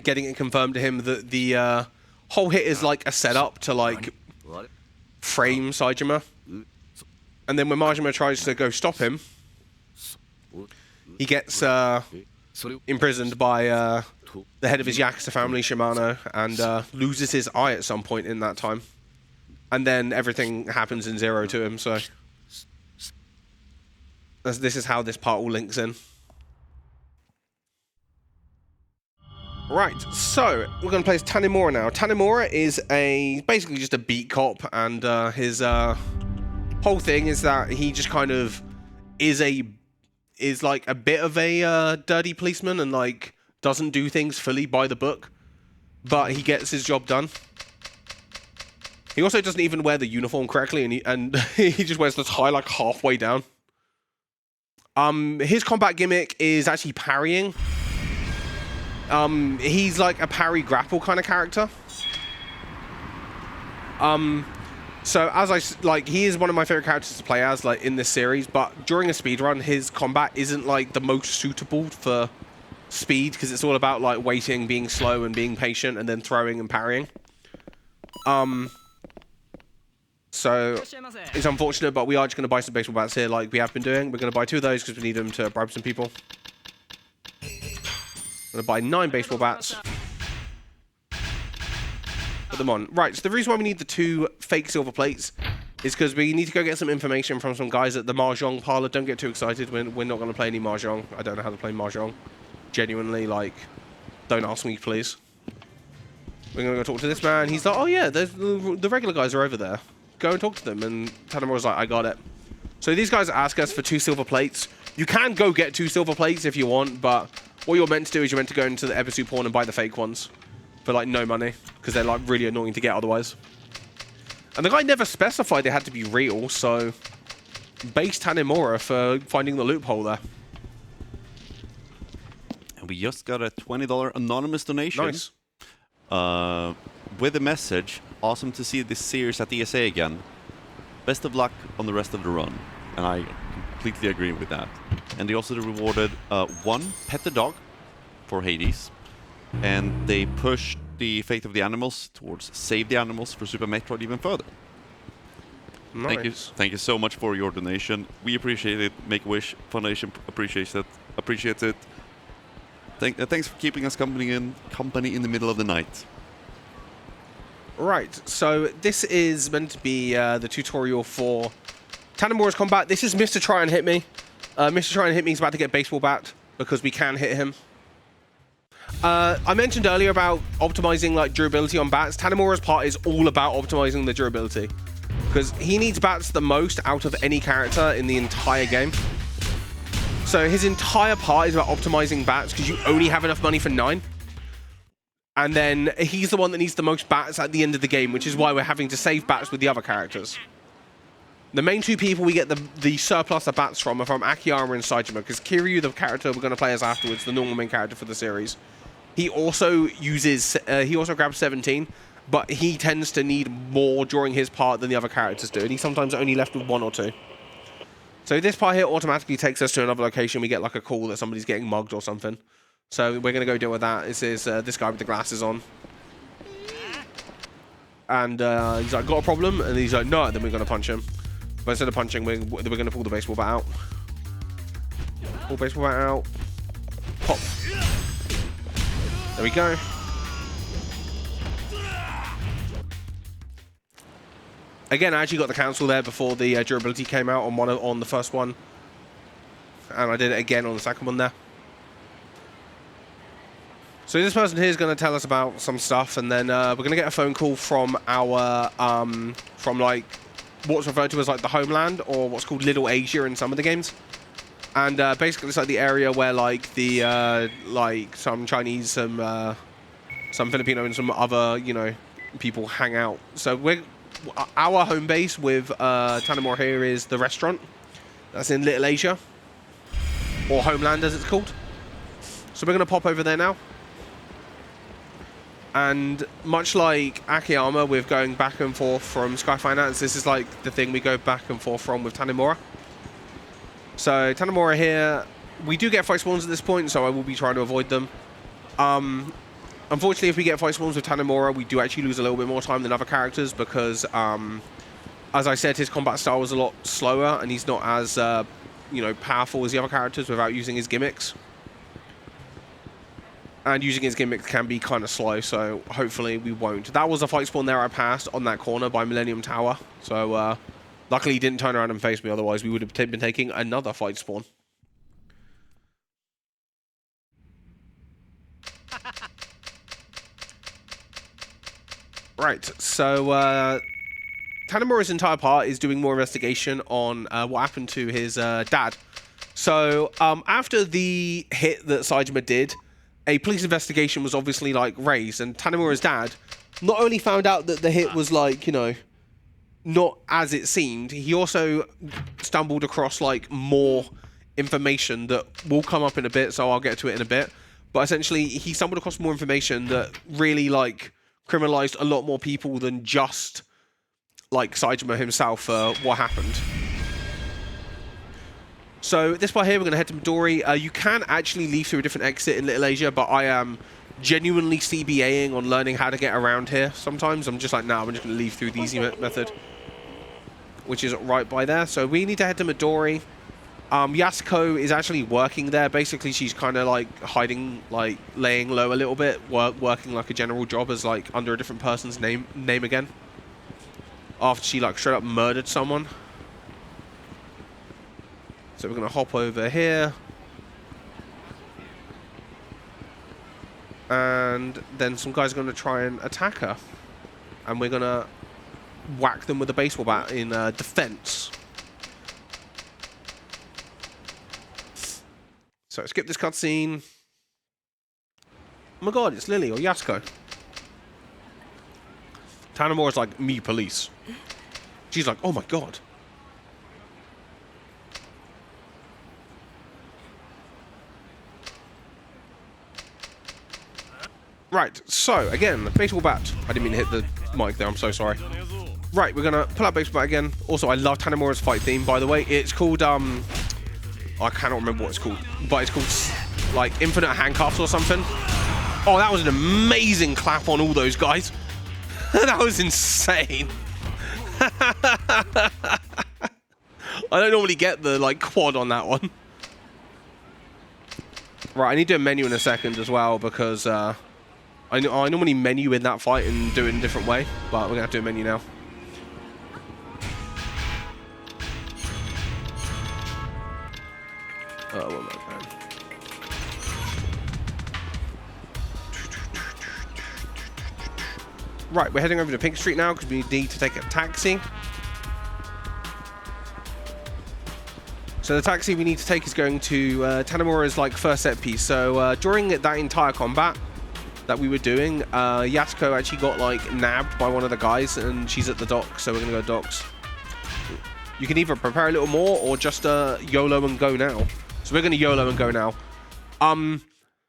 getting it confirmed to him that the whole hit is, like, a setup to, like... frame Saejima, and then when Majima tries to go stop him, he gets imprisoned by the head of his Yakuza family, Shimano, and loses his eye at some point in that time. And then everything happens in 0 to him, so this is how this part all links in. Right, so we're going to play as Tanimura now. Tanimura is basically just a beat cop, and his whole thing is that he just kind of is like a bit of a dirty policeman and like doesn't do things fully by the book, but he gets his job done. He also doesn't even wear the uniform correctly, and he just wears the tie like halfway down. His combat gimmick is actually parrying. He's like a parry grapple kind of character. So as he is one of my favorite characters to play as, like, in this series, but during a speedrun, his combat isn't, like, the most suitable for speed, because it's all about, like, waiting, being slow, and being patient, and then throwing and parrying. So it's unfortunate, but we are just going to buy some baseball bats here, like we have been doing. We're going to buy 2 of those, because we need them to bribe some people. I'm going to buy 9 baseball bats. Put them on. Right, so the reason why we need the 2 fake silver plates is because we need to go get some information from some guys at the Mahjong parlor. Don't get too excited. We're not going to play any Mahjong. I don't know how to play Mahjong. Genuinely, like, don't ask me, please. We're going to go talk to this man. He's like, oh yeah, the regular guys are over there. Go and talk to them. And Tanimura's like, I got it. So these guys ask us for 2 silver plates. You can go get 2 silver plates if you want, but what you're meant to do is you're meant to go into the Ebisu pawn and buy the fake ones. For, like, no money, because they're, like, really annoying to get otherwise. And the guy never specified they had to be real, so base Tanimura for finding the loophole there. And we just got a $20 anonymous donation. Nice. With a message, awesome to see this series at ESA again. Best of luck on the rest of the run. And I completely agree with that. And they also rewarded 1 pet the dog for Hades. And they pushed the fate of the animals towards save the animals for Super Metroid even further. Nice. Thank you so much for your donation. We appreciate it. Make-A-Wish Foundation appreciates it. Thanks for keeping us company in the middle of the night. Right, so this is meant to be the tutorial for Tanimura's combat. This is Mr. Try and Hit Me. Mr. Try and Hit Me is about to get baseball bat because we can hit him. I mentioned earlier about optimizing, like, durability on bats. Tanimura's part is all about optimizing the durability, because he needs bats the most out of any character in the entire game. So his entire part is about optimizing bats, because you only have enough money for 9. And then he's the one that needs the most bats at the end of the game, which is why we're having to save bats with the other characters. The main 2 people we get the surplus of bats from are from Akiyama and Saejima, because Kiryu, the character we're going to play as afterwards, the normal main character for the series, he also grabs 17, but he tends to need more during his part than the other characters do, and he's sometimes only left with 1 or 2. So this part here automatically takes us to another location. We get, like, a call that somebody's getting mugged or something. So we're going to go deal with that. This is this guy with the glasses on. And he's like, got a problem? And he's like, no, and then we're going to punch him. But instead of punching, we're going to pull the baseball bat out. Pull baseball bat out. Pop. There we go. Again, I actually got the cancel there before the durability came out on the first one. And I did it again on the second one there. So this person here is going to tell us about some stuff, and then we're going to get a phone call from our, from, like, what's referred to as, like, the homeland, or what's called Little Asia in some of the games. And basically it's like the area where, like, the, like, some Chinese, some Filipino, and some other, you know, people hang out. So our home base with Tanimura here is the restaurant. That's in Little Asia, or Homeland as it's called. So we're going to pop over there now. And much like Akiyama with going back and forth from Sky Finance, this is like the thing we go back and forth from with Tanimura. So Tanimura here, we do get fight spawns at this point, so I will be trying to avoid them. Unfortunately, if we get fight spawns with Tanimura, we do actually lose a little bit more time than other characters, because, as I said, his combat style is a lot slower, and he's not as, you know, powerful as the other characters without using his gimmicks. And using his gimmicks can be kind of slow, so hopefully we won't. That was a fight spawn there I passed on that corner by Millennium Tower. So luckily he didn't turn around and face me, otherwise we would have been taking another fight spawn. Right, so Tanimura's entire part is doing more investigation on what happened to his dad. So after the hit that Saejima did, a police investigation was obviously, like, raised, and Tanimura's dad not only found out that the hit was, like, you know, not as it seemed, he also stumbled across, like, more information that will come up in a bit, so I'll get to it in a bit. But essentially, he stumbled across more information that really, like, criminalized a lot more people than just like Saejima himself for what happened. So this part here, we're going to head to Midori. You can actually leave through a different exit in Little Asia, but I am genuinely CBAing on learning how to get around here. Sometimes I'm just like, nah, I'm just going to leave through the easy method, which is right by there. So we need to head to Midori. Yasuko is actually working there. Basically, she's kind of like hiding, like laying low a little bit, working like a general job as like under a different person's name again. After she like straight up murdered someone. So we're gonna hop over here. And then some guys are gonna try and attack her. And we're gonna whack them with a baseball bat in defense. So skip this cutscene. Oh my god, it's Lily or Yasuko. Tanimura's like, me police. She's like, oh my god. Right, so again, baseball bat. I didn't mean to hit the mic there, I'm so sorry. Right, we're gonna pull out baseball bat again. Also, I love Tanimura's fight theme, by the way. It's called, I cannot remember what it's called, but it's called, like, Infinite Handcuffs or something. Oh, that was an amazing clap on all those guys. That was insane. I don't normally get the, like, quad on that one. Right, I need to do a menu in a second as well, because, I normally menu in that fight and do it in a different way, but we're going to have to do a menu now. One more time. Right, we're heading over to Pink Street now because we need to take a taxi. So the taxi we need to take is going to Tanimura's like first set piece. So during that entire combat that we were doing, Yasuko actually got like nabbed by one of the guys and she's at the dock, so we're gonna go docks. You can either prepare a little more or just YOLO and go now. So we're gonna YOLO and go now.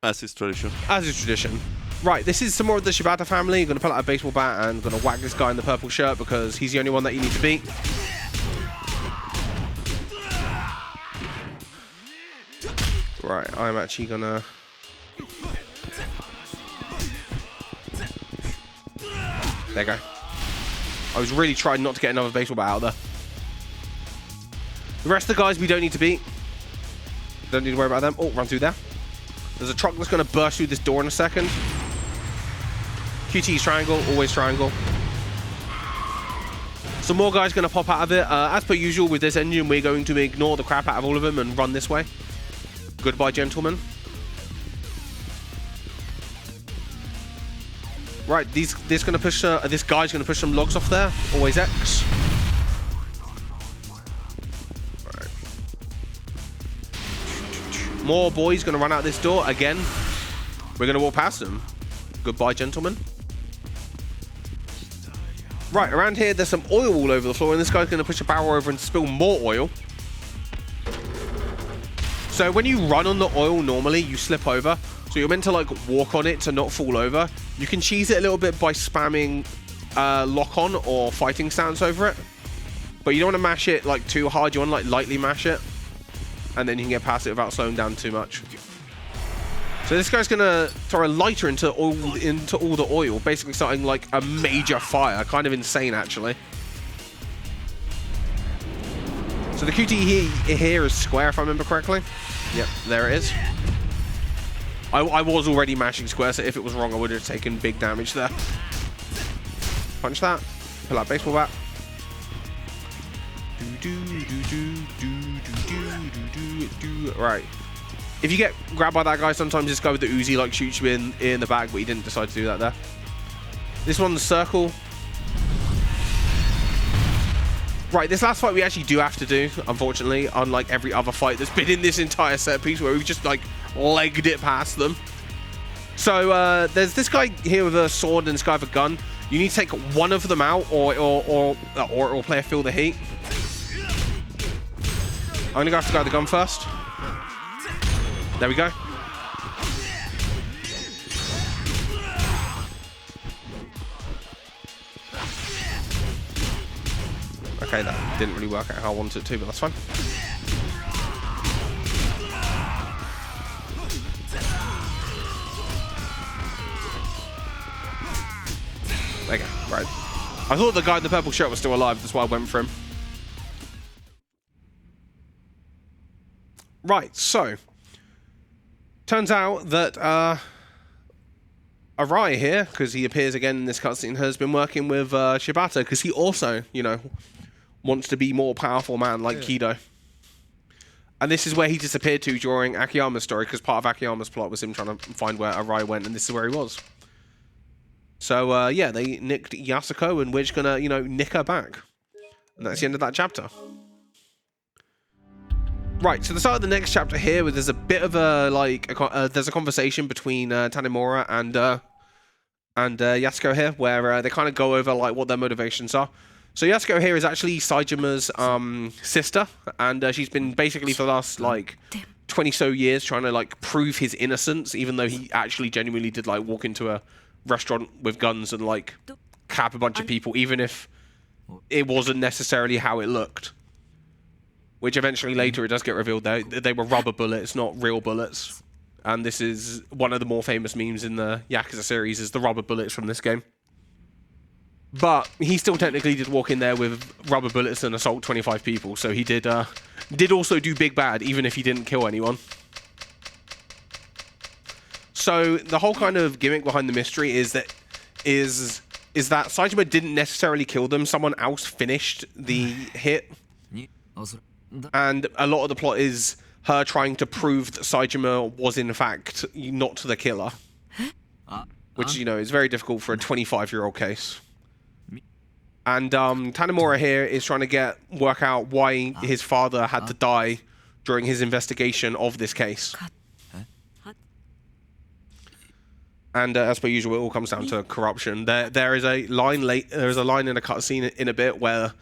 As is tradition. As is tradition. Right, this is some more of the Shibata family. Gonna pull out a baseball bat and gonna whack this guy in the purple shirt because he's the only one that you need to beat. Right, I'm actually gonna... There you go. I was really trying not to get another baseball bat out there. The rest of the guys we don't need to beat. Don't need to worry about them. Oh, run through there. There's a truck that's going to burst through this door in a second. QT's triangle, always triangle. Some more guys going to pop out of it. As per usual with this engine, we're going to ignore the crap out of all of them and run this way. Goodbye, gentlemen. Right, this guy's going to push some logs off there. Always X. Right. More boys going to run out this door again. We're going to walk past them. Goodbye, gentlemen. Right, around here there's some oil all over the floor, and this guy's going to push a barrel over and spill more oil. So when you run on the oil normally, you slip over. So you're meant to like walk on it to not fall over. You can cheese it a little bit by spamming lock on or fighting stance over it. But you don't want to mash it like too hard. You want to like lightly mash it. And then you can get past it without slowing down too much. So this guy's going to throw a lighter into all the oil, basically starting like a major fire. Kind of insane, actually. So the QT here is square, if I remember correctly. Yep, there it is. I was already mashing square, so if it was wrong, I would have taken big damage there. Punch that. Pull out baseball bat. Right. If you get grabbed by that guy, sometimes this guy with the Uzi like shoots you in the back, but he didn't decide to do that there. This one, the circle. Right, this last fight we actually do have to do, unfortunately, unlike every other fight that's been in this entire set piece where we've just like legged it past them. So there's this guy here with a sword and this guy with a gun. You need to take one of them out or play a Feel the Heat. I'm gonna go after the guy with the gun first. There we go. Okay, that didn't really work out how I wanted it to, but that's fine. Okay, right. I thought the guy in the purple shirt was still alive, that's why I went for him. Right, so. Turns out that Arai here, because he appears again in this cutscene, has been working with Shibata, because he also, you know, wants to be more powerful man like Kido. And this is where he disappeared to during Akiyama's story, because part of Akiyama's plot was him trying to find where Arai went, and this is where he was. So, yeah, they nicked Yasuko, and we're just gonna, you know, nick her back. And that's the end of that chapter. Right, so the start of the next chapter here, where there's a bit of a, like, there's a conversation between Tanimura and Yasuko here, where they kind of go over, like, what their motivations are. So Yasuko here is actually Saejima's sister, and she's been basically for the last, like, 20-so years trying to, like, prove his innocence, even though he actually genuinely did, like, walk into a restaurant with guns and, like, cap a bunch of people, even if it wasn't necessarily how it looked. Which eventually later it does get revealed they were rubber bullets, not real bullets. And this is one of the more famous memes in the Yakuza series, is the rubber bullets from this game. But he still technically did walk in there with rubber bullets and assault 25 people, so he did also do big bad, even if he didn't kill anyone. So the whole kind of gimmick behind the mystery is that Saejima didn't necessarily kill them, someone else finished the hit. And a lot of the plot is her trying to prove that Saejima was in fact not the killer. Which, you know, is very difficult for a 25-year-old case. And Tanimura here is trying to work out why his father had to die during his investigation of this case. And as per usual, it all comes down to corruption. There is a line in a cutscene in a bit where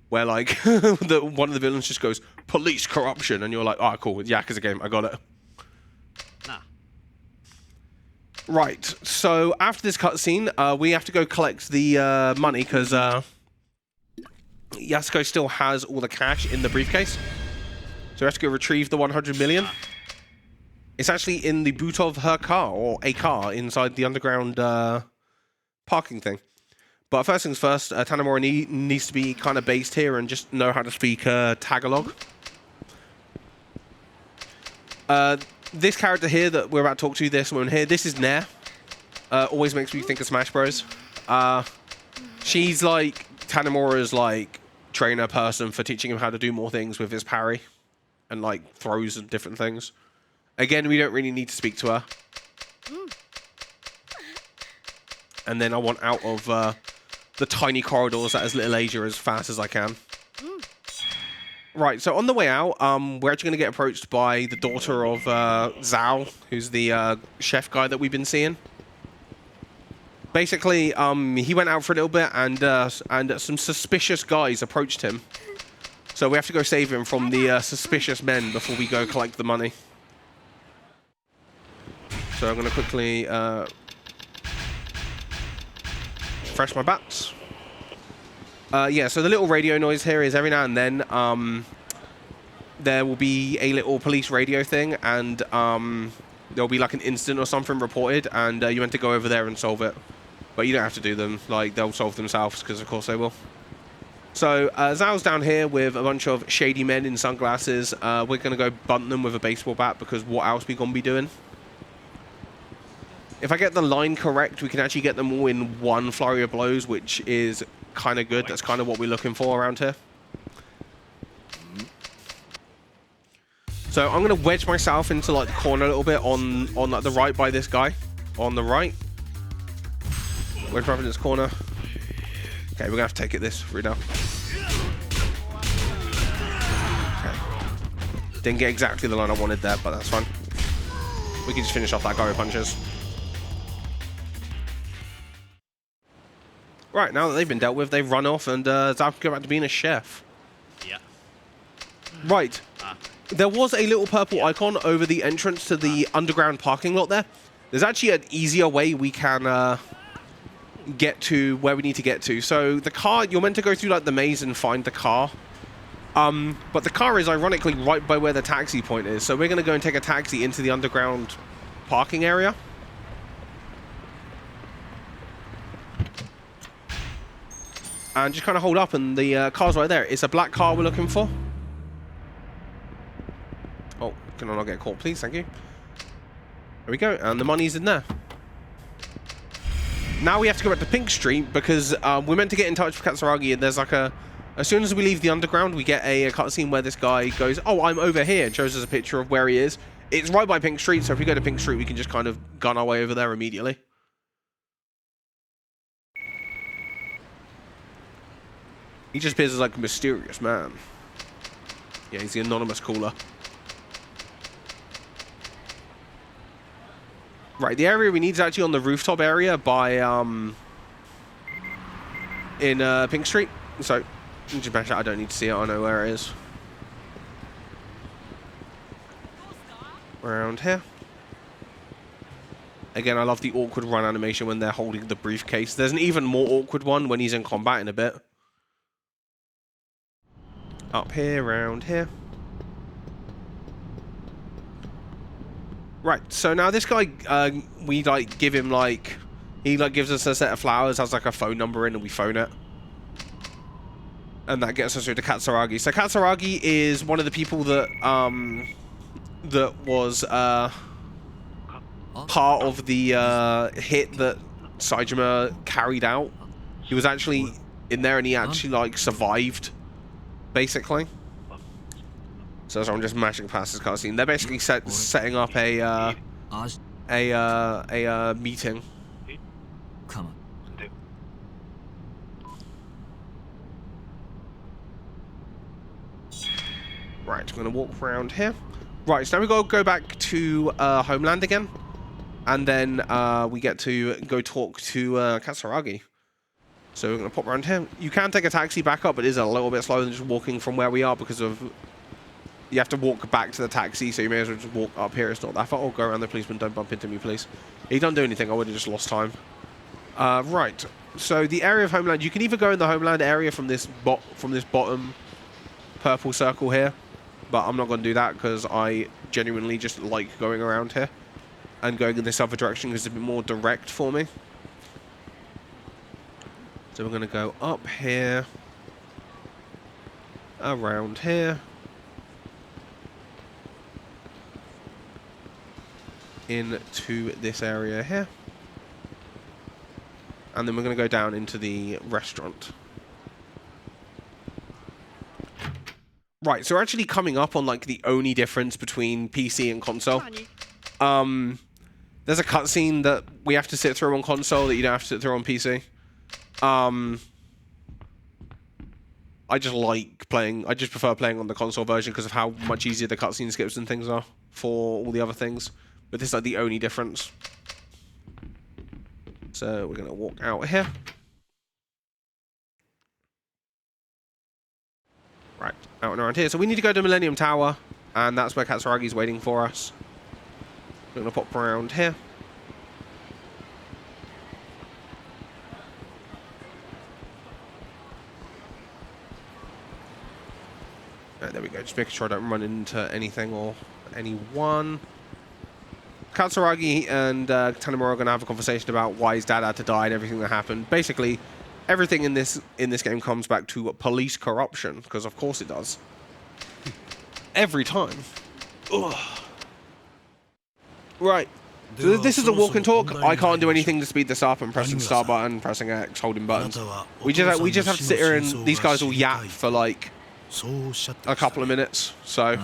like one of the villains just goes, "Police corruption," and you're like, "Oh, cool, it's Yakuza game, I got it." Nah. Right, so after this cutscene, we have to go collect the money, because Yasuko still has all the cash in the briefcase. So we have to go retrieve the 100 million. It's actually in the boot of her car, or a car, inside the underground parking thing. But first things first, Tanimura needs to be kind of based here and just know how to speak Tagalog. This character here that we're about to talk to, this woman here, this is Nair. Always makes me think of Smash Bros. She's like Tanimura's like trainer person for teaching him how to do more things with his parry and like throws and different things. Again, we don't really need to speak to her. And then I want out of the tiny corridors at as little Asia as fast as I can. Right, so on the way out, we're actually going to get approached by the daughter of Zhao, who's the chef guy that we've been seeing. Basically, he went out for a little bit, and some suspicious guys approached him. So we have to go save him from the suspicious men before we go collect the money. So I'm going to quickly refresh my bats. Yeah, so the little radio noise here is every now and then there will be a little police radio thing, and there'll be like an incident or something reported, and you meant to go over there and solve it. But you don't have to do them, like they'll solve themselves, because of course they will. So Zhao's down here with a bunch of shady men in sunglasses. We're going to go bunt them with a baseball bat, because what else we going to be doing? If I get the line correct, we can actually get them all in one flurry of blows, which is kind of good. That's kind of what we're looking for around here. So I'm going to wedge myself into like the corner a little bit on like the right by this guy. On the right. Wedge myself in this corner. Okay, we're going to have to take it this through now. Okay. Didn't get exactly the line I wanted there, but that's fine. We can just finish off that guy with punches. Right, now that they've been dealt with, they've run off, and Zhao can go back to being a chef. Yeah. Right. There was a little purple icon over the entrance to the underground parking lot there. There's actually an easier way we can get to where we need to get to. So the car, you're meant to go through like the maze and find the car. But the car is ironically right by where the taxi point is. So we're going to go and take a taxi into the underground parking area. And just kind of hold up, and the car's right there. It's a black car we're looking for. Oh, can I not get caught, please? Thank you. There we go, and the money's in there. Now we have to go back to Pink Street, because we're meant to get in touch with Katsuragi, and there's like a... As soon as we leave the underground, we get a cutscene where this guy goes, oh, I'm over here, and shows us a picture of where he is. It's right by Pink Street, so if we go to Pink Street, we can just kind of gun our way over there immediately. He just appears as like a mysterious man. Yeah, he's the anonymous caller. Right, the area we need is actually on the rooftop area by in Pink Street. So just bash out. I don't need to see it. I know where it is. Around here. Again, I love the awkward run animation when they're holding the briefcase. There's an even more awkward one when he's in combat in a bit. Up here, around here. Right, so now this guy, we like give him like, he like gives us a set of flowers, has like a phone number in, and we phone it. And that gets us through to Katsuragi. So Katsuragi is one of the people that, that was, part of the, hit that Saejima carried out. He was actually in there, and he actually like survived. Basically, so I'm just mashing past this cutscene. They're basically setting up a meeting. Right, I'm gonna walk around here. Right, so now we gotta go back to Homeland again, and then we get to go talk to Katsuragi. So we're going to pop around here. You can take a taxi back up, but it is a little bit slower than just walking from where we are because of... You have to walk back to the taxi, so you may as well just walk up here. It's not that far. Oh, go around the policeman. Don't bump into me, please. He don't do anything. I would have just lost time. Right. So the area of Homeland, you can either go in the Homeland area from this bottom purple circle here, but I'm not going to do that because I genuinely just like going around here and going in this other direction because it's a bit more direct for me. So we're going to go up here, around here, into this area here, and then we're going to go down into the restaurant. Right, so we're actually coming up on like the only difference between PC and console. There's a cutscene that we have to sit through on console that you don't have to sit through on PC. I just like playing. I just prefer playing on the console version because of how much easier the cutscene skips and things are for all the other things. But this is like the only difference. So we're gonna walk out here. Right, out and around here. So we need to go to Millennium Tower, and that's where Katsuragi's waiting for us. We're gonna pop around here. There we go, just making sure I don't run into anything or anyone. Katsuragi and Tanimura are going to have a conversation about why his dad had to die and everything that happened. Basically, everything in this game comes back to police corruption, because of course it does. Every time. Ugh. Right. So this is a walk and talk. I can't do anything to speed this up. I'm pressing start button, pressing X, holding buttons. We just have to sit here and these guys will yap for like a couple of minutes. So,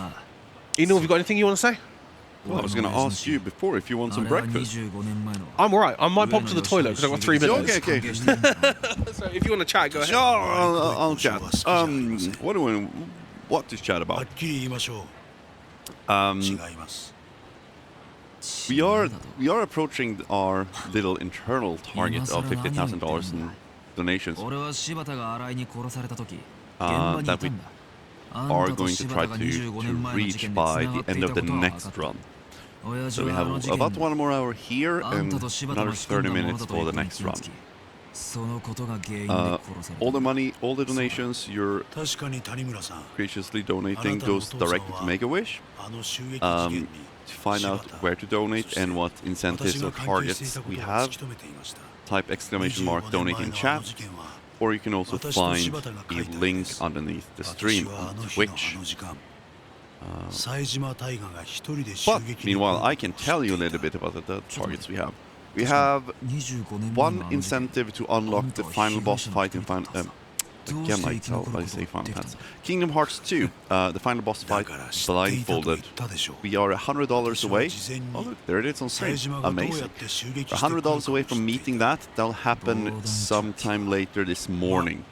Eno, have you got anything you want to say? Well, I was going to ask you before if you want some breakfast. I'm alright. I might pop to the toilet because I've got 3 minutes. Okay. So if you want to chat, go ahead. Sure, I'll chat. What to chat about? We are approaching our little internal target of $50,000 in donations that we are going to try to reach by the end of the next run. So we have about 1 more hour here and another 30 minutes for the next run. All the money, all the donations you're graciously donating goes directly to Make-A-Wish. To find out where to donate and what incentives or targets we have, type ! donate in chat, or you can also find a link underneath the stream on Twitch. But meanwhile, I can tell you a little bit about the targets we have. We have one incentive to unlock the final boss fight in Kingdom Hearts 2, the final boss fight, blindfolded. We are $100 away. Oh look, there it is on stream. Amazing. We're $100 away from meeting that. That'll happen sometime later this morning.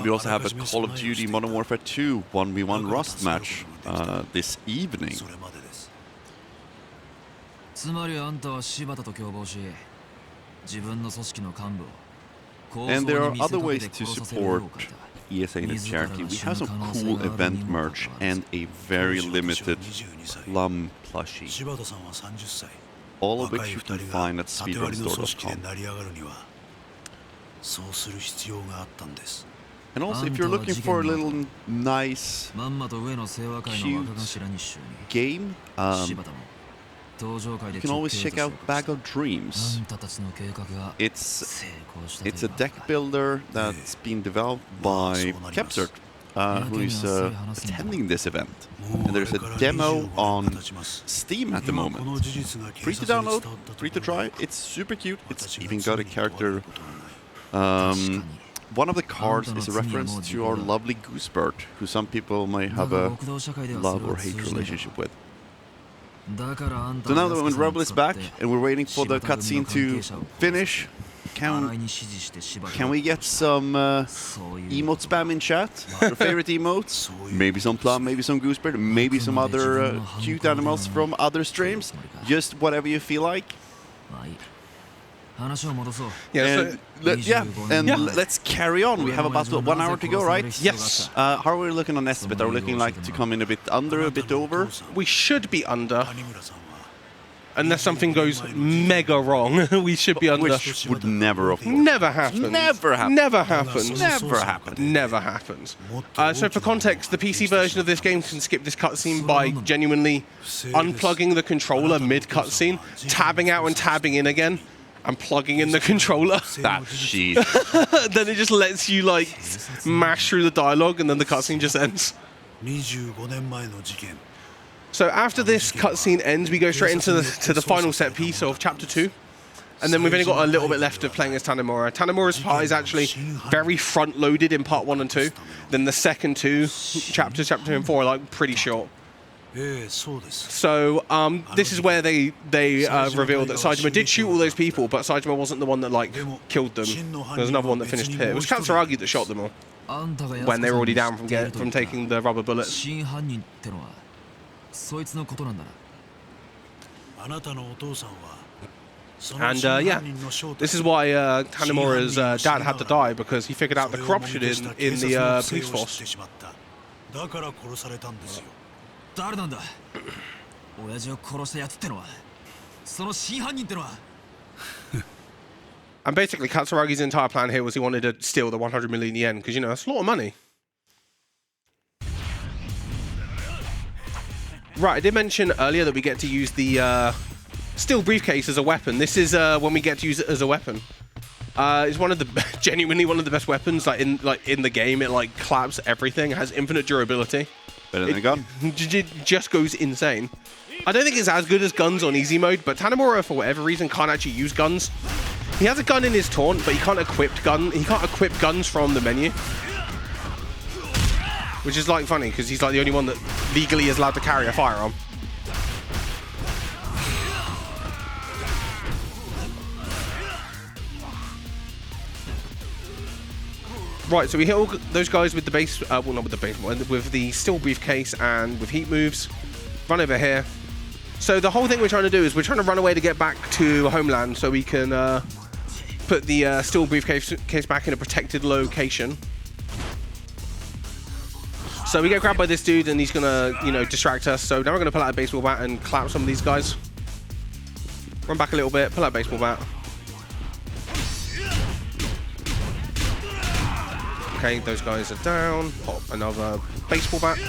We also have a Call of Duty Modern Warfare 2 1v1 Rust match this evening. And there are other ways to support ESA and its charity. We have some cool event merch and a very limited Plum plushie, all of which you can find at speedrunstore.com. And also, if you're looking for a little nice, cute game, you can always check out Bag of Dreams. It's a deck builder that's been developed by Kepsert, who is attending this event. And there's a demo on Steam at the moment. Free to download, free to try. It's super cute. It's even got a character. One of the cards is a reference to our lovely Goosebird, who some people may have a love or hate relationship with. So now that when Rebel is back and we're waiting for the cutscene to finish, can we get some emote spam in chat? Your favorite emotes? Maybe some Plum, maybe some Goosebird, maybe some other cute animals from other streams. Just whatever you feel like. Let's carry on. We have about 1 hour to go, right? Yes. How are we looking on Esbit? Are we looking like to come in a bit under, a bit over? We should be under. Unless something goes mega wrong, we should be under. Which would never occur. Never happens. Never happens. Never happens. Never happens. Never happens. So for context, the PC version of this game can skip this cutscene by genuinely unplugging the controller mid-cutscene, tabbing out and tabbing in again, and plugging in the controller. That's shit. Then it just lets you like mash through the dialogue, and then the cutscene just ends. So after this cutscene ends, we go straight into the final set piece of Chapter 2. And then we've only got a little bit left of playing as Tanimura. Tanimura's part is actually very front-loaded in Part 1 and 2. Then the second two chapters, Chapter 2 and 4, are like pretty short. So this is where they revealed that Saejima did shoot all those people, but Saejima wasn't the one that like killed them. There was another one that finished here. It was Katsuragi that shot them all when they were already down from taking the rubber bullets. And yeah, this is why Tanimura's dad had to die, because he figured out the corruption in the police force. And basically, Katsuragi's entire plan here was he wanted to steal the 100 million yen, because, you know, that's a lot of money. Right, I did mention earlier that we get to use the steel briefcase as a weapon. This is when we get to use it as a weapon. It's one of the genuinely one of the best weapons in the game. It like claps everything. It has infinite durability. Better than a gun. It just goes insane. I don't think it's as good as guns on easy mode, but Tanimura, for whatever reason, can't actually use guns. He has a gun in his taunt, but he can't equip guns from the menu. Which is like funny, because he's like the only one that legally is allowed to carry a firearm. Right, so we hit all those guys with the base, well not with the base, with the steel briefcase and with heat moves. Run over here. So the whole thing we're trying to do is we're trying to run away to get back to homeland so we can put the steel briefcase back in a protected location. So we get grabbed by this dude and he's gonna, you know, distract us. So now we're gonna pull out a baseball bat and clap some of these guys. Run back a little bit, pull out a baseball bat. Okay, those guys are down. Pop another baseball bat.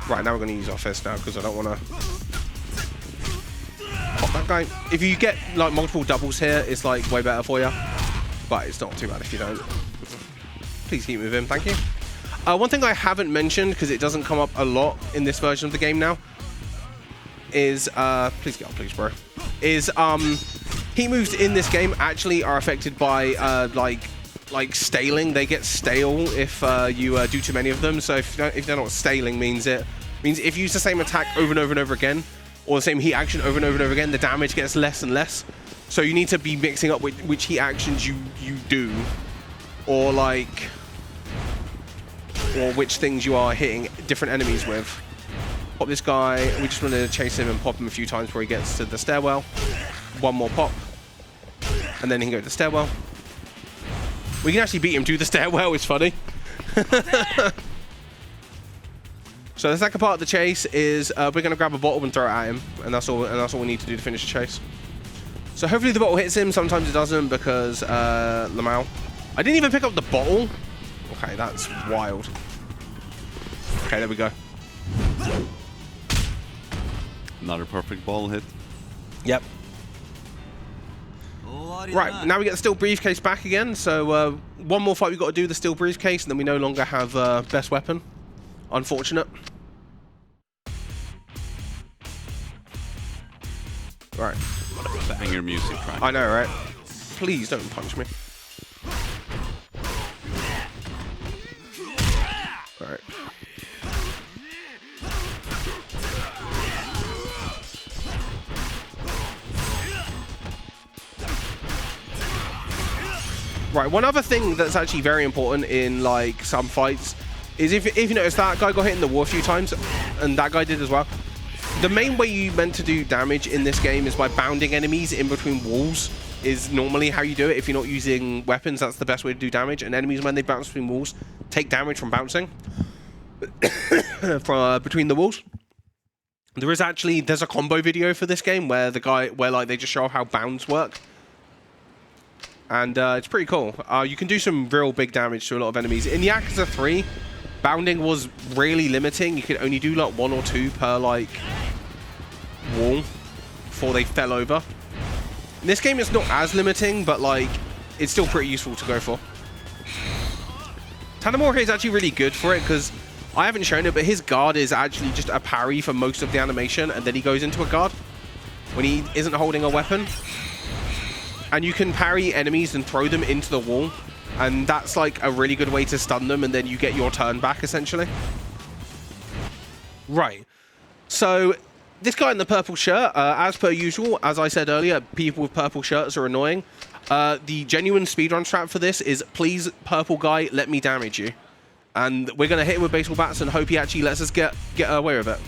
Right, now we're going to use our fist now because I don't want to pop that guy. If you get like multiple doubles here, it's like way better for you. But it's not too bad if you don't. Please keep moving, thank you. One thing I haven't mentioned, because it doesn't come up a lot in this version of the game now, is please get up, please, bro. Is heat moves in this game actually are affected by like staling. They get stale if you do too many of them. So if they're not staling, means if you use the same attack over and over and over again, or the same heat action over and over and over again, the damage gets less and less. So you need to be mixing up which heat actions you do, or which things you are hitting different enemies with. Pop this guy. We just want to chase him and pop him a few times before he gets to the stairwell. One more pop, and then he can go to the stairwell. We can actually beat him to the stairwell. It's funny. So the second part of the chase is we're going to grab a bottle and throw it at him, and that's all. And that's all we need to do to finish the chase. So hopefully the bottle hits him. Sometimes it doesn't because Lamau. I didn't even pick up the bottle. Okay, that's wild. Okay, there we go. Another perfect ball hit. Yep. Right, now we get the steel briefcase back again. So one more fight we've got to do, the steel briefcase, and then we no longer have best weapon. Unfortunate. Right. Banger music track. I know, right? Please don't punch me. Alright. Right, one other thing that's actually very important in like some fights is if you notice that guy got hit in the wall a few times, and that guy did as well. The main way you meant to do damage in this game is by bounding enemies in between walls. Is normally how you do it. If you're not using weapons, that's the best way to do damage. And enemies, when they bounce between walls, take damage from bouncing from between the walls. There's a combo video for this game where like they just show how bounds work. And it's pretty cool. You can do some real big damage to a lot of enemies. In the Yakuza 3, bounding was really limiting. You could only do like 1 or 2 per like wall before they fell over. In this game, it's not as limiting, but like it's still pretty useful to go for. Tanimura is actually really good for it because I haven't shown it, but his guard is actually just a parry for most of the animation, and then he goes into a guard when he isn't holding a weapon. And you can parry enemies and throw them into the wall. And that's like a really good way to stun them, and then you get your turn back, essentially. Right. So, this guy in the purple shirt, as per usual, as I said earlier, people with purple shirts are annoying. The genuine speedrun strat for this is, please, purple guy, let me damage you. And we're going to hit him with baseball bats and hope he actually lets us get away with it.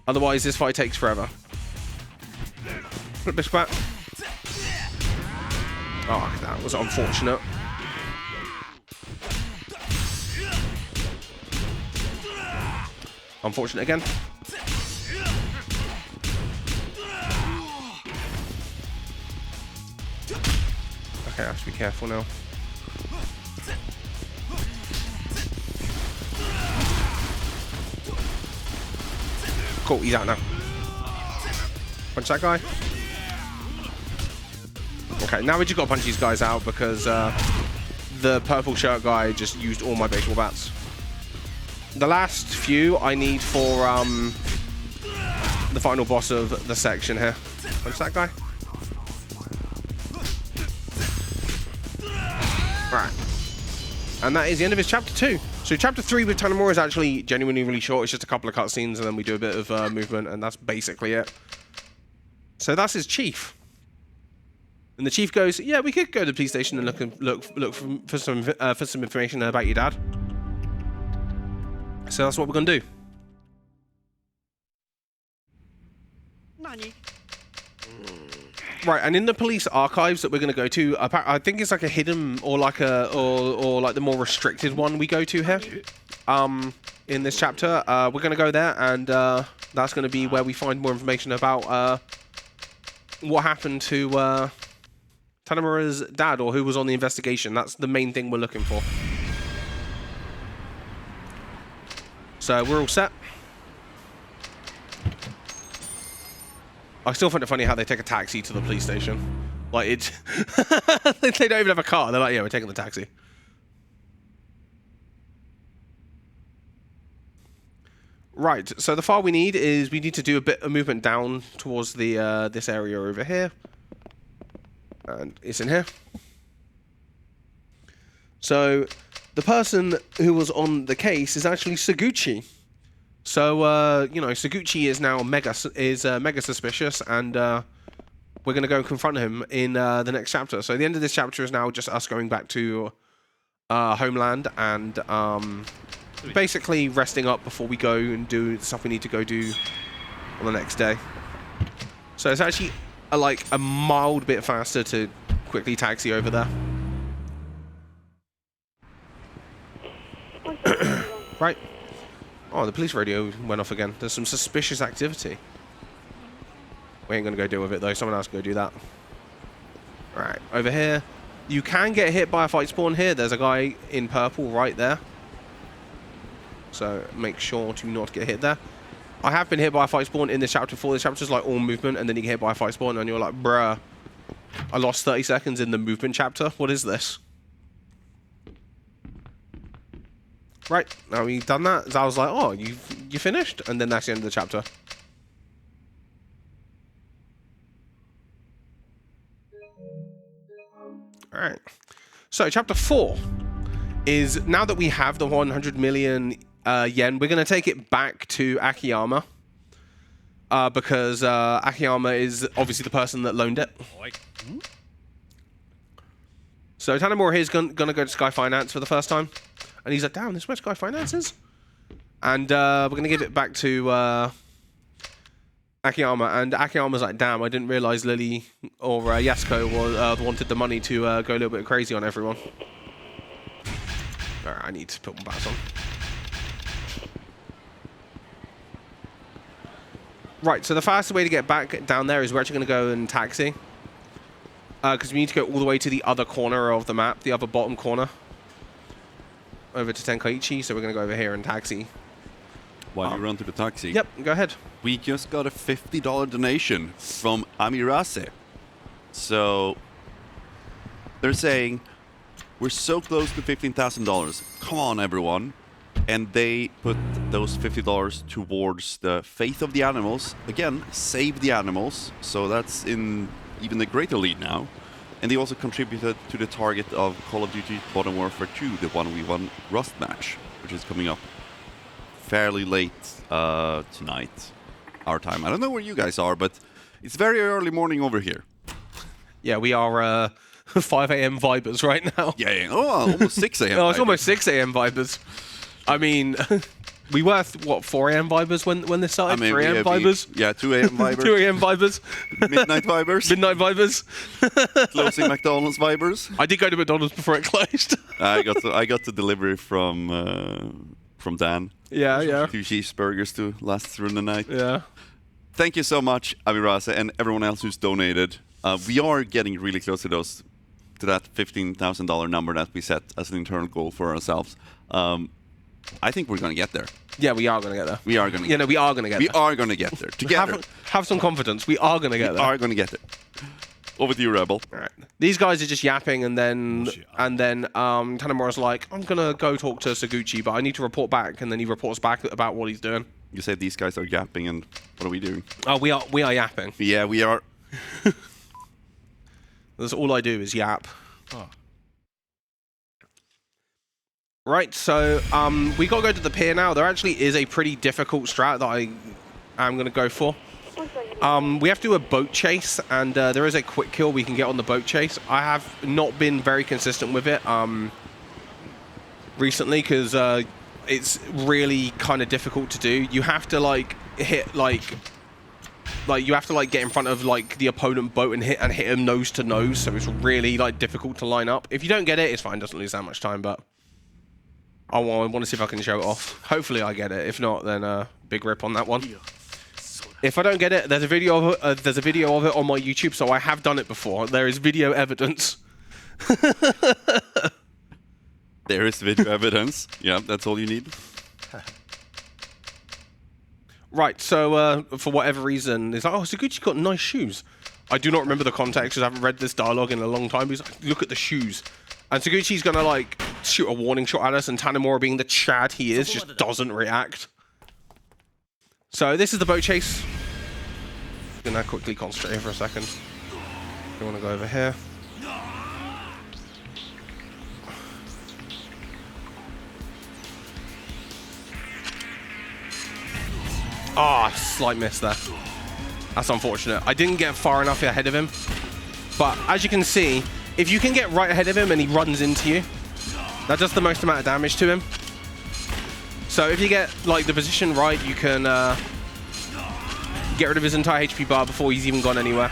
Otherwise, this fight takes forever. Flip baseball bat. Oh, that was unfortunate. Unfortunate again. Okay, I have to be careful now. Cool, he's out now. Punch that guy. Okay, now we just got to punch these guys out because the purple shirt guy just used all my baseball bats. The last few I need for the final boss of the section here. Punch that guy. Right. And that is the end of his chapter 2. So chapter 3 with Tanimura is actually genuinely really short. It's just a couple of cutscenes and then we do a bit of movement, and that's basically it. So that's his chief. And the chief goes, yeah, we could go to the police station and look for some information about your dad. So that's what we're going to do. Nani? Right, and in the police archives that we're going to go to, I think it's like a hidden or like the more restricted one we go to here. In this chapter, we're going to go there, and that's going to be where we find more information about what happened to Tanimura's dad, or who was on the investigation. That's the main thing we're looking for. So we're all set. I still find it funny how they take a taxi to the police station. Like, it... they don't even have a car. They're like, yeah, we're taking the taxi. Right, so the file we need is we need to do a bit of movement down towards the this area over here. And it's in here. So the person who was on the case is actually Saguchi. So, you know, Saguchi is now mega suspicious, and we're going to go and confront him in the next chapter. So the end of this chapter is now just us going back to Homeland and basically resting up before we go and do the stuff we need to go do on the next day. So it's actually like a mild bit faster to quickly taxi over there. Right. Oh, the police radio went off again. There's some suspicious activity. We ain't gonna go deal with it though. Someone else can go do that. Alright, over here. You can get hit by a fight spawn here. There's a guy in purple right there. So make sure to not get hit there. I have been hit by a fight spawn in this chapter before. This chapter's like all movement, and then you get hit by a fight spawn, and you're like, bruh, I lost 30 seconds in the movement chapter. What is this? Right, now we've done that. I was like, oh, you finished? And then that's the end of the chapter. Alright. So, chapter 4 is, now that we have the 100 million yen, we're going to take it back to Akiyama. Because Akiyama is obviously the person that loaned it. So, Tanimura here is going to go to Sky Finance for the first time. And he's like, damn, this is where Sky Finance is? And we're going to give it back to Akiyama. And Akiyama's like, damn, I didn't realize Lily or Yasuko wanted the money to go a little bit crazy on everyone. Alright, I need to put my bats on. Right, so the fastest way to get back down there is we're actually going to go and taxi. Because we need to go all the way to the other corner of the map, the other bottom corner. Over to Tenkaichi, so we're going to go over here and taxi. While you run to the taxi. Yep, go ahead. We just got a $50 donation from Amirase. So they're saying, we're so close to $15,000. Come on, everyone. And they put those $50 towards the faith of the animals. Again, save the animals. So that's in even the greater lead now. And they also contributed to the target of Call of Duty Modern Warfare 2, the 1v1 Rust match, which is coming up fairly late tonight, our time. I don't know where you guys are, but it's very early morning over here. Yeah, we are 5 a.m. vibers right now. Yeah. Oh, almost 6 a.m. No, it's almost 6 a.m. vibers. I mean, we were, what, 4 a.m. vibers when this started? I mean, 3 a.m. vibers? Yeah, 2 a.m. vibers. 2 a.m. vibers. Midnight vibers. Midnight vibers. Closing McDonald's vibers. I did go to McDonald's before it closed. I got the delivery from Dan. Yeah. 2 cheeseburgers to last through the night. Yeah. Thank you so much, Amirase, and everyone else who's donated. We are getting really close to that $15,000 number that we set as an internal goal for ourselves. I think we're going to get there. Yeah, we are going to get there. We are going to. Yeah, no, we are going to get there. We are going to get there together. Have some confidence. We are going to get there. We are going to get there. Over to you, Rebel. All right. These guys are just yapping, and then Tanimura's like, I'm gonna go talk to Saguchi, but I need to report back, and then he reports back about what he's doing. You said these guys are yapping, and what are we doing? Oh, we are yapping. Yeah, we are. That's all I do is yap. Oh. Right, so we gotta go to the pier now. There actually is a pretty difficult strat that I am gonna go for. We have to do a boat chase, and there is a quick kill we can get on the boat chase. I have not been very consistent with it recently because it's really kind of difficult to do. You have to hit you have to get in front of the opponent boat and hit him nose to nose. So it's really difficult to line up. If you don't get it, it's fine. Doesn't lose that much time, but I want to see if I can show it off. Hopefully I get it. If not, then big rip on that one. If I don't get it, there's a video of it on my YouTube, so I have done it before. There is video evidence. There is video evidence. Yeah, that's all you need. Right, so for whatever reason, it's like, oh, Saguchi's got nice shoes. I do not remember the context because I haven't read this dialogue in a long time. He's like, look at the shoes. And Saguchi's going to, like, shoot a warning shot at us, and Tanimura, being the Chad he is, just doesn't react. So this is the boat chase. I'm going to quickly concentrate here for a second. We want to go over here. Ah, slight miss there. That's unfortunate. I didn't get far enough ahead of him. But as you can see, if you can get right ahead of him and he runs into you, that does the most amount of damage to him. So if you get like the position right, you can get rid of his entire HP bar before he's even gone anywhere.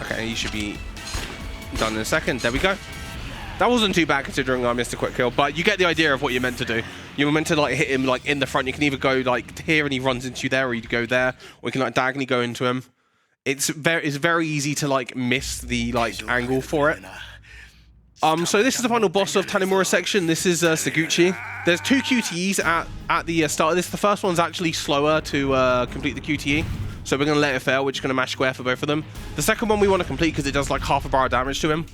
Okay, he should be done in a second. There we go. That wasn't too bad considering I missed a quick kill, but you get the idea of what you're meant to do. You're meant to like hit him like in the front. You can either go like here and he runs into you there, or you go there, or you can like diagonally go into him. It's very easy to like miss the like angle for it. So this is the final boss of Tanimura section. This is Saguchi. There's 2 QTEs at the start of this. The first one's actually slower to complete the QTE. So we're going to let it fail. We're just going to mash square for both of them. The second one we want to complete because it does like half a bar of damage to him.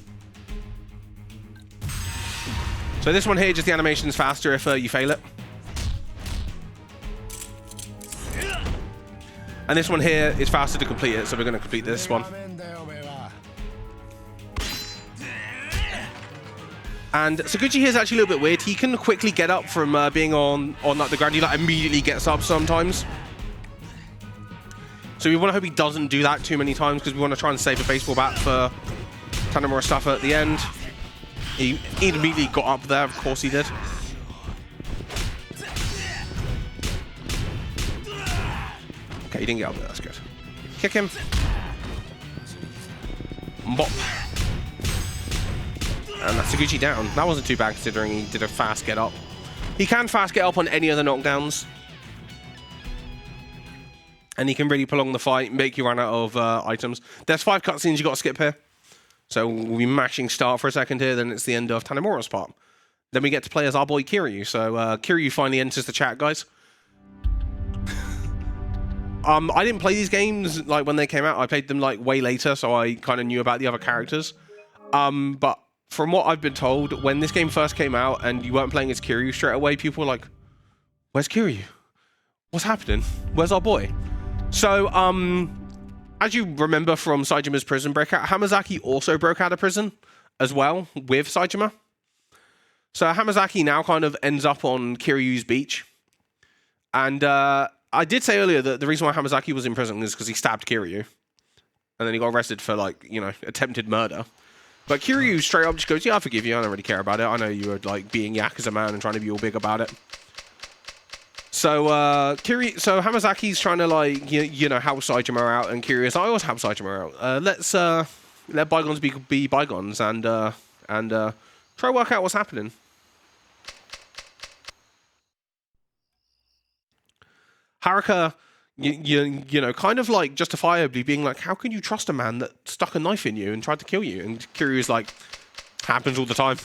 So this one here, just the animation's faster if you fail it. And this one here is faster to complete it, so we're going to complete this one. And Saguchi here is actually a little bit weird. He can quickly get up from being on like the ground. He like immediately gets up sometimes. So we want to hope he doesn't do that too many times because we want to try and save a baseball bat for Tanimura stuff at the end. He immediately got up there, of course he did. Okay, he didn't get up there, that's good. Kick him. Bop. And that's Saguchi down. That wasn't too bad considering he did a fast get up. He can fast get up on any other knockdowns. And he can really prolong the fight, make you run out of items. There's 5 cutscenes you got to skip here. So we'll be mashing start for a second here, then it's the end of Tanimura's part. Then we get to play as our boy Kiryu. So Kiryu finally enters the chat, guys. I didn't play these games like when they came out. I played them like way later, so I kind of knew about the other characters. But from what I've been told, when this game first came out and you weren't playing as Kiryu straight away, people were like, where's Kiryu? What's happening? Where's our boy? So, as you remember from Saejima's prison breakout, Hamazaki also broke out of prison as well with Saejima. So Hamazaki now kind of ends up on Kiryu's beach. And I did say earlier that the reason why Hamazaki was in prison is because he stabbed Kiryu. And then he got arrested for, like, you know, attempted murder. But Kiryu straight up just goes, yeah, I forgive you. I don't really care about it. I know you were, like, being Yakuza man and trying to be all big about it. So, so Hamazaki's trying to, like, you know, help Saejima out, and Kiryu is like, I always help Saejima out. Let's let bygones be bygones and try to work out what's happening. Haruka, you know, kind of like justifiably being like, how can you trust a man that stuck a knife in you and tried to kill you? And Kiryu is like, happens all the time.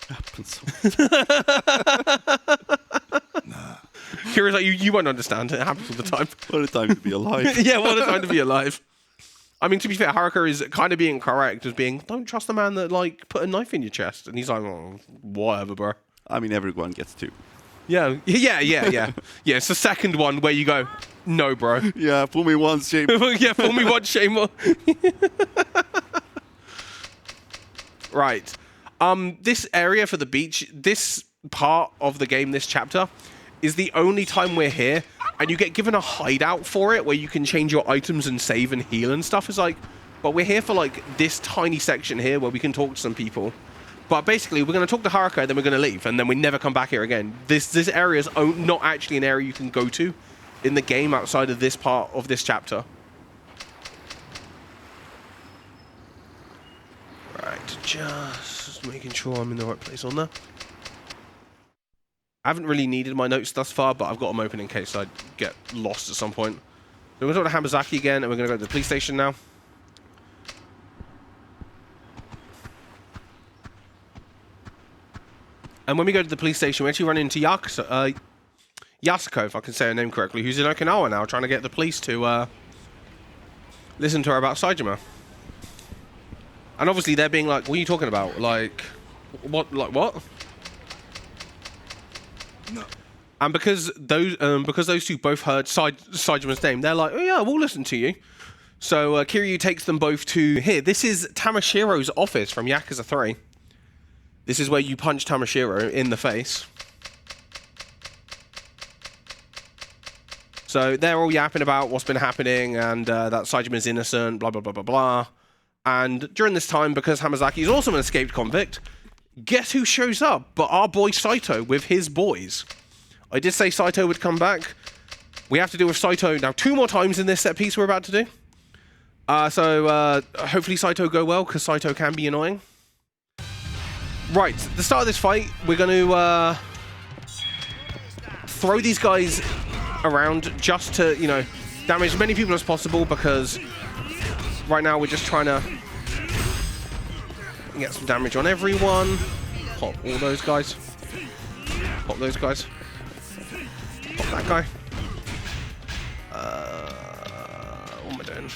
Happens. Kiryu's like, you won't understand. It happens all the time. What a time to be alive. Yeah, what a time to be alive. I mean, to be fair, Haruka is kind of being correct as being, don't trust the man that, like, put a knife in your chest. And he's like, oh, whatever, bro. I mean, everyone gets 2. Yeah. Yeah, it's the second one where you go, no, bro. Yeah, fool me once, shame. Yeah, fool me once, shame more. Right. This area for the beach, this part of the game, this chapter, is the only time we're here, and you get given a hideout for it where you can change your items and save and heal and stuff. It's like, but we're here for like this tiny section here where we can talk to some people. But basically, we're going to talk to Haruka, then we're going to leave, and then we never come back here again. This area is not actually an area you can go to in the game outside of this part of this chapter. Right, Just making sure I'm in the right place on there. I haven't really needed my notes thus far, but I've got them open in case I get lost at some point. So we're going to talk to Hamazaki again, and we're going to go to the police station now. And when we go to the police station, we actually run into Yasuko, if I can say her name correctly, who's in Okinawa now, trying to get the police to listen to her about Saejima. And obviously they're being like, what are you talking about? Like, what? Like, what? No. And because those two both heard Saejima's name, they're like, oh yeah, we'll listen to you. So Kiryu takes them both to here. This is Tamashiro's office from Yakuza 3. This is where you punch Tamashiro in the face. So they're all yapping about what's been happening and that Saejima's innocent, blah, blah, blah, blah, blah. And during this time, because Hamazaki is also an escaped convict, guess who shows up but our boy Saito with his boys. I did say Saito would come back. We have to deal with Saito now 2 more times in this set piece we're about to do. So hopefully Saito go well, because Saito can be annoying. Right, at the start of this fight, we're going to throw these guys around just to, you know, damage as many people as possible, because right now we're just trying to get some damage on everyone. Pop all those guys. Pop those guys. Pop that guy. What am I doing?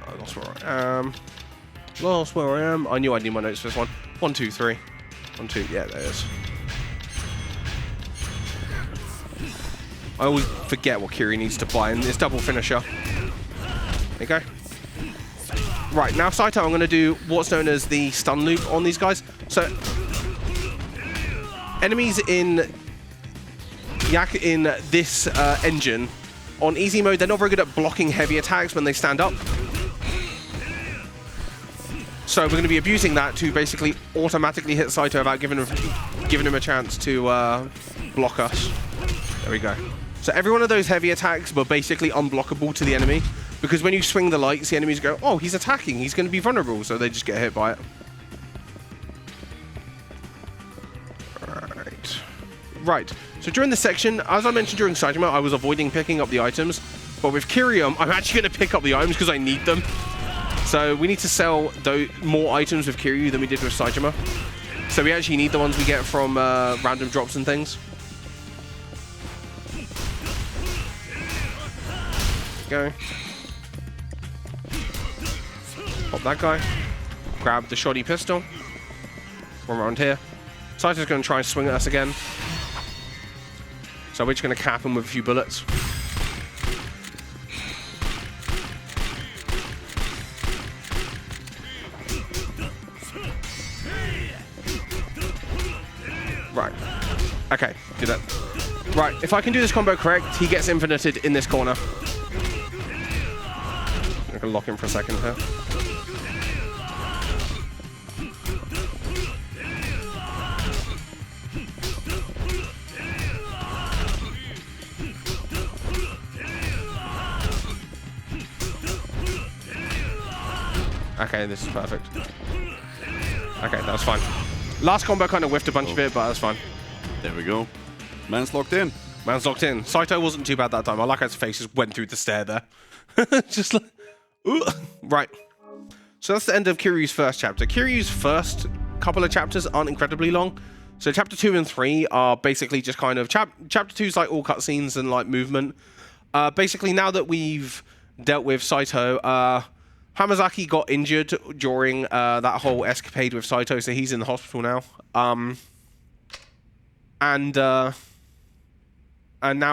I lost where I am. Lost where I am. I knew I'd need my notes for this one. 1, 2, 3. 1, 2. Yeah, there it is. I always forget what Kiryu needs to buy, and it's double finisher. There you go. Right, now Saito, I'm going to do what's known as the stun loop on these guys. So, enemies in this engine, on easy mode, they're not very good at blocking heavy attacks when they stand up. So we're going to be abusing that to basically automatically hit Saito without giving him a chance to block us. There we go. So every one of those heavy attacks were basically unblockable to the enemy, because when you swing the lights, the enemies go, oh, he's attacking, he's going to be vulnerable, so they just get hit by it. Right. So during this section, as I mentioned during Saejima, I was avoiding picking up the items, but with Kiryu, I'm actually going to pick up the items because I need them. So we need to sell more items with Kiryu than we did with Saejima. So we actually need the ones we get from random drops and things. Go. Pop that guy. Grab the shoddy pistol. One around here. Saito's going to try and swing at us again. So we're just going to cap him with a few bullets. Right. Okay, do that. Right, if I can do this combo correct, he gets infinited in this corner. I can lock him for a second here. Okay, this is perfect. Okay, that was fine. Last combo kind of whiffed a bunch of it, but that's fine. There we go. Man's locked in. Man's locked in. Saito wasn't too bad that time. I like how his face just went through the stair there. Just like... Ooh. Right. So that's the end of Kiryu's first chapter. Kiryu's first couple of chapters aren't incredibly long. So chapter 2 and 3 are basically just kind of... Chapter 2 is like all cutscenes and like movement. Basically, now that we've dealt with Saito... Hamazaki got injured during that whole escapade with Saito, so he's in the hospital now. And now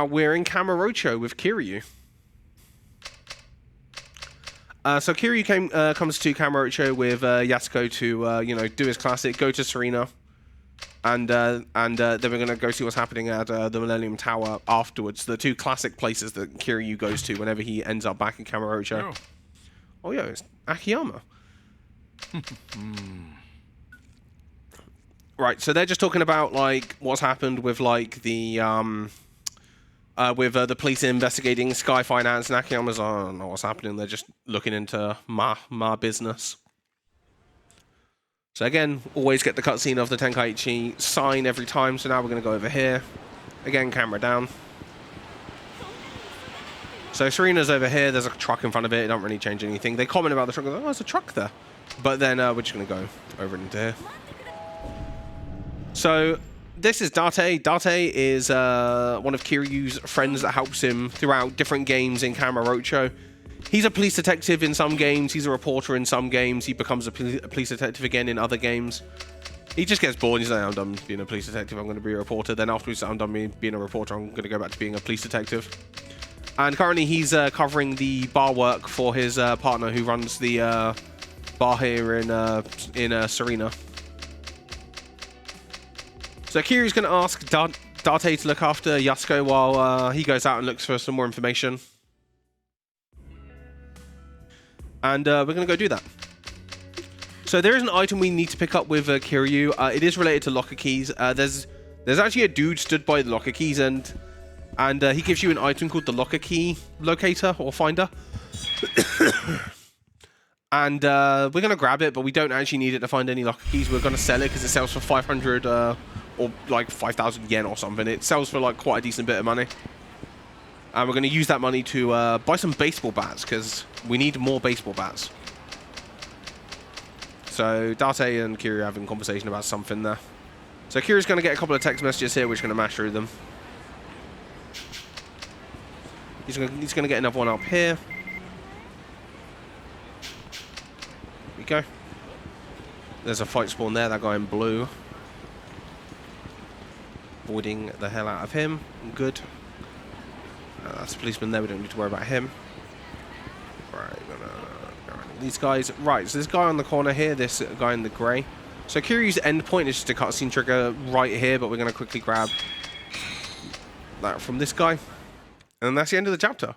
we're in Kamurocho with Kiryu. So Kiryu comes to Kamurocho with Yasuko to you know, do his classic, go to Serena, and then we're gonna go see what's happening at the Millennium Tower afterwards. The 2 classic places that Kiryu goes to whenever he ends up back in Kamurocho. Oh yeah, it's Akiyama. Right, so they're just talking about like what's happened with like the with the police investigating Sky Finance, and Akiyama's, I don't know what's happening. They're just looking into my business. So again, always get the cutscene of the Tenkaichi sign every time. So now we're going to go over here. Again, camera down. So Serena's over here. There's a truck in front of it. It don't really change anything. They comment about the truck. Oh, there's a truck there. But then we're just going to go over into here. So this is Date. Date is one of Kiryu's friends that helps him throughout different games in Kamurocho. He's a police detective in some games. He's a reporter in some games. He becomes a police detective again in other games. He just gets bored. He's like, I'm done being a police detective. I'm going to be a reporter. Then afterwards, I'm done being a reporter. I'm going to go back to being a police detective. And currently, he's covering the bar work for his partner who runs the bar here in Serena. So Kiryu's going to ask Date to look after Yasuko while he goes out and looks for some more information. And we're going to go do that. So there is an item we need to pick up with Kiryu. It is related to locker keys. There's actually a dude stood by the locker keys, and he gives you an item called the locker key locator or finder. And we're going to grab it, but we don't actually need it to find any locker keys. We're going to sell it because it sells for 500 or like 5,000 yen or something. It sells for like quite a decent bit of money. And we're going to use that money to buy some baseball bats because we need more baseball bats. So Date and Kiryu are having a conversation about something there. So Kiryu's going to get a couple of text messages here. We're just going to mash through them. He's going to get another one up here. Here we go. There's a fight spawn there. That guy in blue. Avoiding the hell out of him. Good. That's a policeman there. We don't need to worry about him. Right, these guys. Right, so this guy on the corner here, this guy in the grey. So Kiryu's endpoint is just a cutscene trigger right here, but we're going to quickly grab that from this guy. And that's the end of the chapter.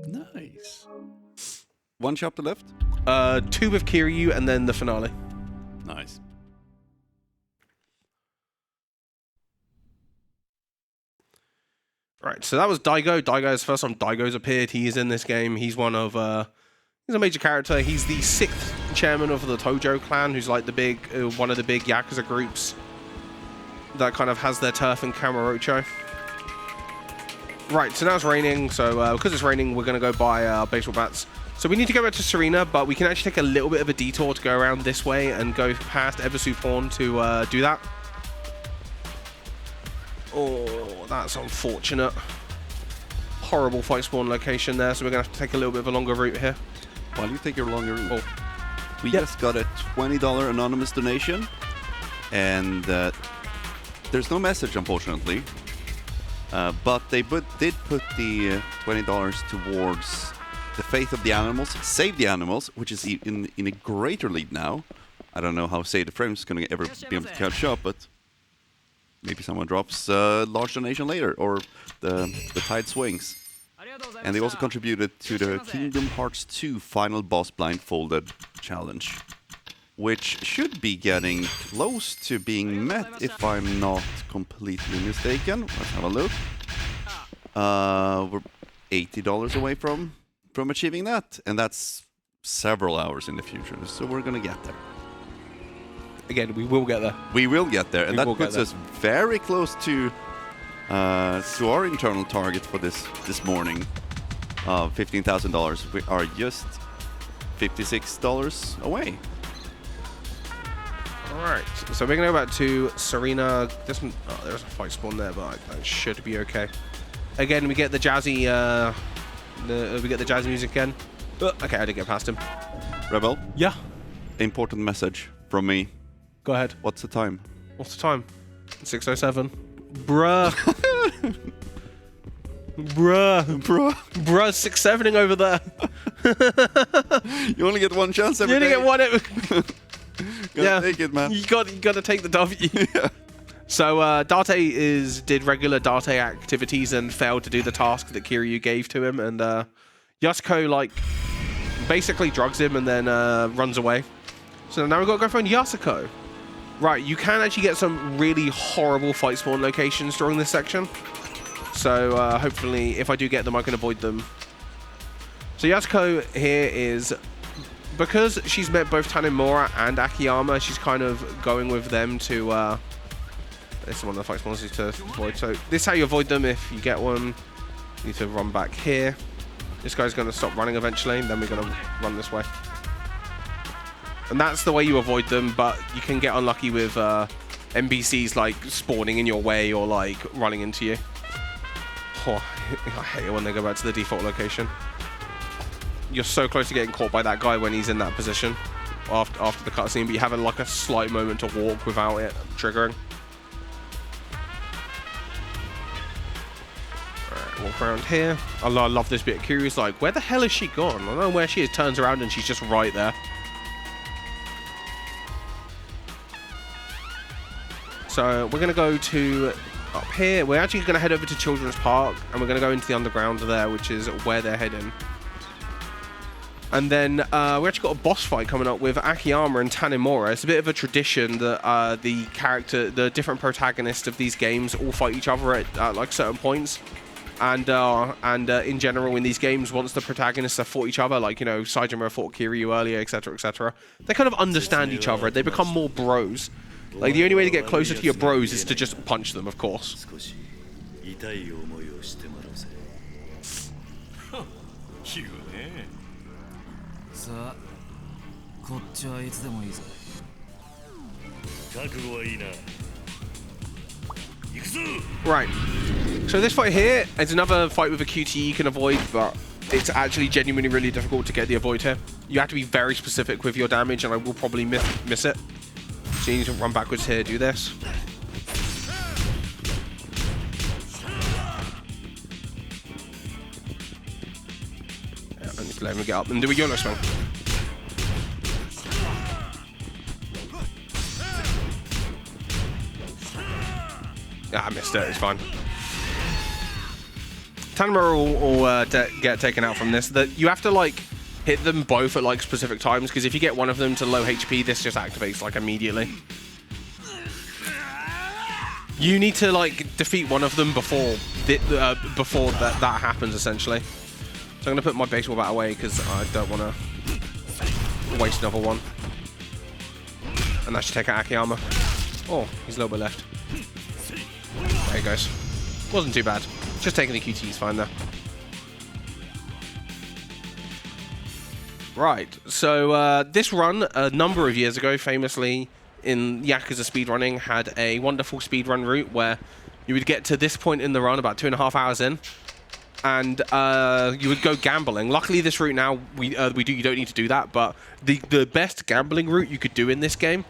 Nice. One chapter left? 2 with Kiryu and then the finale. Nice. Right, so that was Daigo. Daigo is the first time Daigo's appeared. He is in this game. He's one of he's a major character. He's the 6th chairman of the Tojo clan, who's like the big one of the big Yakuza groups that kind of has their turf in Kamurocho. Right, so now it's raining. So because it's raining, we're gonna go buy baseball bats. So we need to go back to Serena, but we can actually take a little bit of a detour to go around this way and go past Ebisu Pawn to do that. Oh, that's unfortunate. Horrible fight spawn location there, so we're going to have to take a little bit of a longer route here. While you take your longer route, we just got a $20 anonymous donation, and there's no message, unfortunately. But they did put the $20 towards the Faith of the Animals, Save the Animals, which is in a greater lead now. I don't know how Save the Frames is going to ever be able to catch up, but maybe someone drops a large donation later, or the tide swings. And they also contributed to the Kingdom Hearts 2 Final Boss Blindfolded Challenge, which should be getting close to being met, if I'm not completely mistaken. Let's have a look. We're $80 away from achieving that, and that's several hours in the future, so we're gonna get there. Again, we will get there. We will get there, and that puts us very close to our internal target for this morning of $15,000. We are just $56 away. All right, so we're gonna go back to Serena. There's a fight spawn there, but that should be okay. Again, we get the jazzy, music again. Okay, I didn't get past him. Rebel. Yeah. Important message from me. Go ahead. What's the time? What's the time? 6:07. Bruh. Bruh, 6-7ing over there. You only get one chance every day. You only get one. Gotta take it, man. You got to take the W. Yeah. So Date did regular Date activities and failed to do the task that Kiryu gave to him, and Yasuko basically drugs him and then runs away. So now we've got to go find Yasuko. Right, you can actually get some really horrible fight spawn locations during this section. So hopefully, if I do get them, I can avoid them. So Yasuko here is, because she's met both Tanimura and Akiyama, she's kind of going with them to, this is one of the fight spawns to avoid. So this is how you avoid them if you get one. You need to run back here. This guy's going to stop running eventually, and then we're going to run this way. And that's the way you avoid them, but you can get unlucky with NPCs like spawning in your way or like running into you. Oh, I hate it when they go back to the default location. You're so close to getting caught by that guy when he's in that position after the cutscene, but you have like a slight moment to walk without it triggering. Alright, walk around here. I love this bit. Kiryu's like, where the hell is she gone? I don't know where she is. Turns around and she's just right there. So we're going to go to up here. We're actually going to head over to Children's Park, and we're going to go into the underground there, which is where they're heading. And then we actually got a boss fight coming up with Akiyama and Tanimura. It's a bit of a tradition that the different protagonists of these games all fight each other at like certain points. And in general, in these games, once the protagonists have fought each other, like, you know, Saejima fought Kiryu earlier, etc., they kind of understand each other. They become more bros. Like, the only way to get closer to your bros is to just punch them, of course. Right. So this fight here is another fight with a QTE you can avoid, but it's actually genuinely really difficult to get the avoid here. You have to be very specific with your damage, and I will probably miss it. So you need to run backwards here, do this. Yeah, and you can let him get up and do a YOLO swing. Yeah, I missed it, it's fine. Tanimura will get taken out from this. You have to like hit them both at like specific times, because if you get one of them to low HP, this just activates like immediately. You need to like defeat one of them before that happens, essentially. So I'm gonna put my baseball bat away because I don't want to waste another one. And that should take out Akiyama. Oh, he's a little bit left. There he goes. Wasn't too bad. Just taking the QT is fine there. Right, so this run, a number of years ago, famously in Yakuza speedrunning, had a wonderful speedrun route where you would get to this point in the run, about 2.5 hours in, and you would go gambling. Luckily, this route now, you don't need to do that, but the best gambling route you could do in this game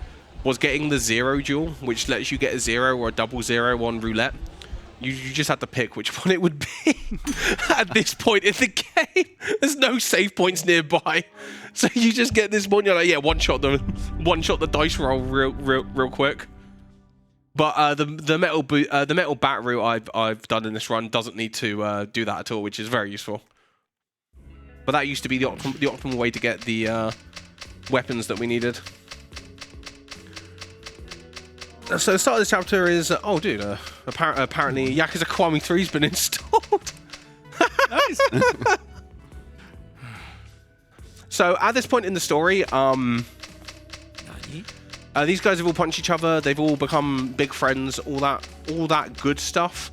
was getting the zero duel, which lets you get a 0 or a double 0 on roulette. You just had to pick which one it would be at this point in the game. There's no save points nearby, so you just get this one. You're like, yeah, one shot the dice roll real quick. But the metal bat route I've done in this run doesn't need to do that at all, which is very useful. But that used to be the optimal way to get the weapons that we needed. So the start of this chapter is, oh dude, apparently Yakuza Kiwami 3's been installed. Nice. So at this point in the story, these guys have all punched each other. They've all become big friends. All that good stuff.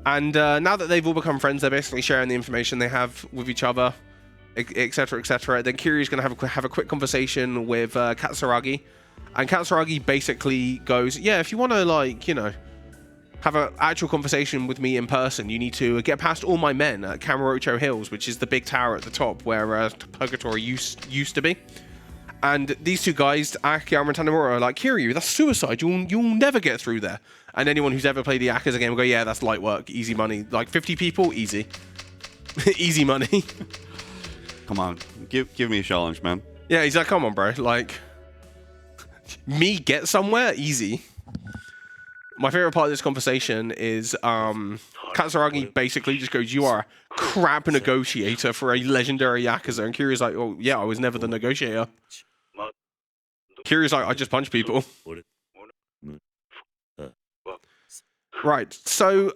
And now that they've all become friends, they're basically sharing the information they have with each other, etc., etc. Then Kiryu's going to have a quick conversation with Katsuragi. And Katsuragi basically goes, yeah, if you want to, like, you know, have an actual conversation with me in person, you need to get past all my men at Kamurocho Hills, which is the big tower at the top where Purgatory used to be. And these two guys, Akiyama and Tanimura, are like, Kiryu, that's suicide. You'll never get through there. And anyone who's ever played the Yakuza game will go, yeah, that's light work, easy money. Like 50 people, easy. Easy money. Come on, give me a challenge, man. Yeah, he's like, come on, bro. Like, me get somewhere? Easy. My favorite part of this conversation is Katsuragi basically just goes, you are a crap negotiator for a legendary Yakuza. And Kiryu's like, oh, yeah, I was never the negotiator. Kiryu's like, I just punch people. Right. So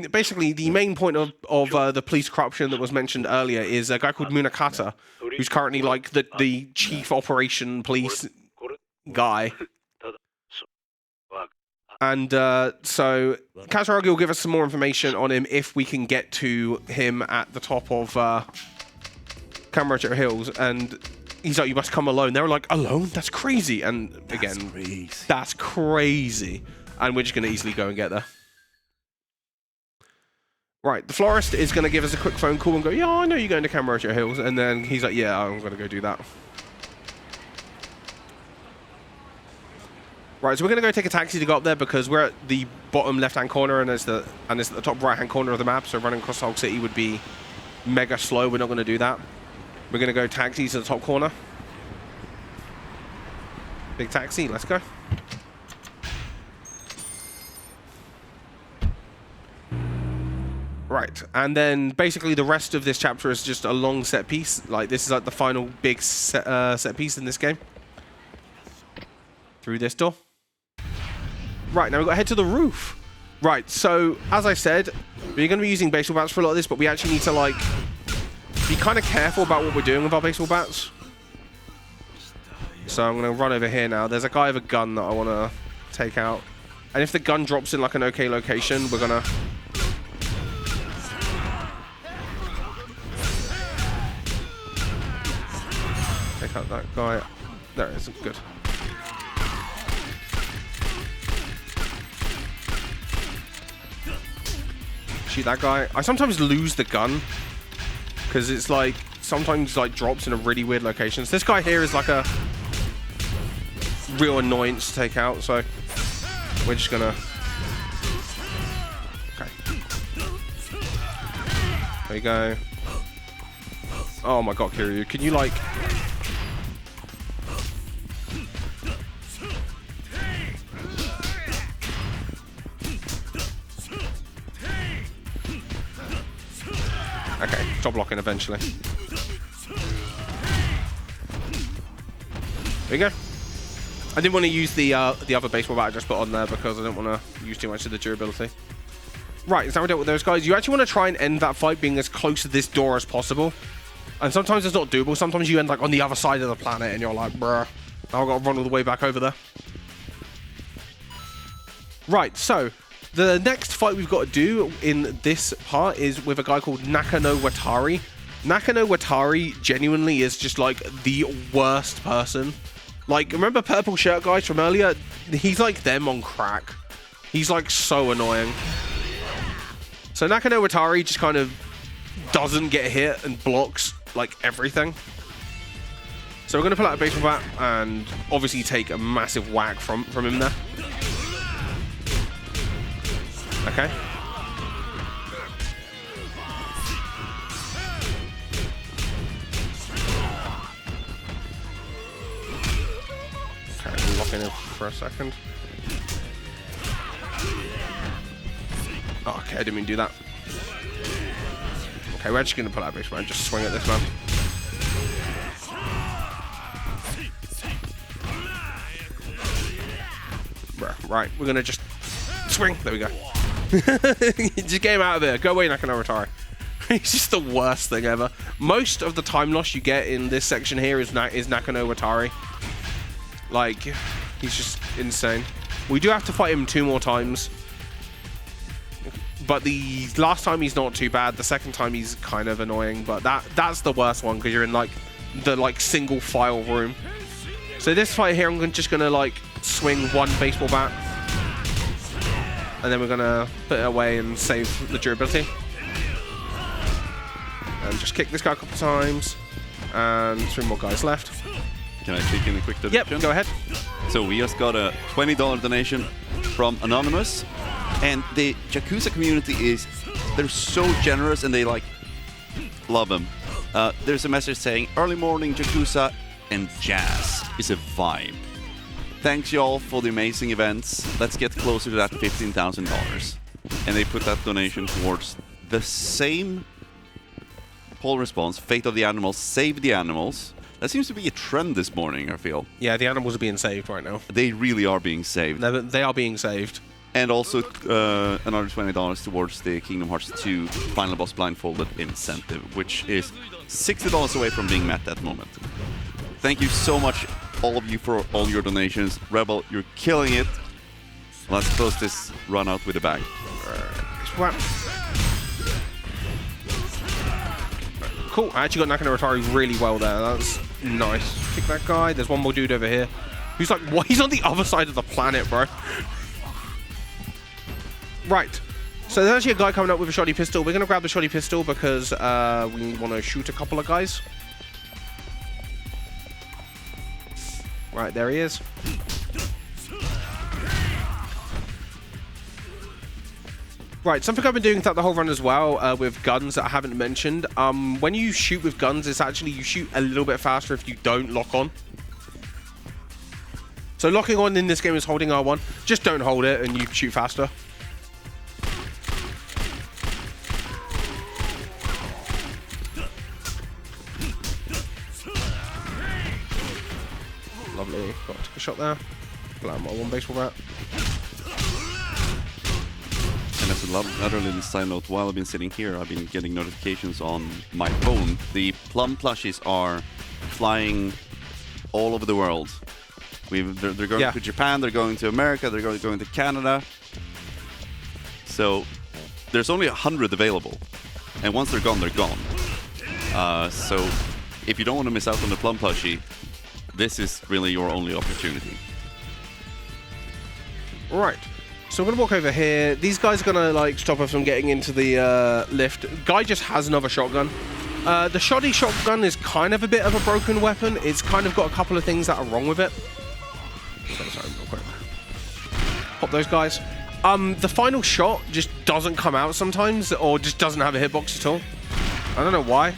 basically, the main point of the police corruption that was mentioned earlier is a guy called Munakata, who's currently like the chief operation police guy. And so Katsuragi will give us some more information on him if we can get to him at the top of Kamurocho Hills. And he's like, you must come alone. They were like, alone? That's crazy. And again, that's crazy. And we're just going to easily go and get there. Right, the florist is going to give us a quick phone call and go, yeah, I know you're going to Kamurocho Hills. And then he's like, yeah, I'm going to go do that. Right, so we're going to go take a taxi to go up there because we're at the bottom left-hand corner and it's at the top right-hand corner of the map. So running across the whole city would be mega slow. We're not going to do that. We're going to go taxi to the top corner. Big taxi, let's go. Right, and then basically the rest of this chapter is just a long set piece. Like, this is like the final big set piece in this game. Through this door. Right, now we've got to head to the roof. Right, so, as I said, we're going to be using baseball bats for a lot of this, but we actually need to, like, be kind of careful about what we're doing with our baseball bats. So I'm going to run over here now. There's a guy with a gun that I want to take out. And if the gun drops in, like, an okay location, we're going to... take out that guy. There it is. Good. Shoot that guy. I sometimes lose the gun because it's like sometimes like drops in a really weird location. So this guy here is like a real annoyance to take out. So we're just gonna. Okay. There you go. Oh my god, Kiryu, can you like? Okay, stop blocking eventually. There you go. I didn't want to use the other baseball bat I just put on there because I didn't want to use too much of the durability. Right, so we dealt with those guys. You actually want to try and end that fight being as close to this door as possible. And sometimes it's not doable. Sometimes you end like on the other side of the planet and you're like, bruh, now I've got to run all the way back over there. Right, so the next fight we've got to do in this part is with a guy called Nakano Watari. Nakano Watari genuinely is just like the worst person. Like, remember purple shirt guys from earlier? He's like them on crack. He's like so annoying. So Nakano Watari just kind of doesn't get hit and blocks like everything. So we're going to pull out a baseball bat and obviously take a massive whack from him there. Okay. Okay, I'm locking in for a second. Oh, okay, I didn't mean to do that. Okay, we're just going to pull out a baseball and just swing at this man. Right, we're going to just swing. There we go. Just get him out of there. Go away, Nakano Watari. He's just the worst thing ever. Most of the time loss you get in this section here is Nakano Watari. Like, he's just insane. We do have to fight him 2 more times. But the last time he's not too bad. The second time he's kind of annoying. But that's the worst one because you're in like the single file room. So this fight here, I'm just gonna like swing 1 baseball bat. And then we're going to put it away and save the durability. And just kick this guy a couple times. And 3 more guys left. Can I take in a quick donation? Yep, go ahead. So we just got a $20 donation from Anonymous. And the Yakuza community they're so generous and they like love them. There's a message saying, early morning Yakuza and jazz is a vibe. Thanks y'all for the amazing events. Let's get closer to that $15,000. And they put that donation towards the same poll response, Fate of the Animals, Save the Animals. That seems to be a trend this morning, I feel. Yeah, the animals are being saved right now. They really are being saved. They are being saved. And also another $20 towards the Kingdom Hearts 2 Final Boss Blindfolded incentive, which is $60 away from being met at the moment. Thank you so much, all of you, for all your donations. Rebel, you're killing it. Let's close this run out with a bag. Cool. I actually got Nakano Rotari really well there. That's nice. Kick that guy. There's one more dude over here who's like, what? He's on the other side of the planet, bro. Right. So there's actually a guy coming up with a shoddy pistol. We're going to grab the shoddy pistol because we want to shoot a couple of guys. Right, there he is. Right, something I've been doing throughout the whole run as well with guns that I haven't mentioned. When you shoot with guns, it's actually you shoot a little bit faster if you don't lock on. So locking on in this game is holding R1. Just don't hold it and you shoot faster. Lovely. Got to take a shot there. Blam, my one baseball bat. And as another little side note, while I've been sitting here, I've been getting notifications on my phone. The Plum plushies are flying all over the world. They're going to Japan, they're going to America, they're going to Canada. So there's only 100 available. And once they're gone, they're gone. So if you don't want to miss out on the Plum plushie, this is really your only opportunity. Right. So we're going to walk over here. These guys are going to like stop us from getting into the lift. Guy just has another shotgun. The shoddy shotgun is kind of a bit of a broken weapon. It's kind of got a couple of things that are wrong with it. Sorry, real quick. Pop those guys. The final shot just doesn't come out sometimes, or just doesn't have a hitbox at all. I don't know why.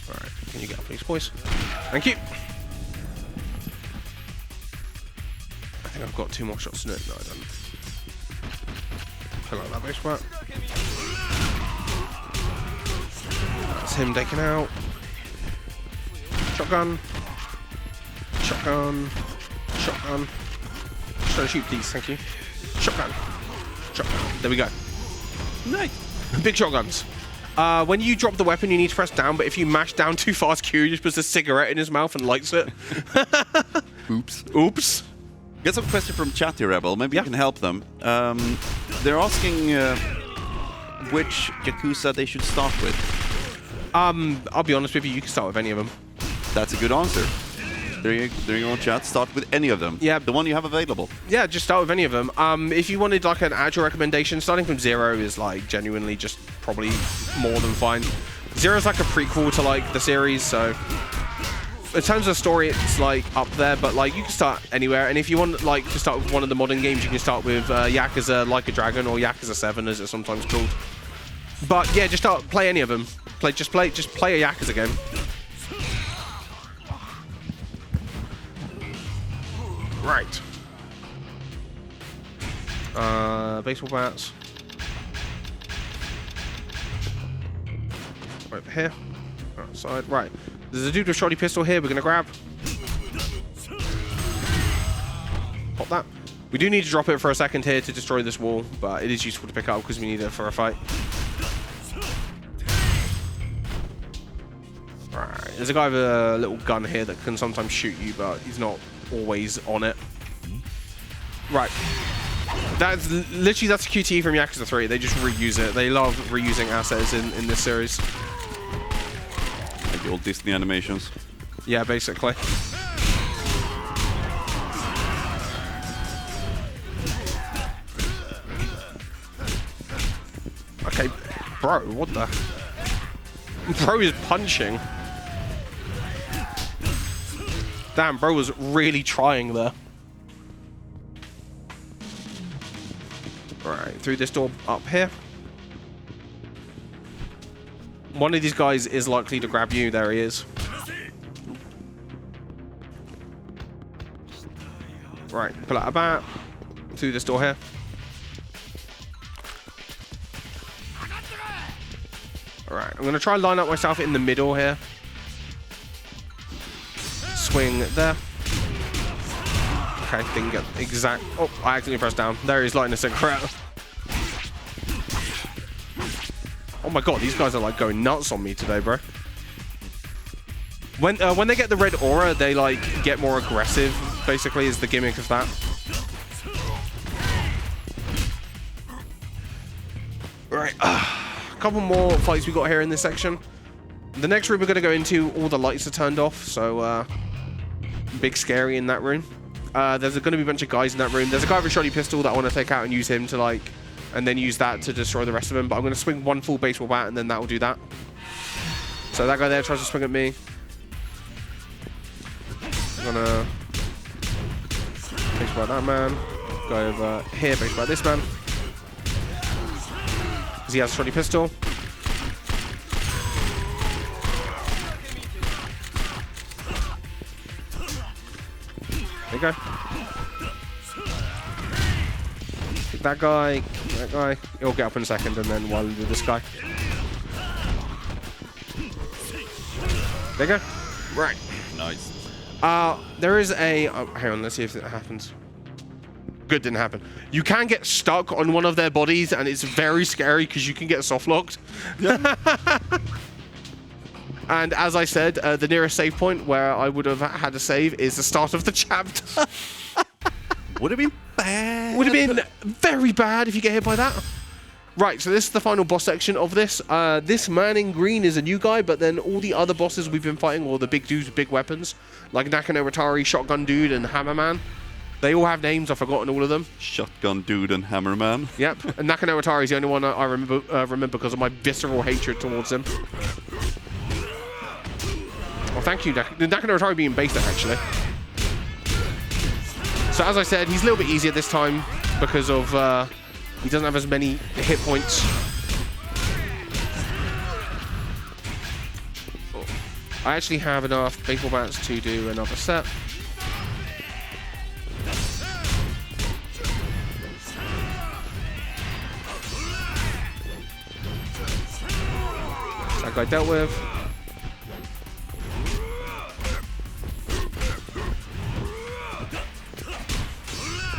Alright, can you get up, please, boys? Thank you. I think I've got 2 more shots in it. No, I don't. Pull out that base bat. That's him taken out. Shotgun. Shotgun. Shotgun. Just trying to shoot these, thank you. Shotgun. Shotgun. There we go. Nice. Big shotguns. When you drop the weapon, you need to press down, but if you mash down too fast, Kiryu just puts a cigarette in his mouth and lights it. Oops. Oops. Get some question from chat here, Rebel. Maybe you can help them. They're asking which Yakuza they should start with. I'll be honest with you, you can start with any of them. That's a good answer. There you go, chat. Start with any of them. Yeah. The one you have available. Yeah, just start with any of them. If you wanted like an actual recommendation, starting from 0 is like genuinely just probably more than fine. 0 is like a prequel to like the series, so in terms of story, it's like up there, but like you can start anywhere. And if you want like to start with one of the modern games, you can start with Yakuza Like a Dragon or Yakuza 7 as it's sometimes called. But yeah, just play any of them. Just play a Yakuza game. Right. Baseball bats. Over here. Outside. Right. There's a dude with a shoddy pistol here we're going to grab. Pop that. We do need to drop it for a second here to destroy this wall, but it is useful to pick up because we need it for a fight. Right. There's a guy with a little gun here that can sometimes shoot you, but he's not always on it. Right. That's literally that's QTE from Yakuza 3. They just reuse it. They love reusing assets in this series. Like the old Disney animations. Yeah, basically. Okay, bro, what the? Bro is punching. Damn, bro was really trying there. Alright, through this door up here. One of these guys is likely to grab you. There he is. Right, pull out a bat. Through this door here. Alright, I'm going to try and line up myself in the middle here. swing there. Okay, didn't get exact. Oh, I accidentally pressed down. There he's lighting a cigarette. Oh my god, these guys are like going nuts on me today, bro. When they get the red aura, they like get more aggressive. Basically, is the gimmick of that. Right, a couple more fights we got here in this section. The next room we're gonna go into, all the lights are turned off, so big scary in that room. There's going to be a bunch of guys in that room. There's a guy with a shoddy pistol that I want to take out and use him to like, and then use that to destroy the rest of them. But I'm going to swing one full baseball bat and then that will do that. So that guy there tries to swing at me. I'm going to baseball at that man. Go over here, baseball at this man. Because he has a shoddy pistol. There you go. Kick that guy. That guy. He'll get up in a second, and then while we do this guy. There you go. Right. Nice. There is a. Hang on. Let's see if it happens. Good, didn't happen. You can get stuck on one of their bodies, and it's very scary because you can get soft locked. Yeah. And as I said, the nearest save point where I would have had a save is the start of the chapter. Would have been bad. Would have been very bad if you get hit by that. Right, so this is the final boss section of this. This man in green is a new guy, but then all the other bosses we've been fighting, or the big dudes with big weapons, like Nakano Atari, Shotgun Dude, and Hammerman, they all have names. I've forgotten all of them. Shotgun Dude and Hammerman. Yep, and Nakano Atari is the only one I remember because of my visceral hatred towards him. Well, thank you, Nakano Atari being based there, actually. So as I said, he's a little bit easier this time because of he doesn't have as many hit points. Oh. I actually have enough baseball bats to do another set. That guy dealt with.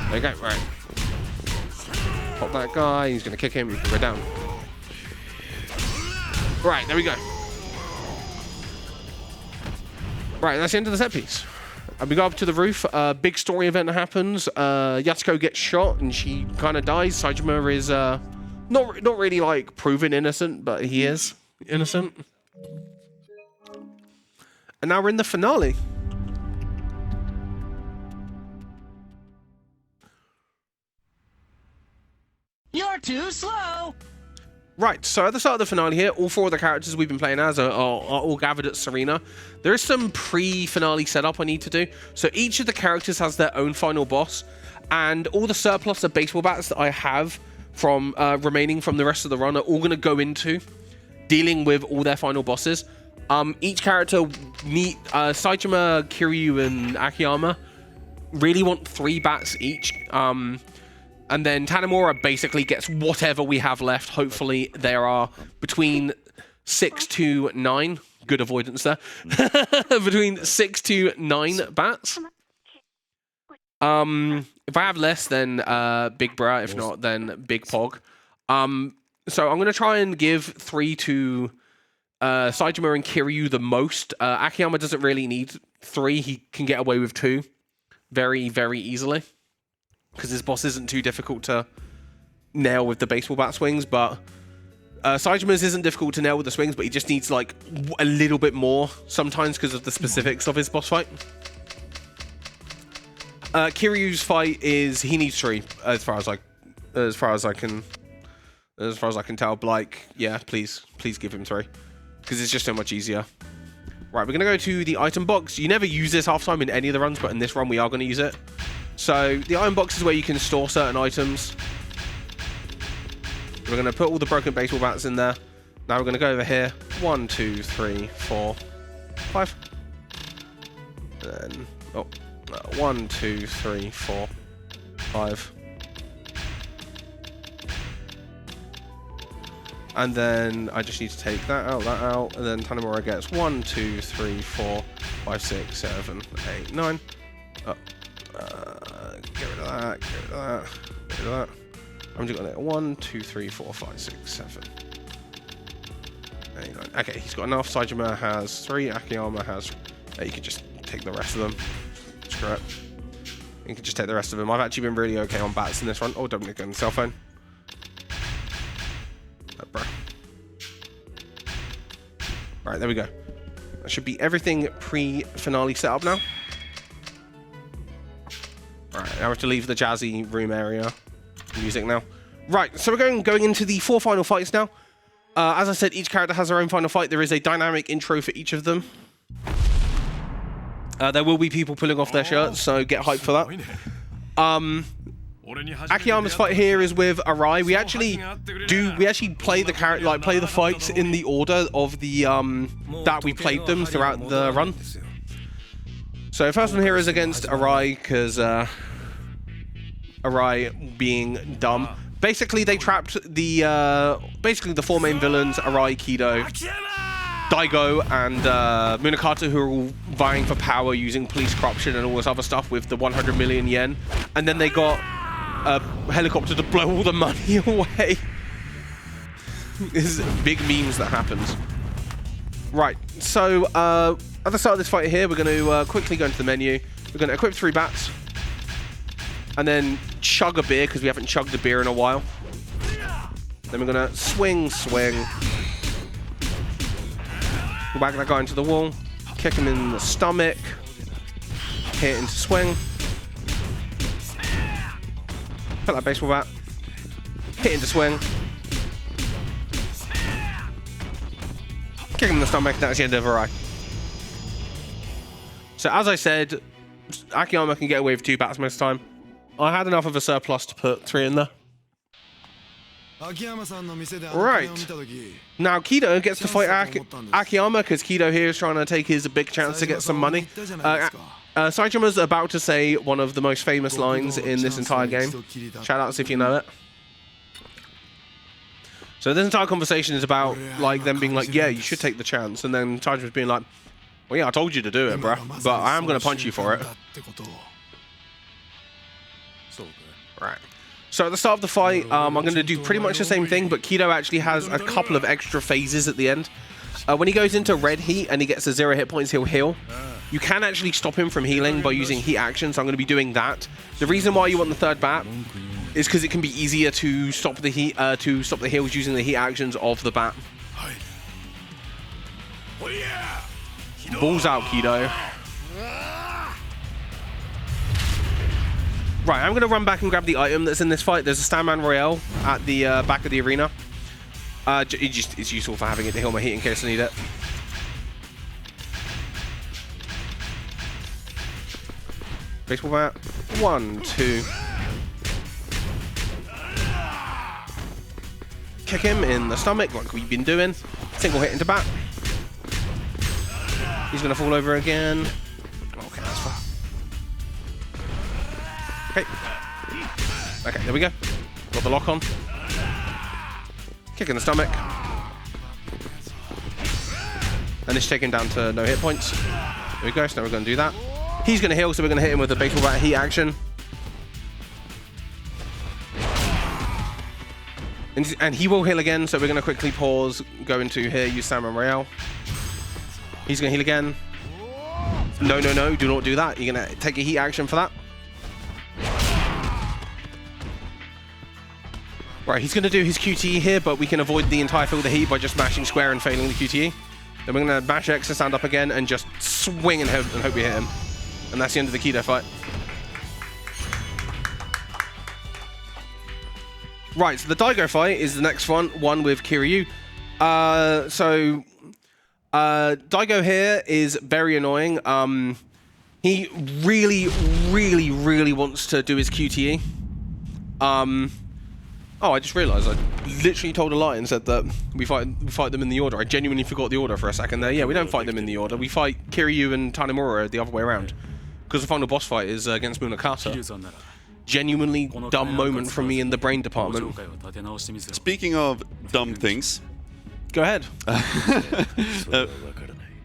There you go, right. Pop that guy, he's gonna kick him, you can go down. Right, there we go. Right, that's the end of the set piece. And we go up to the roof, big story event happens, Yatsuko gets shot and she kind of dies. Saejima is not really like proven innocent, but he is innocent. And now we're in the finale. You're too slow! Right, so at the start of the finale here, all four of the characters we've been playing as are all gathered at Serena. There is some pre-finale setup I need to do. So each of the characters has their own final boss, and all the surplus of baseball bats that I have from remaining from the rest of the run are all going to go into dealing with all their final bosses. Each character, Saejima, Kiryu, and Akiyama, really want 3 bats each. And then Tanimura basically gets whatever we have left. Hopefully there are between 6 to 9. Good avoidance there. Between 6 to 9 bats. If I have less, then Big Bra. If not, then Big Pog. So I'm going to try and give 3 to Saejima and Kiryu the most. Akiyama doesn't really need 3. He can get away with 2 very, very easily. Because his boss isn't too difficult to nail with the baseball bat swings, but Saejima's isn't difficult to nail with the swings, but he just needs like a little bit more sometimes because of the specifics of his boss fight. Kiryu's fight is he needs 3 as far as I can tell. But like, yeah, please give him 3 because it's just so much easier. Right, we're gonna go to the item box. You never use this half time in any of the runs, but in this run we are going to use it. So the item box is where you can store certain items. We're going to put all the broken baseball bats in there. Now we're going to go over here. 1, 2, 3, 4, 5. Then 1, 2, 3, 4, 5. And then I just need to take that out, and then Tanimura gets 1, 2, 3, 4, 5, 6, 7, 8, 9. Oh, get rid of that. Get rid of that. Get rid of that. I'm just gonna 1, 2, 3, 4, 5, 6, 7. 8, 9. Okay, he's got enough. Saejima has 3. Akiyama has. You can just take the rest of them. Screw it. You can just take the rest of them. I've actually been really okay on bats in this run. Oh, Dominic on the cell phone. Bro. Right, there we go. That should be everything pre-finale set up now. Alright, now we have to leave the jazzy room area. Music now. Right, so we're going into the 4 final fights now. As I said, each character has their own final fight. There is a dynamic intro for each of them. There will be people pulling off their shirts, so get hyped for that. Akiyama's fight here is with Arai. We actually play the play the fights in the order of the that we played them throughout the run. So first one here is against Arai, because Arai being dumb. Basically, they trapped the the 4 main villains: Arai, Kido, Daigo, and Munakata, who are all vying for power using police corruption and all this other stuff with the 100 million yen. And then they got a helicopter to blow all the money away. This is big memes that happens. Right, so at the start of this fight here, we're going to quickly go into the menu. We're going to equip 3 bats. And then chug a beer, because we haven't chugged a beer in a while. Then we're going to swing. Whack that guy into the wall. Kick him in the stomach. Hit into swing. Put that baseball bat. Hit into swing. Kick him in the stomach. That's the end of Arai. So as I said, Akiyama can get away with 2 bats most of the time. I had enough of a surplus to put 3 in there. Right. Now Kido gets to fight Akiyama, because Kido here is trying to take his big chance to get some money. Saejima's about to say one of the most famous lines in this entire game. Shout outs if you know it. So this entire conversation is about like them being like, yeah, you should take the chance, and then Saejima's being like, well, yeah, I told you to do it, bruh, but I am going to punch you for it. Right. So at the start of the fight, I'm going to do pretty much the same thing, but Kido actually has a couple of extra phases at the end. When he goes into red heat and he gets to 0 hit points, he'll heal. You can actually stop him from healing by using heat action, so I'm going to be doing that. The reason why you want the 3rd bat is because it can be easier to stop the heat, the heals using the heat actions of the bat. Balls out, Kido. Right, I'm going to run back and grab the item that's in this fight. There's a Standman Royale at the back of the arena. It's useful for having it to heal my heat in case I need it. Baseball bat. 1, 2. Kick him in the stomach like we've been doing. Single hit into bat. He's going to fall over again. Okay, that's fine. Okay, there we go. Got the lock on. Kick in the stomach. And this take him down to no hit points. There we go, so now we're going to do that. He's going to heal, so we're going to hit him with a baseball bat heat action. And he will heal again, so we're going to quickly pause, go into here, use Standman Royale. He's going to heal again. No, do not do that. You're going to take a heat action for that. Right, he's going to do his QTE here, but we can avoid the entire field of heat by just mashing square and failing the QTE. Then we're going to mash X to stand up again and just swing and hope we hit him. And that's the end of the Kido fight. Right, so the Daigo fight is the next one with Kiryu. Daigo here is very annoying. He really wants to do his QTE. Oh, I just realised I literally told a lie and said that we fight them in the order. I genuinely forgot the order for a second there. Yeah, we don't fight them in the order. We fight Kiryu and Tanimura the other way around. Because the final boss fight is against Munakata. Genuinely dumb moment from me in the brain department. Speaking of dumb things, go ahead.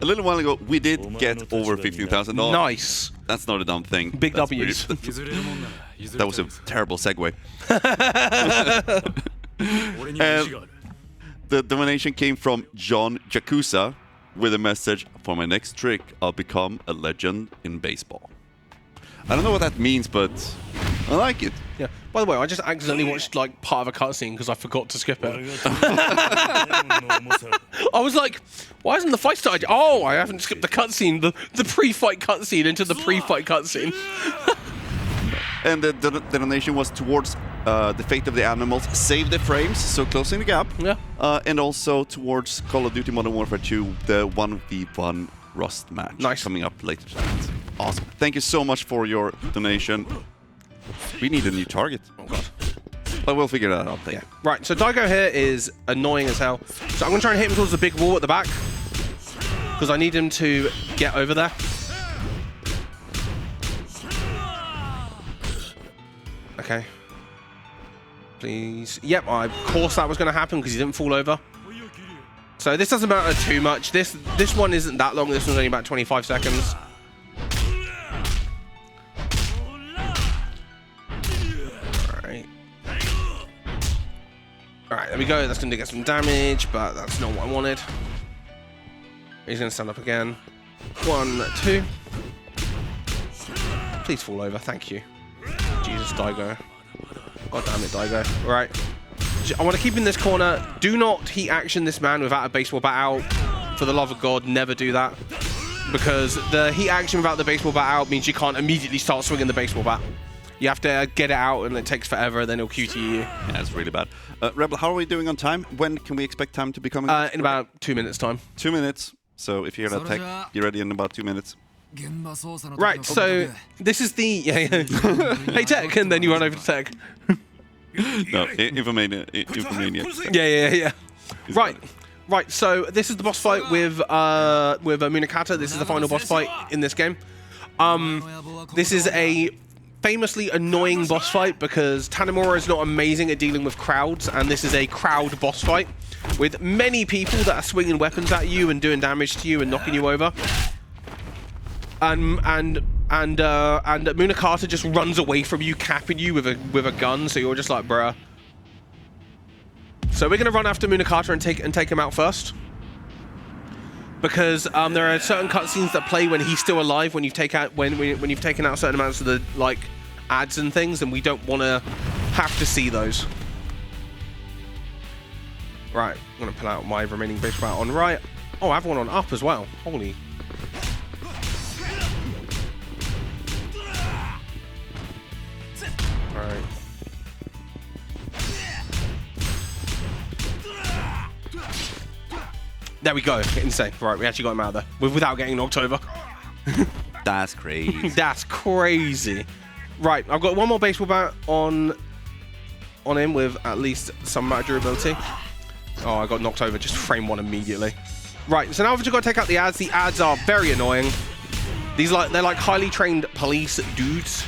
A little while ago, we did get over $15,000. Nice. That's not a dumb thing. Big That's W's. That was a terrible segue. And the donation came from John Yakuza with a message, "For my next trick, I'll become a legend in baseball." I don't know what that means, but I like it. Yeah. By the way, I just accidentally watched like part of a cutscene because I forgot to skip it. I was like, why isn't the fight started? Oh, I haven't skipped the cutscene, the pre-fight cutscene into the pre-fight cutscene. And the donation was towards the fate of the animals, save the frames, so closing the gap. Yeah. And also towards Call of Duty Modern Warfare 2, the 1v1 Rust match. Nice. Coming up later tonight. Awesome. Thank you so much for your donation. We need a new target. Oh god. But we'll figure that out later. Yeah. Right, so Daigo here is annoying as hell. So I'm going to try and hit him towards the big wall at the back. Because I need him to get over there. Okay. Please. Yep, of course that was going to happen because he didn't fall over. So this doesn't matter too much. This one isn't that long. This one's only about 25 seconds. Alright, there we go. That's going to get some damage, but that's not what I wanted. He's going to stand up again. 1, 2. Please fall over. Thank you. Jesus, Daigo. God damn it, Daigo. Alright. I want to keep in this corner. Do not heat action this man without a baseball bat out. For the love of God, never do that. Because the heat action without the baseball bat out means you can't immediately start swinging the baseball bat. You have to get it out, and it takes forever, then it'll QTE you. Yeah, that's really bad. Rebel, how are we doing on time? When can we expect time to be coming? In about 2 minutes' time. 2 minutes. So if you hear that tech, you're ready in about 2 minutes. Right, so this is the... Hey, Tech, and then you run over to Tech. No, Infomania. Yeah. Right, so this is the boss fight with Munakata. This is the final boss fight in this game. This is a famously annoying boss fight because Tanimura is not amazing at dealing with crowds, and this is a crowd boss fight with many people that are swinging weapons at you and doing damage to you and knocking you over. And Munakata just runs away from you, capping you with a gun, so you're just like, bruh. So we're gonna run after Munakata and take him out first. Because there are certain cutscenes that play when he's still alive, when you've taken out certain amounts of the like ads and things, and we don't want to have to see those. Right, I'm gonna pull out my remaining baseball bat on right. Oh, I have one on up as well. Holy. Right. There we go. Insane. Right, we actually got him out of there without getting knocked over. That's crazy. That's crazy. Right, I've got one more baseball bat on him with at least some amount of durability. Oh, I got knocked over just frame one immediately. Right, so now I've just got to take out the ads. The ads are very annoying. They're like highly trained police dudes.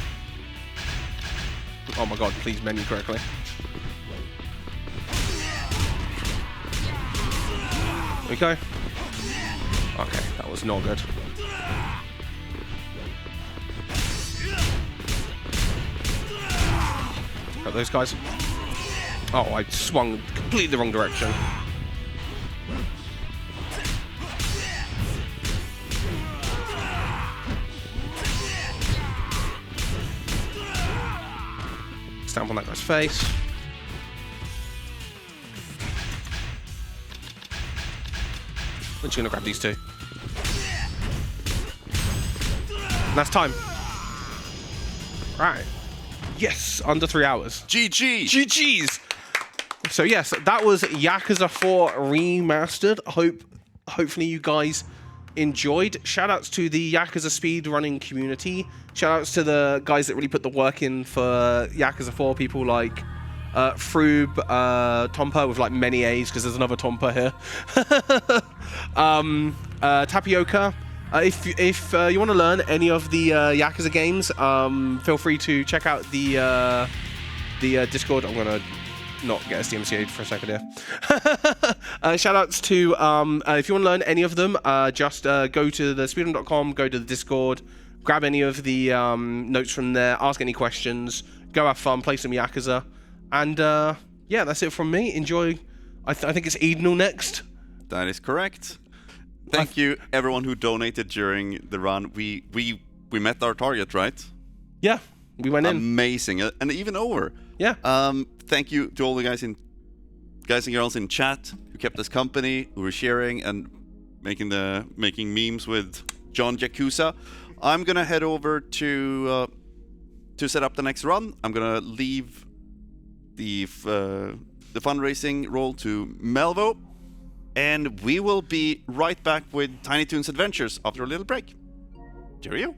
Oh my god, please menu correctly. There we go. Okay, that was not good. Got those guys. Oh, I swung completely the wrong direction. Stamp on that guy's face. I'm just gonna grab these two. And that's time. Right. Yes, under 3 hours. GG! GG's! So yes, that was Yakuza 4 Remastered. Hopefully you guys enjoyed. Shoutouts to the Yakuza speedrunning community. Shoutouts to the guys that really put the work in for Yakuza 4. People like Froob, Tompa with like many A's because there's another Tompa here. Tapioca. If you want to learn any of the Yakuza games, feel free to check out the Discord. I'm gonna not get SDMCA'd for a second here. Shout outs to, if you want to learn any of them, just go to the speedrun.com, go to the Discord, grab any of the notes from there, ask any questions, go have fun, play some Yakuza, and yeah, that's it from me. Enjoy. I think it's Edenal next. That is correct. Thank you, everyone who donated during the run. We met our target, right? Yeah, we went in. Amazing, and even over. Yeah. Thank you to all the guys and girls in chat who kept us company, who were sharing and making memes with John Yakuza. I'm gonna head over to set up the next run. I'm gonna leave the fundraising role to Melvo, and we will be right back with Tiny Toons Adventures after a little break. Cheerio.